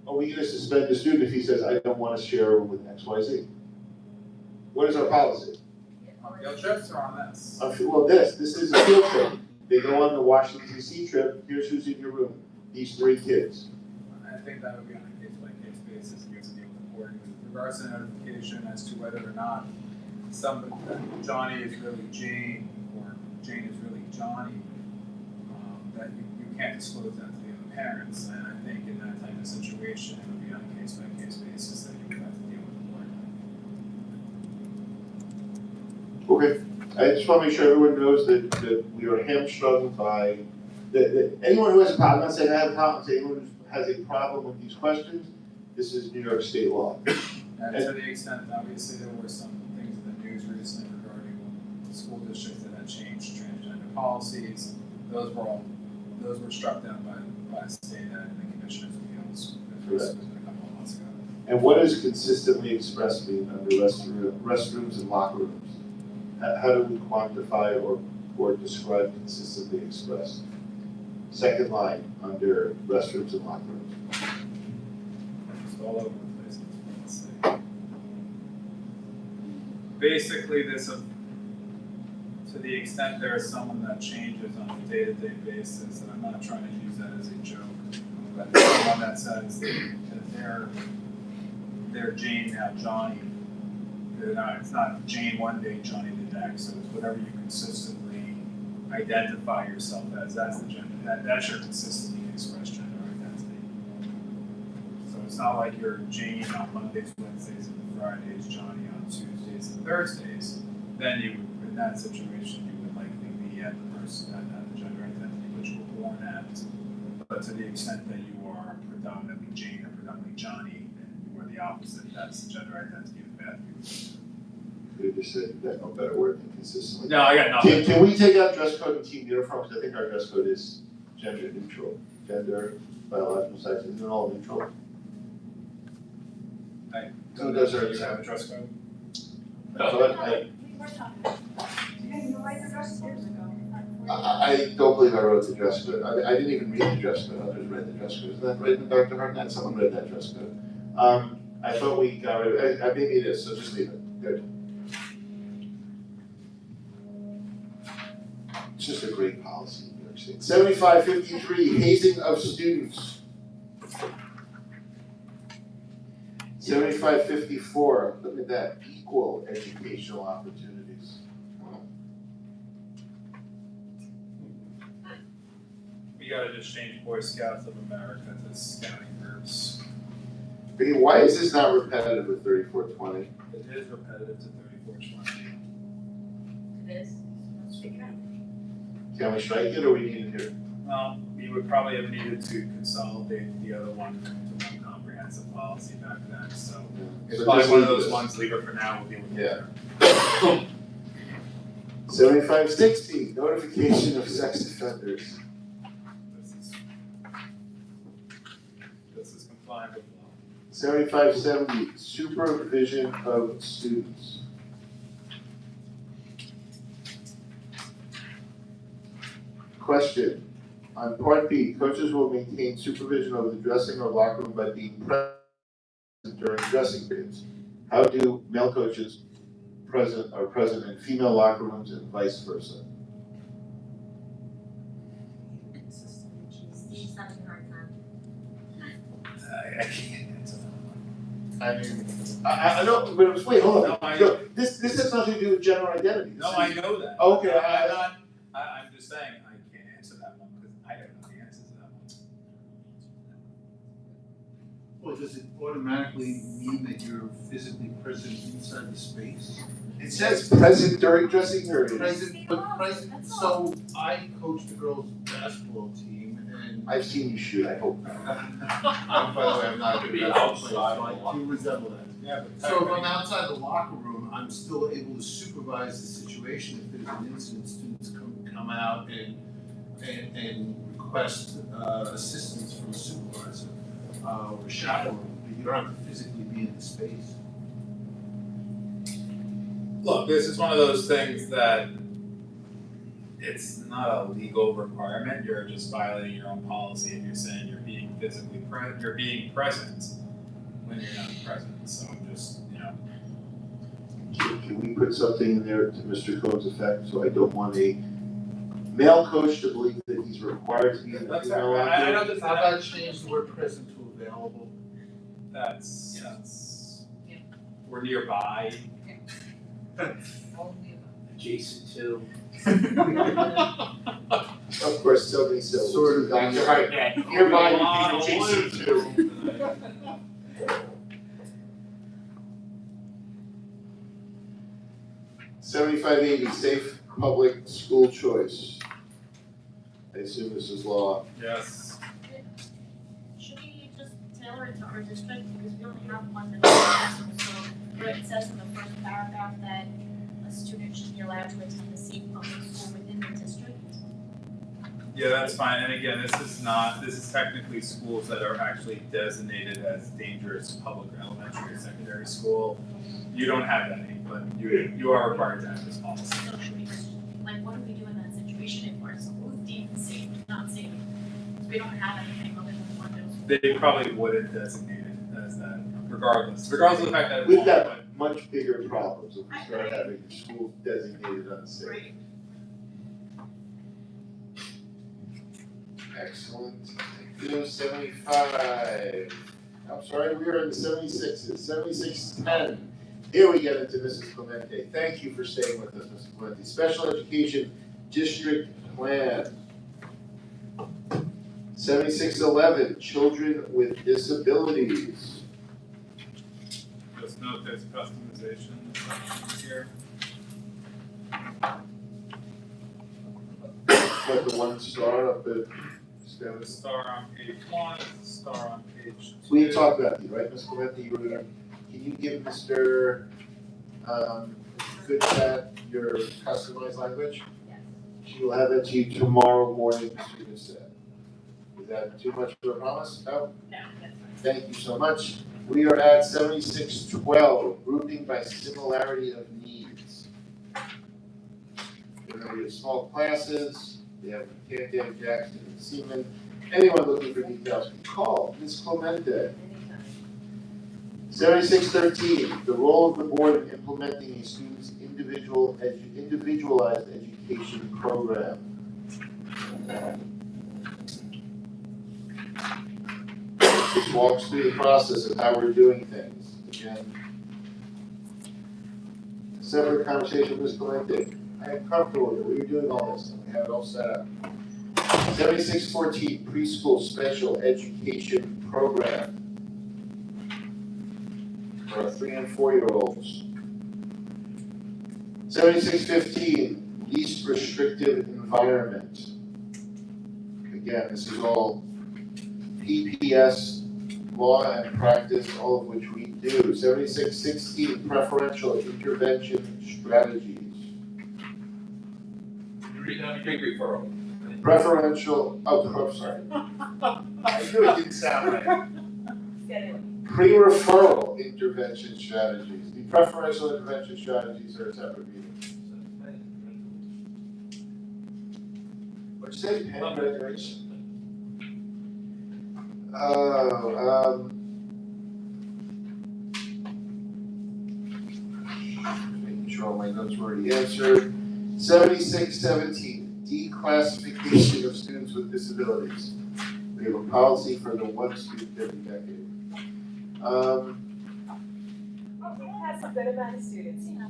Speaker 1: Are we gonna suspend the student if he says, I don't wanna share a room with XYZ? What is our policy?
Speaker 3: On field trips or on this?
Speaker 1: Well, this is a field trip. They go on the Washington DC trip, here's who's in your room, these 3 kids.
Speaker 3: I think that would be on a case by case basis, you have to deal with the board with regards to notification as to whether or not Johnny is really Jane or Jane is really Johnny. That you can't disclose that to the other parents, and I think in that type of situation, it would be on a case by case basis that you would have to deal with the board.
Speaker 1: Okay, I just wanna make sure everyone knows that we are hamstrung by, that anyone who has a problem, I'm not saying I have a problem, I'm saying anyone who has a problem with these questions, this is New York State law.
Speaker 3: And to the extent, obviously, there were some things in the news recently regarding school districts that had changed transgender policies. Those were struck down by the state and the commissioner's appeals. It was a couple of months ago.
Speaker 1: And what does consistently expressed mean under restrooms and locker rooms? How do we quantify or describe consistently expressed? Second line under restrooms and locker rooms.
Speaker 3: Just all over the place. Let's see. Basically, to the extent there is someone that changes on a day-to-day basis, and I'm not trying to use that as a joke, but someone that says that they're Jane now Johnny. It's not Jane one day, Johnny the next. So it's whatever you consistently identify yourself as. That's the gender. That's your consistently expressed gender identity. So it's not like you're Jane on Mondays, Wednesdays, and Fridays, Johnny on Tuesdays and Thursdays. Then you would, in that situation, you would likely be at the gender identity which you were born at. But to the extent that you are predominantly Jane or predominantly Johnny, and you are the opposite, that's the gender identity of the bad people.
Speaker 1: You just said that no better word than consistently.
Speaker 3: No, I got nothing.
Speaker 1: Can we take out dress code and team uniform? Because I think our dress code is gender neutral. Gender, biological sex, isn't it all neutral?
Speaker 3: So those are, you have a dress code?
Speaker 1: That's what I don't believe I wrote the dress code. I didn't even read the dress code. Others read the dress code. Isn't that right, Dr. Hartnett? Someone read that dress code. I thought we got rid of it. Maybe it is, so just leave it. Good. It's just a great policy in New York State. 7553, hazing of students. 7554, look at that, equal educational opportunities.
Speaker 3: We gotta just change Boy Scouts of America to scouting groups.
Speaker 1: Okay, why is this not repetitive with 3420?
Speaker 3: It is repetitive to 3420.
Speaker 7: It is.
Speaker 1: Can we strike it or we need it here?
Speaker 3: Well, we would probably have needed to consolidate the other one to one comprehensive policy back then, so it's
Speaker 1: So
Speaker 3: probably
Speaker 1: just
Speaker 3: one of
Speaker 1: leave
Speaker 3: those
Speaker 1: this.
Speaker 3: ones, leave it for now, we'll deal with it
Speaker 1: Yeah.
Speaker 3: later.
Speaker 1: 7560, notification of sex offenders.
Speaker 3: This is compliant with law.
Speaker 1: 7570, supervision of students. Question, on part B, coaches will maintain supervision over the dressing or locker room by being present during dressing periods. How do male coaches are present in female locker rooms and vice versa?
Speaker 7: She's having a hard time.
Speaker 3: I can't answer that one.
Speaker 1: I mean, I know, but wait, hold on.
Speaker 3: No, I-
Speaker 1: No, this has nothing to do with gender identity.
Speaker 3: No, I know that.
Speaker 1: Okay,
Speaker 3: I'm just saying, I can't answer that one, because I don't know the answer to that one.
Speaker 4: Well, does it automatically mean that you're physically present inside the space?
Speaker 1: It says present during dressing periods.
Speaker 4: Present, but present, so I coached the girls' basketball team and.
Speaker 1: I've seen you shoot, I hope.
Speaker 4: By the way, I'm not
Speaker 10: Could
Speaker 4: gonna
Speaker 10: be
Speaker 4: be
Speaker 10: outside
Speaker 4: outside,
Speaker 10: a lot.
Speaker 4: I do resemble that.
Speaker 3: Yeah,
Speaker 4: So if I'm outside the locker room, I'm still able to supervise the situation. If there's an incident, students come out and request assistance from a supervisor or a chaperone, but you don't have to physically be in the space.
Speaker 3: Look, this is one of those things that it's not a legal requirement, you're just violating your own policy if you're saying you're being physically you're being present when you're not present, so I'm just,
Speaker 1: Can we put something in there to Mr. Cohn's effect, so I don't want a male coach to believe that he's required to be in the
Speaker 3: That's
Speaker 1: female
Speaker 3: all right.
Speaker 1: locker
Speaker 3: I
Speaker 1: room?
Speaker 3: know this,
Speaker 4: How about change the word present to available?
Speaker 3: that's,
Speaker 2: Yeah.
Speaker 3: we're nearby.
Speaker 2: Only
Speaker 8: Adjacent to.
Speaker 1: Of course, so many syllables.
Speaker 4: Sort of.
Speaker 1: You're right, Ned. Nearby, you can adjacent to. $75.80, safe public school choice. I assume this is law.
Speaker 3: Yes.
Speaker 6: Should we just tailor it to our district, because we only have one middle school, so where it says in the first paragraph that a student should be allowed to attend the safe public school within the district?
Speaker 3: Yeah, that's fine, and again, this is technically schools that are actually designated as dangerous public elementary or secondary school. You don't have any, but you are required to have this policy.
Speaker 6: So should we just, what do we do in that situation if our school is deemed safe, not safe? We don't have anything other than one middle school.
Speaker 3: They probably wouldn't designate it as that, regardless of the fact that it's
Speaker 1: We've
Speaker 3: law,
Speaker 1: got
Speaker 3: but
Speaker 1: much bigger problems if we start having schools designated unsafe.
Speaker 6: Right.
Speaker 1: Excellent. Thank you. 75. I'm sorry, we are in the 76s. 7610. Here we get into Mrs. Clemente. Thank you for staying with us, Mrs. Clemente. Special Education District Plan. 7611. Children with Disabilities.
Speaker 3: just note there's customization here.
Speaker 1: Got the one star up at
Speaker 3: There's a star on page 1, there's a star on page 2.
Speaker 1: We talked about these, right, Ms. Clemente? You were gonna, can you give Mr. Good Chat your customized language?
Speaker 2: Yes.
Speaker 1: She will have that to you tomorrow morning, Mr. Good Chat. Is that too much of a promise? No?
Speaker 2: No, that's fine.
Speaker 1: Thank you so much. We are at 7612, grouping by similarity of needs. Remember, we have small classes, we have Cantan, Jackson, and Seaman. Anyone looking for details, call Ms. Clemente.
Speaker 2: Anytime.
Speaker 1: 7613, the role of the board in implementing a student's individualized education program. This walks through the process of how we're doing things. Again, separate conversation with Ms. Clemente. I am comfortable with it. We were doing all this, and we have it all set up. 7614, preschool special education program for 3 and 4-year-olds. 7615, least restrictive environment. Again, this is all PPS, law and practice, all of which we do. 7616, preferential intervention strategies.
Speaker 10: Read that again. Referral.
Speaker 1: Preferential, I'm sorry.
Speaker 11: I knew it didn't sound right.
Speaker 1: Pre-referral intervention strategies. The preferential intervention strategies are a separate meeting. What'd you say? Penny regulation? Making sure all my notes were already answered. 7617, declassification of students with disabilities. We have a policy for the one student every decade.
Speaker 9: We had some good amount of students here.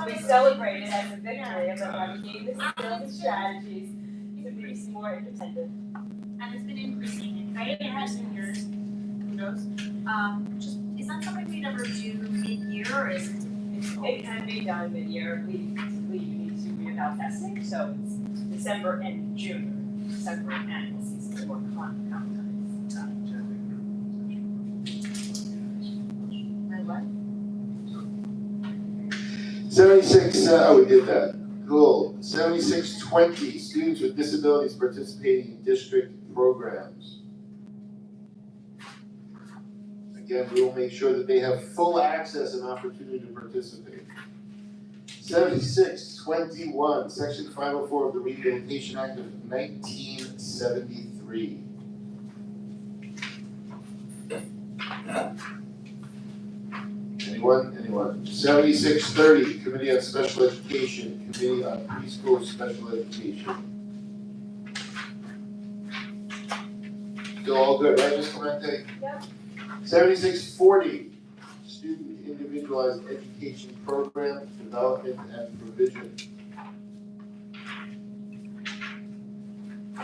Speaker 9: We celebrated as a victory of navigating the skills and strategies to be more independent.
Speaker 6: And it's been increasing, right? It has been years, kudos. Just, is that something we'd ever do mid-year, or is it?
Speaker 9: It can be done mid-year. We need to reeval testing, so it's December and June, December annual season, more common. And what?
Speaker 1: 76, we did that. Cool. 7620, students with disabilities participating in district programs. Again, we will make sure that they have full access and opportunity to participate. 7621, Section 504 of the Rehabilitation Act of 1973. Anyone? 7630, Committee on Special Education, Committee on Preschool Special Education. Still all good, right, Ms. Clemente?
Speaker 9: Yep.
Speaker 1: 7640, Student Individualized Education Program, Development and Provision. Uh,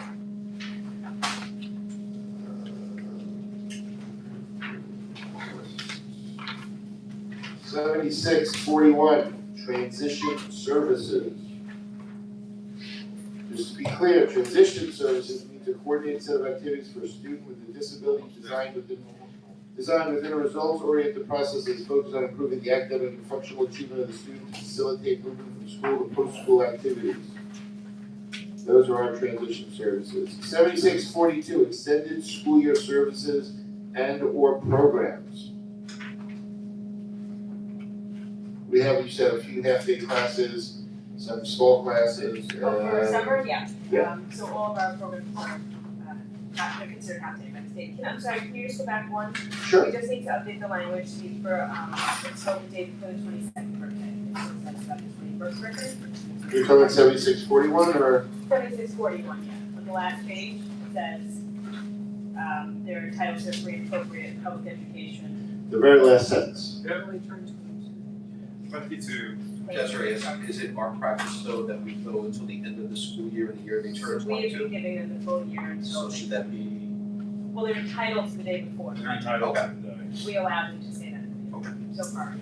Speaker 1: 7641, Transition Services. Just to be clear, transition services means a coordinated set of activities for a student with a disability designed within a results-oriented process that is focused on improving the academic and functional achievement of the student to facilitate movement from school to post-school activities. Those are our transition services. 7642, extended school year services and/or programs. We have, you said, a few half-day classes, some small classes.
Speaker 9: For summer, yeah.
Speaker 1: Yeah.
Speaker 9: So all of our programs are they're considered half-day by the state. I'm sorry, can you just go back one?
Speaker 1: Sure.
Speaker 9: We just need to update the language for it's the date for the 22nd birthday. Instead of the 21st birthday.
Speaker 1: You're talking 7641 or?
Speaker 9: 7641, yeah. On the last page, it says they're entitled to free and appropriate public education.
Speaker 1: The very last sentence.
Speaker 3: Yeah. 22.
Speaker 5: Desiree, is it our practice though that we go until the end of the school year and the year they turn
Speaker 9: So we have
Speaker 5: 22?
Speaker 9: been giving them the full year until
Speaker 5: So should that be?
Speaker 9: well, they're entitled to the day before.
Speaker 3: They're entitled to the day.
Speaker 9: We allowed them to say that.
Speaker 5: Okay.
Speaker 9: So far.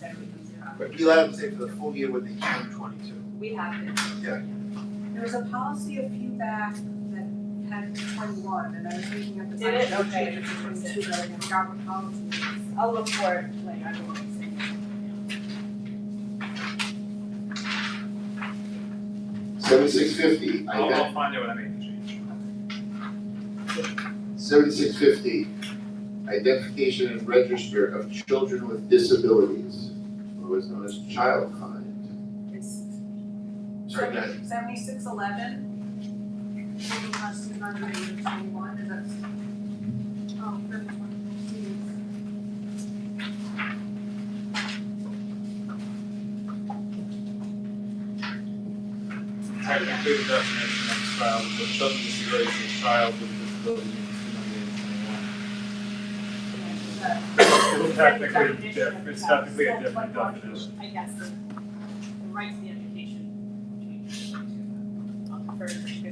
Speaker 9: That we can see how-
Speaker 11: But you allowed them to say for the full year when they turn 22.
Speaker 9: We have been.
Speaker 2: There was a policy a few back that had 21, and I was thinking at the time.
Speaker 9: Did it?
Speaker 2: we
Speaker 9: Okay.
Speaker 2: changed it to 22, but I forgot what policy it is.
Speaker 9: I'll look for it later, I don't want to say.
Speaker 1: 7650.
Speaker 3: I'll find out what I made the change.
Speaker 1: 7650. Identification and register of children with disabilities, otherwise known as child find.
Speaker 2: It's
Speaker 1: Sorry, go ahead.
Speaker 2: 7611. Children constituted under the age of 21, is that? Oh, 21.
Speaker 3: Technically, the definition of child, the children with disabilities is a child with disability It's technically a different definition.
Speaker 9: I guess the right to the education.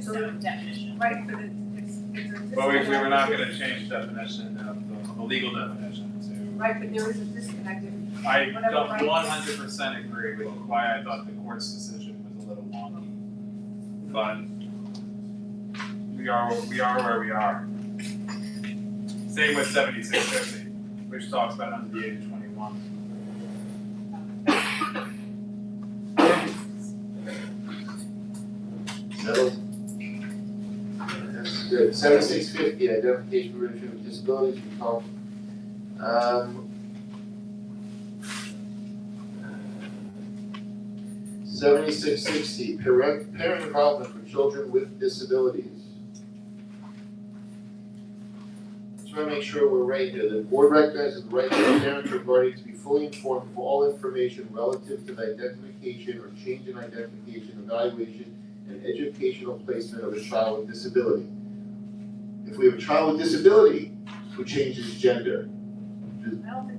Speaker 2: So
Speaker 9: So definition.
Speaker 2: Right, but it's a.
Speaker 3: But we were not gonna change the definition of the legal definition
Speaker 2: Right, but there is a disconnect.
Speaker 3: I don't 100% agree with why I thought the court's decision was a little wonky. but we are where we are. Same with 7650, which talks about under the age of 21.
Speaker 1: Settled? That's good. 7650, identification for individuals with disabilities, we talked. 7660, parent involvement for children with disabilities. Just want to make sure we're right here. The board recognizes the right of the parent or guardian to be fully informed of all information relative to the identification or change in identification, evaluation, and educational placement of a child with disability. If we have a child with disability who changes gender,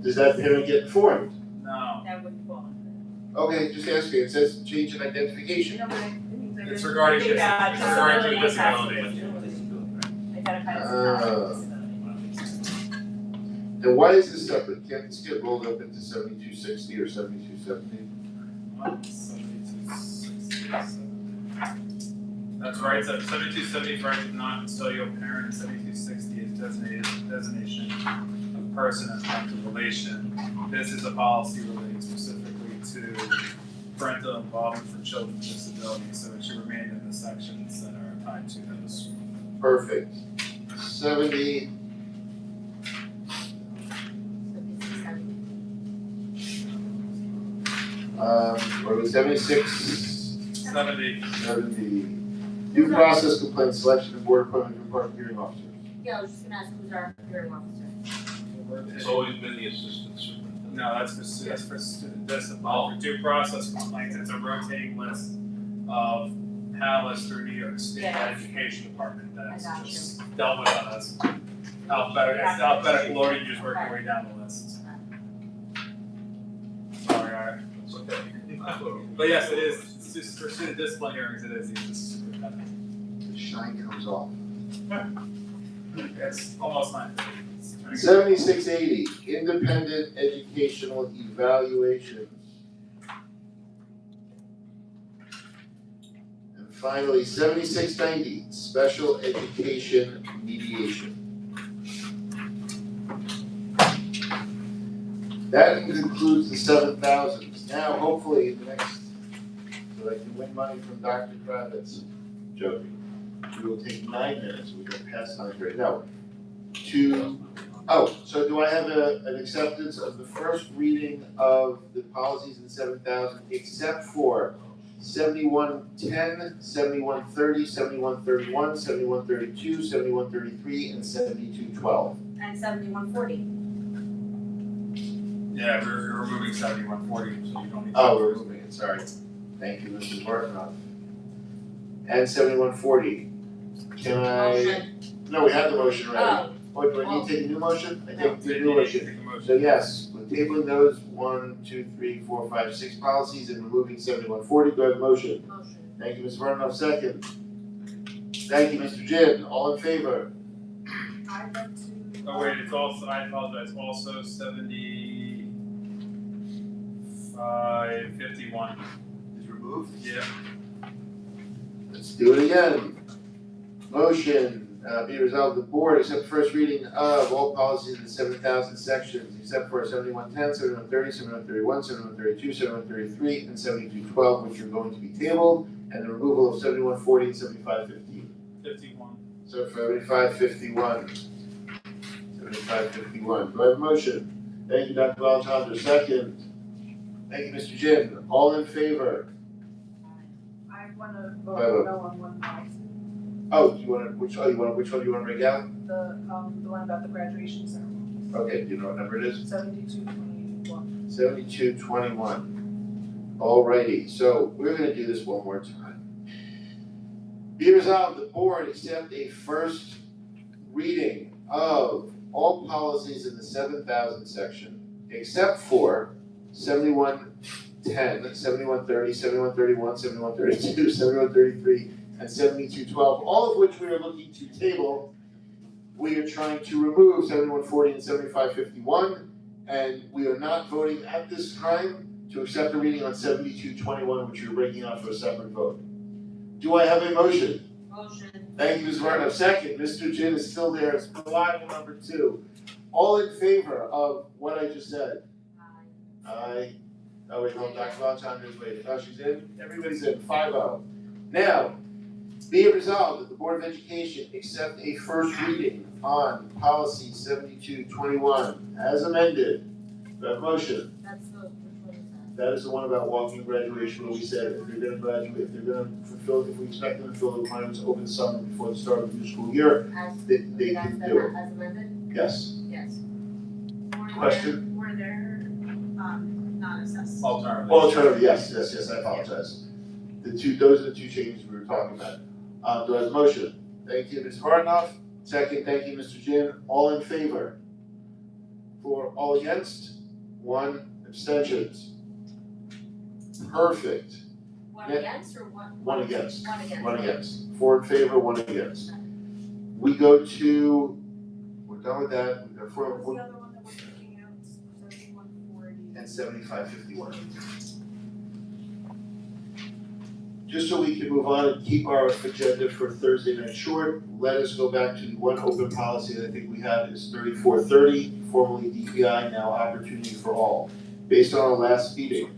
Speaker 1: does that parent get informed?
Speaker 3: No.
Speaker 9: That wouldn't fall under
Speaker 1: Okay, just asking. It says change in identification.
Speaker 2: No, but it means they're.
Speaker 3: It's regarding
Speaker 9: I think that
Speaker 3: disability.
Speaker 9: disability. Identified as a disability.
Speaker 1: And why is this separate? Can't this get rolled up into 7260 or 7270?
Speaker 3: That's right, so 7270 is right to non-custodial parent, and 7260 is designation of person as parental relation. This is a policy relating specifically to parental involvement for children with disabilities, so it should remain in the sections that are tied to those.
Speaker 1: Perfect. 70. What was 76?
Speaker 3: 70.
Speaker 1: Due process complaint selection and board appointment of court hearing officers.
Speaker 7: Yeah, I was just gonna ask who's our hearing officer?
Speaker 10: It's always been the assistant superintendent.
Speaker 3: No, that's for student discipline. For due process complaints, it's a rotating list of panelists through New York State
Speaker 7: Yeah.
Speaker 3: Education Department that's
Speaker 7: I got
Speaker 3: just dealt with on us. Alphabetical order, you just work your way down the list. Sorry, alright.
Speaker 10: It's okay.
Speaker 3: But yes, it is, it's just for student discipline hearings, it is the assistant superintendent.
Speaker 1: The shine comes off.
Speaker 3: It's almost 9.
Speaker 1: 7680, independent educational evaluations. And finally, 7690, special education mediation. That concludes the 7,000s. Now, hopefully, the next, so I can win money from Dr. Kravitz. Joking. We will take 9 minutes. We go past 9:30. No. So do I have an acceptance of the first reading of the policies in 7,000, except for 7110, 7130, 7131, 7132, 7133, and 7212?
Speaker 7: And 7140.
Speaker 3: Yeah, we're removing 7140, so you don't need to.
Speaker 1: Oh, we're moving it, sorry. Thank you, Mrs. Bartnoff. And 7140. Can I?
Speaker 7: Motion.
Speaker 1: No, we have the motion already.
Speaker 7: Oh,
Speaker 1: Oh, do I need to take a new motion? I take the new
Speaker 3: You
Speaker 1: motion.
Speaker 3: take a motion.
Speaker 1: So yes, we're tabling those 1, 2, 3, 4, 5, 6 policies and removing 7140. Do I have a motion?
Speaker 7: motion.
Speaker 1: Thank you, Ms. Varnoff, second. Thank you, Mr. Jin. All in favor?
Speaker 2: I'd like to.
Speaker 3: Oh wait, it's also, I apologize, also 7551.
Speaker 1: Is removed?
Speaker 3: Yeah.
Speaker 1: Let's do it again. Motion, be resolved, the board accept first reading of all policies in the 7,000 sections, except for 7110, 7130, 7131, 7132, 7133, and 7212, which are going to be tabled, and the removal of 7140 and 7515.
Speaker 3: 51.
Speaker 1: So 7551. 7551. Do I have a motion? Thank you, Dr. Valentine, second. Thank you, Mr. Jin. All in favor?
Speaker 2: I wanna vote
Speaker 1: Vote.
Speaker 2: no on one policy,
Speaker 1: Oh, which one do you want to break out?
Speaker 2: the one about the graduation ceremony,
Speaker 1: Okay, do you know what number it is?
Speaker 2: 7221.
Speaker 1: 7221. Alrighty, so we're gonna do this one more time. Be resolved, the board accept a first reading of all policies in the 7,000 section, except for 7110, 7130, 7131, 7132, 7133, and 7212, all of which we are looking to table. We are trying to remove 7140 and 7551, and we are not voting at this time to accept the reading on 7221, which we're breaking out for a separate vote. Do I have a motion?
Speaker 7: Motion.
Speaker 1: Thank you, Ms. Varno. Second, Mr. Jin is still there, it's reliable number 2. All in favor of what I just said? Aye. Oh, wait, no, Dr. Valentine is waiting. Oh, she's in? Everybody's in, 5-0. Now, be it resolved that the Board of Education accept a first reading on policy 7221 as amended. Do I have a motion?
Speaker 7: That's the, which one is
Speaker 1: That is the one about walking graduation, where we said if they're gonna graduate, if they're gonna fulfill, if we expect them to fulfill the requirements open summer before the start of the new school year,
Speaker 7: that? As,
Speaker 1: they
Speaker 7: that's
Speaker 1: can
Speaker 7: the,
Speaker 1: do it.
Speaker 7: as amended?
Speaker 1: Yes.
Speaker 7: Yes.
Speaker 1: Question?
Speaker 6: Were there, non-assessed?
Speaker 1: Alternative, yes, I apologize. Those are the two changes we were talking about. Do I have a motion? Thank you, Ms. Varnoff. Second, thank you, Mr. Jin. All in favor? All against? 1 abstentions. Perfect.
Speaker 7: One
Speaker 1: Yeah.
Speaker 7: against or one?
Speaker 1: 1 against.
Speaker 7: One against.
Speaker 1: 1 against. 4 in favor, 1 against. We go to, we're done with that. We got 4,
Speaker 2: What was the other one that we're taking out? 7140.
Speaker 1: and 7551. Just so we can move on and keep our agenda for Thursday night short, let us go back to the one open policy that I think we have is 3430, formerly DPI, now opportunity for all. Based on our last meeting,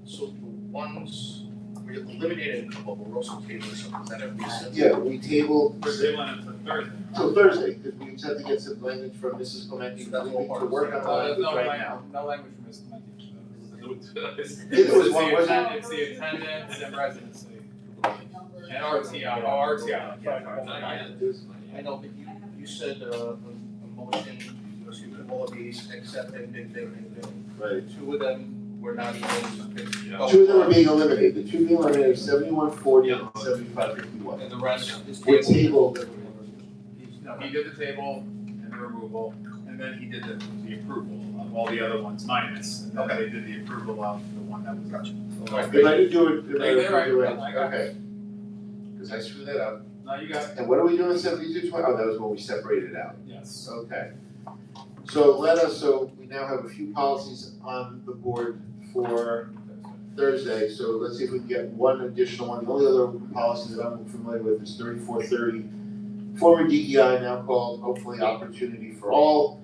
Speaker 11: So the ones, we eliminated a couple, but we're also tabling some, is that a recent?
Speaker 1: yeah, we tabled
Speaker 3: We're tabling it to Thursday.
Speaker 1: till Thursday, because we just have to get some language from Mrs. Clementi,
Speaker 11: So that's
Speaker 1: we
Speaker 11: all
Speaker 1: need
Speaker 11: part
Speaker 1: to
Speaker 11: of
Speaker 1: work
Speaker 11: the
Speaker 1: on
Speaker 11: same-
Speaker 1: the
Speaker 3: There's
Speaker 1: language right now.
Speaker 3: no language from Ms. Clementi.
Speaker 1: There was one, wasn't
Speaker 3: there? It's the attendance and residency. And RTI,
Speaker 11: I know, but you said, a motion, excuse me, all of these except and
Speaker 1: Right.
Speaker 11: 2 of them were not even.
Speaker 1: 2 of them are being eliminated, the 2 being eliminated are 7140 and 7551.
Speaker 11: And the rest is
Speaker 1: We're
Speaker 11: tabled.
Speaker 1: tabled.
Speaker 3: No, he did the table and the removal, and then he did the approval of all the other ones minus, and then they did the approval of the one that was.
Speaker 11: Gotcha.
Speaker 1: If I didn't do it,
Speaker 3: You're right. I got it.
Speaker 1: okay. Because I screwed that up.
Speaker 3: No, you got it.
Speaker 1: And what are we doing in 7220? Oh, that was when we separated out.
Speaker 3: Yes.
Speaker 1: Okay. So we now have a few policies on the board for Thursday, so let's see if we can get one additional one. The only other policy that I'm familiar with is 3430, former DEI, now called hopefully Opportunity for All.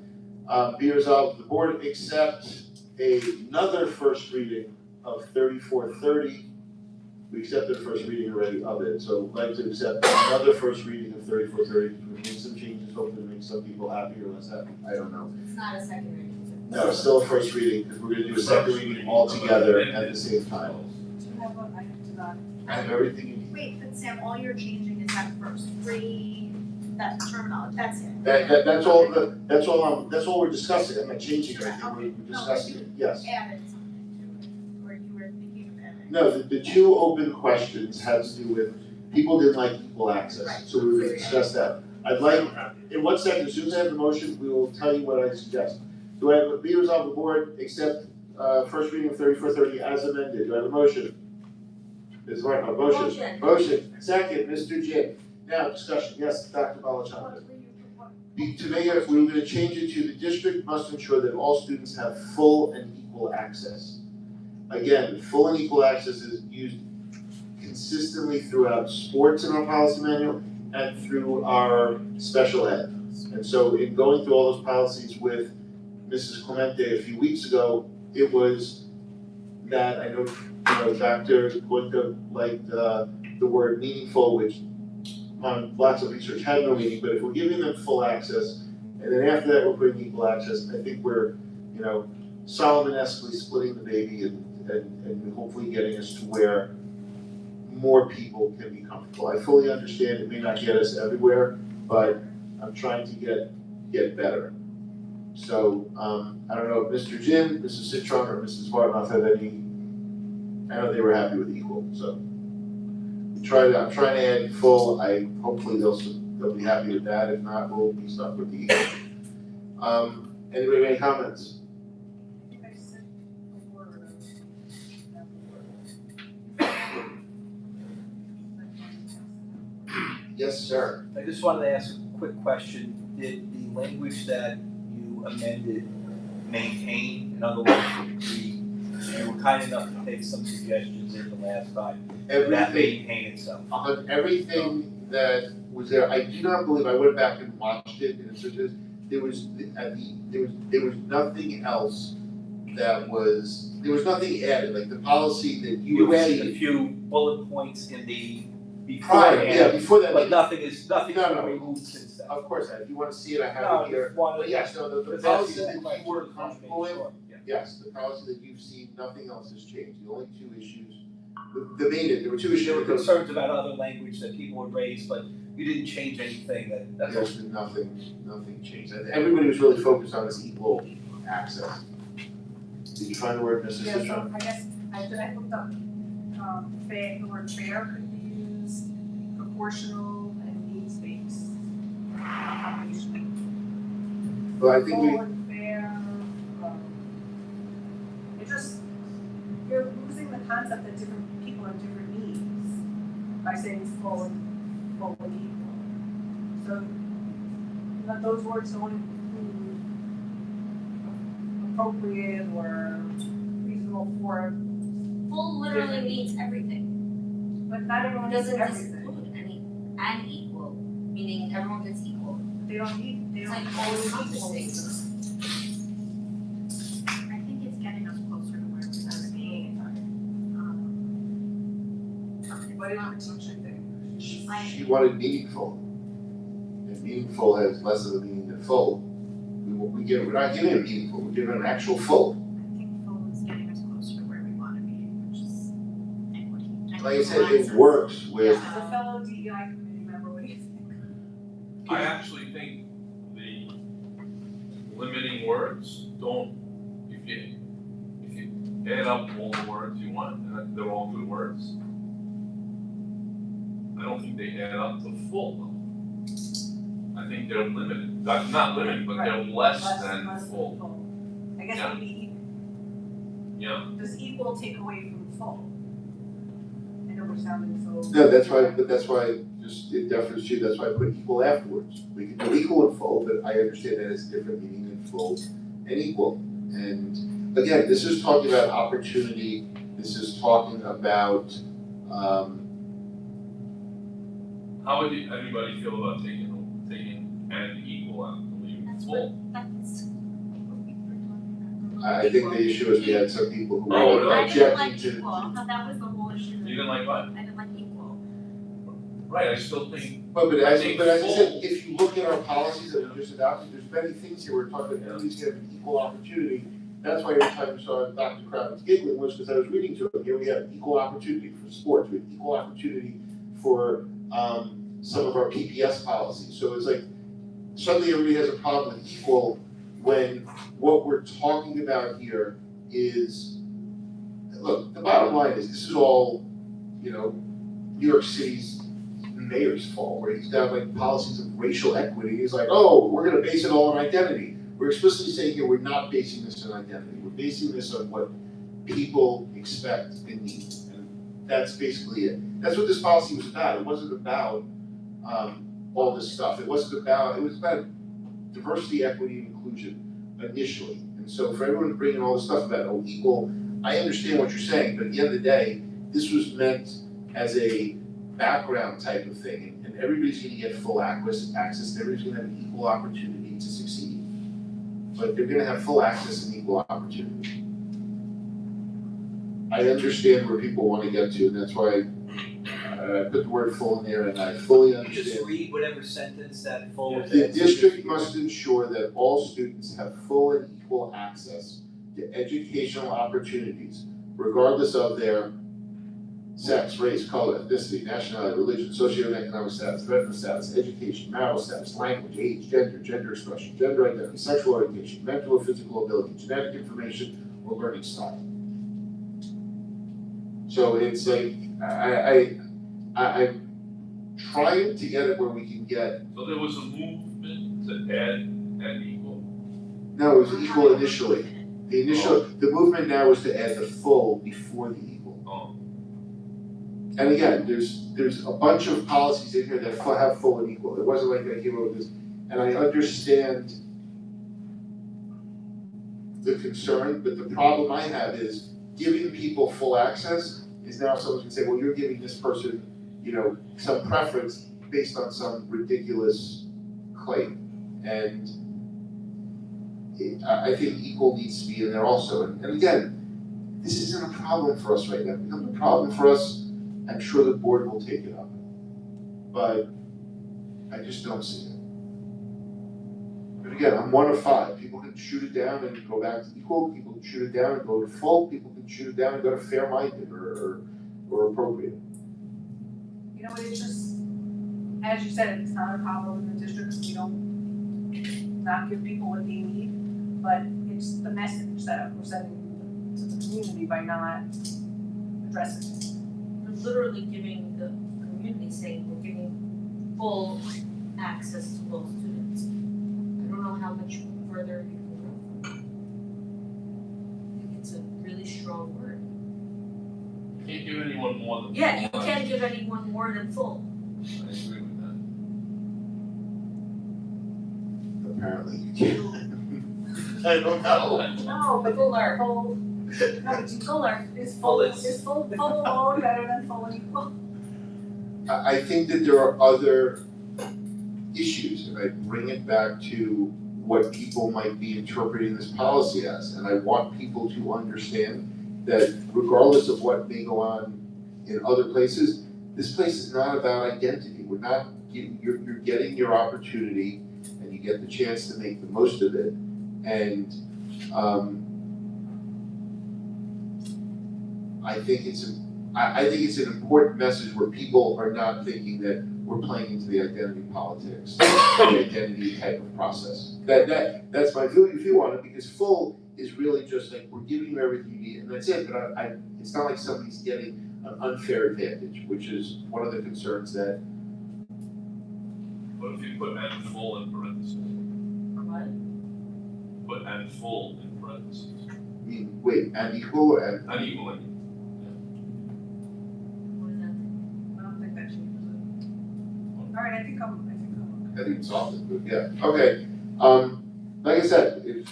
Speaker 1: Be resolved, the board accept another first reading of 3430. We accepted the first reading already of it, so I'd like to accept another first reading of 3430. We made some changes, hopefully to make some people happy or less happy, I don't know.
Speaker 7: It's not a second reading.
Speaker 1: No, it's still a first reading, because we're gonna do a second reading all together at the same time.
Speaker 2: Do you have what I have to that?
Speaker 1: I have everything you need.
Speaker 6: Wait, but Sam, all you're changing is that first that terminology, that's it.
Speaker 1: That's all we're discussing, I'm not changing anything, we're discussing it, yes.
Speaker 6: Added something to it, or you were thinking of adding.
Speaker 1: No, the 2 open questions had to do with, people didn't like equal access, so we were gonna discuss that. I'd like, in 1 second, as soon as I have the motion, we will tell you what I suggest. Do I have a, be resolved, the board accept, first reading of 3430 as amended, do I have a motion? Ms. Martin, a motion? Motion, second, Mr. Jin. Now, discussion, yes, Dr. Balachandra. To make it, we were gonna change it to the district must ensure that all students have full and equal access. Again, full and equal access is used consistently throughout sports in our policy manual and through our special ed. And so in going through all those policies with Mrs. Clemente a few weeks ago, it was that, I know, Dr. Guinta liked the word meaningful, which on lots of research had no meaning, but if we're giving them full access, and then after that we're putting equal access, I think we're, Solomon-esquely splitting the baby and hopefully getting us to where more people can be comfortable. I fully understand it may not get us everywhere, but I'm trying to get better. So, I don't know if Mr. Jin, Mrs. Citron, or Mrs. Varnoff have any, I know they were happy with equal, so. I'm trying to add full, hopefully they'll be happy with that, if not, we'll be stuck with the equal. Anybody have any comments?
Speaker 2: I said a word of that word.
Speaker 1: Yes, sir.
Speaker 12: I just wanted to ask a quick question. Did the language that you amended maintain, in other words, the You were kind enough to take some suggestions in the last time. That
Speaker 1: Everything,
Speaker 12: maintain itself.
Speaker 1: everything that was there, I do not believe, I went back and watched it, and there was nothing else there was nothing added, like the policy that you
Speaker 12: You
Speaker 1: have
Speaker 12: added a
Speaker 1: seen.
Speaker 12: few bullet points in the
Speaker 1: Prior,
Speaker 12: beforehand,
Speaker 1: before that.
Speaker 12: but nothing's
Speaker 1: No, no.
Speaker 12: removed since then.
Speaker 1: Of course, if you wanna see it, I have
Speaker 12: No,
Speaker 1: it here.
Speaker 12: just wanted-
Speaker 1: But yes, no, the
Speaker 12: Because that's
Speaker 1: policies
Speaker 12: the
Speaker 1: that you
Speaker 12: question,
Speaker 1: were
Speaker 12: just wanted to make
Speaker 1: comfortable with,
Speaker 12: sure. Yeah.
Speaker 1: yes, the policy that you've seen, nothing else has changed. The only two issues, there were two issues.
Speaker 12: There were
Speaker 1: that
Speaker 12: concerns about other language that people would raise, but you didn't change anything that's all.
Speaker 1: There's nothing changed. Everybody was really focused on this equal access. Did you find the word, Mrs.
Speaker 2: Yeah,
Speaker 1: Citron?
Speaker 2: so I guess, I looked up, the word fair could be used, proportional and needs-based accommodation.
Speaker 1: Well, I think
Speaker 2: Full and fair, it just, you're losing the concept that different people have different needs by saying full and equal. So, that those words don't include appropriate or reasonable for,
Speaker 7: Full literally means everything.
Speaker 2: but not everyone
Speaker 7: It
Speaker 2: needs
Speaker 7: doesn't
Speaker 2: everything.
Speaker 7: exclude any, and equal, meaning everyone gets equal.
Speaker 2: They don't need, they
Speaker 7: It's
Speaker 2: don't
Speaker 7: like all
Speaker 2: always
Speaker 7: encompassing.
Speaker 6: I think it's getting us closer to where we want to be.
Speaker 2: But it's not teaching thing.
Speaker 1: she wanted meaningful. And meaningful has less of a meaning than full. We're not giving it meaningful, we're giving it an actual full.
Speaker 6: I think full is getting us closer to where we want to be, which is equity.
Speaker 1: Like I said, it works with,
Speaker 2: As a fellow DEI committee member, what do you think?
Speaker 10: I actually think the limiting words don't, if you add up all the words you want, and they're all good words, I don't think they add up to full though. I think they're limited, not limited, but they're less than full.
Speaker 2: I guess
Speaker 10: Yeah.
Speaker 2: maybe,
Speaker 10: Yeah,
Speaker 2: does equal take away from full? I know we're sounding so.
Speaker 1: no, that's why, just in deference to you, that's why I put equal afterwards. We can do equal and full, but I understand that it's a different meaning than full and equal. And again, this is talking about opportunity, this is talking about,
Speaker 10: how would anybody feel about taking and equal out, leaving
Speaker 6: That's
Speaker 10: full?
Speaker 6: That's.
Speaker 1: I think the issue is we had some people who
Speaker 10: Oh,
Speaker 1: were
Speaker 10: really?
Speaker 6: I didn't
Speaker 1: objecting
Speaker 6: like
Speaker 1: to.
Speaker 6: equal, I thought that was the whole issue.
Speaker 10: You didn't like what?
Speaker 6: I didn't like equal.
Speaker 10: Right, I still think,
Speaker 1: But
Speaker 10: I
Speaker 1: as
Speaker 10: think
Speaker 1: I said,
Speaker 10: full-
Speaker 1: if you look at our policies that we just adopted, there's many things here, we're talking about everybody's gonna have an equal opportunity. That's why every time you saw Dr. Kravitz giggling was because I was reading to him, here we have equal opportunity for sports, we have equal opportunity for, some of our PPS policies. So it's like, suddenly everybody has a problem with equal when what we're talking about here is, look, the bottom line is, this is all, New York City's mayor's fault, where he's got like policies of racial equity. He's like, oh, we're gonna base it all on identity. We're explicitly saying here, we're not basing this on identity. We're basing this on what people expect and need. And that's basically it. That's what this policy was about. It wasn't about all this stuff. It was about diversity, equity, and inclusion initially. And so for everyone to bring in all this stuff about equal, I understand what you're saying, but at the end of the day, this was meant as a background type of thing, and everybody's gonna get full access, and everybody's gonna have an equal opportunity to succeed. But they're gonna have full access and equal opportunity. I understand where people wanna get to, and that's why I put the word full in there, and I fully
Speaker 12: Can you just
Speaker 1: understand.
Speaker 12: read whatever sentence that full.
Speaker 1: The district must ensure that all students have full and equal access to educational opportunities, regardless of their sex, race, color, ethnicity, nationality, religion, socioeconomic status, retinal status, education, marital status, language, age, gender expression, gender identity, sexual orientation, mental or physical ability, genetic information, or learning style. So it's like, I'm trying to get it where we can get,
Speaker 10: so there was a movement to add equal.
Speaker 1: no, it was equal initially. The movement now is to add the full before the equal.
Speaker 10: Oh.
Speaker 1: And again, there's a bunch of policies in here that have full and equal. It wasn't like I came up with this, and I understand the concern, but the problem I have is giving people full access is now someone can say, well, you're giving this person, some preference based on some ridiculous claim. And I think equal needs to be in there also. And again, this isn't a problem for us right now. If it becomes a problem for us, I'm sure the board will take it up. But I just don't see it. But again, I'm one of 5. People can shoot it down and go back to equal. People can shoot it down and go to full. People can shoot it down and go to fair-minded or appropriate.
Speaker 2: It's just, as you said, it's not a problem in the district, we don't not give people what they need, but it's the message that we're sending to the community by not addressing it.
Speaker 7: We're literally giving the community, saying we're giving full access to all students. I don't know how much further you can go. I think it's a really strong word.
Speaker 10: You can't give anyone more than.
Speaker 7: Yeah, you can't give anyone more than full.
Speaker 10: I agree with that.
Speaker 1: Apparently you can't.
Speaker 11: I don't know.
Speaker 2: No, but
Speaker 7: Fuller.
Speaker 2: full, no, but
Speaker 7: Fuller.
Speaker 2: is
Speaker 12: Fullest.
Speaker 2: full alone better than full and equal?
Speaker 1: I think that there are other issues, and I bring it back to what people might be interpreting this policy as. And I want people to understand that regardless of what may go on in other places, this place is not about identity. We're not, you're getting your opportunity and you get the chance to make the most of it. And I think it's an important message where people are not thinking that we're playing into the identity politics, the identity type of process. That's my view on it, because full is really just like, we're giving you everything you need and that's it. But it's not like somebody's getting an unfair advantage, which is one of the concerns that.
Speaker 10: What if you put and full in parentheses?
Speaker 7: What?
Speaker 10: Put and full in parentheses.
Speaker 1: I mean, wait, and equal or and?
Speaker 10: Unequal.
Speaker 7: What is that?
Speaker 2: I don't think that changes it. Alright, I think I'm
Speaker 1: I think it's off, but yeah, okay. Like I said, in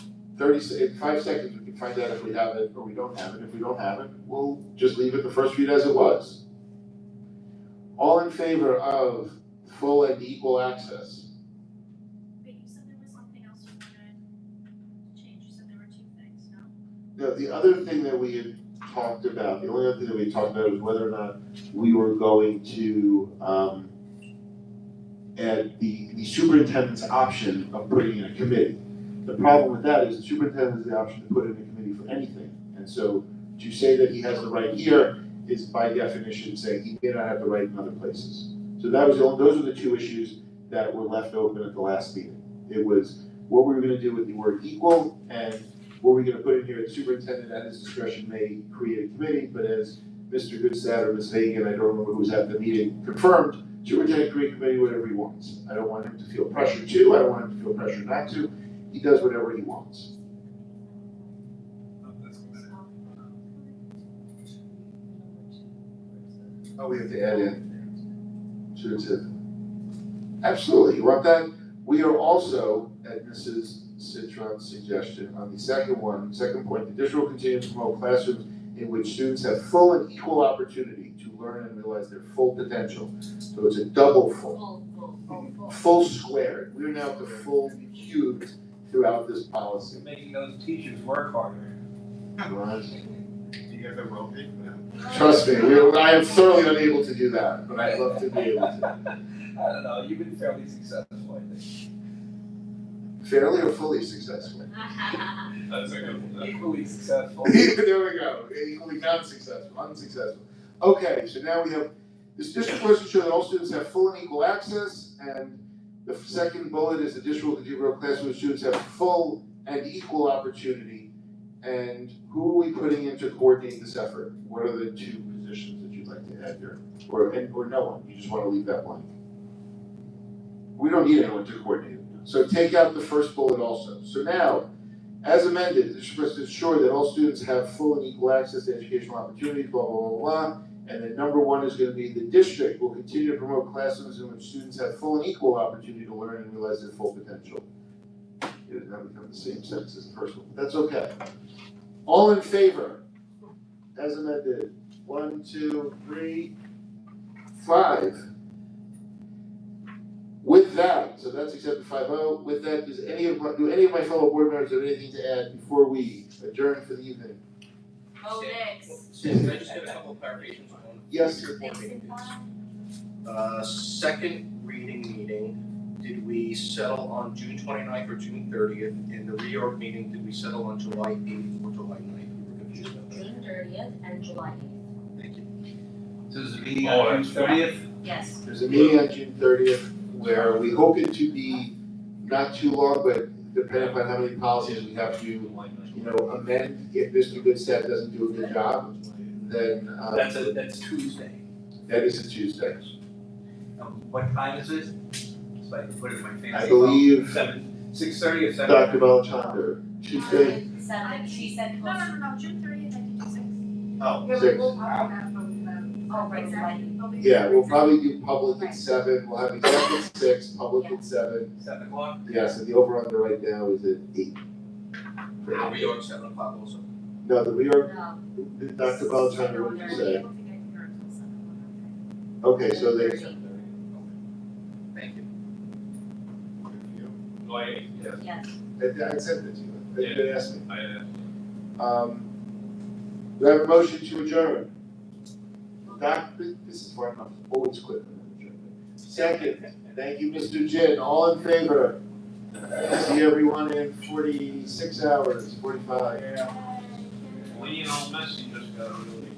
Speaker 1: 5 seconds, we can find out if we have it or we don't have it. If we don't have it, we'll just leave it the first read as it was. All in favor of full and equal access?
Speaker 6: Wait, you said there was something else you wanted to change, you said there were 2 things, no?
Speaker 1: No, the other thing that we had talked about, the only other thing that we talked about was whether or not we were going to add the superintendent's option of putting in a committee. The problem with that is the superintendent has the option to put in a committee for anything. And so to say that he has the right here is by definition saying he may not have the right in other places. So those are the 2 issues that were left open at the last meeting. It was what we were gonna do with the word equal, and what we're gonna put in here, the superintendent at his discretion may create a committee, but as Mr. Goodstad or Ms. Hagan, I don't remember who was at the meeting, confirmed, superintendent create a committee whatever he wants. I don't want him to feel pressure to, I don't want him to feel pressure not to. He does whatever he wants. Oh, we have to add in. Sure, it's it. Absolutely, you want that? We are also, at Mrs. Citron's suggestion, on the second point, the district will continue to promote classrooms in which students have full and equal opportunity to learn and realize their full potential. So it's a double full. Full squared. We're now to full cubed throughout this policy.
Speaker 12: Making those teachers work harder.
Speaker 1: Right.
Speaker 4: Do you guys have well paid for that?
Speaker 1: Trust me, I am thoroughly unable to do that, but I'd love to be able to.
Speaker 12: I don't know, you've been fairly successful, I think.
Speaker 1: Fairly or fully successful?
Speaker 10: That's a good one.
Speaker 12: Equally successful.
Speaker 1: There we go, equally not successful, unsuccessful. Okay, so now we have, this district must ensure that all students have full and equal access, and the second bullet is the district will continue to grow classrooms where students have full and equal opportunity. And who are we putting in to coordinate this effort? What are the 2 positions that you'd like to add here? Or no one, you just want to leave that blank? We don't need anyone to coordinate it. So take out the first bullet also. So now, as amended, the district must ensure that all students have full and equal access to educational opportunities, blah, blah, blah, blah. And then number 1 is going to be the district will continue to promote classrooms in which students have full and equal opportunity to learn and realize their full potential. It has now become the same sentence as the first one, but that's okay. All in favor as amended. 1, 2, 3, 5. With that, so that's accepted 5-0. With that, do any of my fellow board members have anything to add before we adjourn for the evening?
Speaker 6: Oh, next.
Speaker 13: Sam, can I just get a couple of clarifications on?
Speaker 1: Yes.
Speaker 13: Second reading meeting, did we settle on June 29th or June 30th? And the reorg meeting, did we settle on July 8th or July 9th? We were confused about that.
Speaker 7: June 30th and July 8th.
Speaker 13: Thank you.
Speaker 12: So there's a meeting
Speaker 3: Oh,
Speaker 12: on June 30th?
Speaker 7: Yes.
Speaker 1: There's a meeting on June 30th where we hope it to be not too long, but depending upon how many policies we have to, amend. If Mr. Goodstead doesn't do a good job, then
Speaker 12: That's Tuesday.
Speaker 1: that is a Tuesday.
Speaker 12: What time is it? So I can put it in my fancy.
Speaker 1: I believe
Speaker 12: 6:30 or 7?
Speaker 1: Dr. Belchandra, Tuesday,
Speaker 7: 7, she said
Speaker 6: No,
Speaker 7: close.
Speaker 6: no, June 30th, I can do 6.
Speaker 13: Oh,
Speaker 2: Yeah,
Speaker 1: 6.
Speaker 2: but we'll probably have
Speaker 7: Oh, right,
Speaker 6: Exactly.
Speaker 1: Yeah, we'll probably do public at 7, we'll have exec at 6, public at 7.
Speaker 12: 7 o'clock?
Speaker 1: Yes, and the over-under right now is at 8.
Speaker 13: the reorg 7 o'clock also.
Speaker 1: No, the reorg,
Speaker 7: No.
Speaker 1: Dr. Belchandra, what did you say?
Speaker 6: I don't think I can hear until 7.
Speaker 1: Okay, so they,
Speaker 13: Thank you.
Speaker 3: Like, yes,
Speaker 7: Yes.
Speaker 1: I sent it to you, they did ask me.
Speaker 3: I,
Speaker 1: Do I have a motion to adjourn? This is far enough, always quick. Second, thank you, Mr. Jin, all in favor? See everyone in 46 hours, 45.
Speaker 3: Lean on Messi just got a really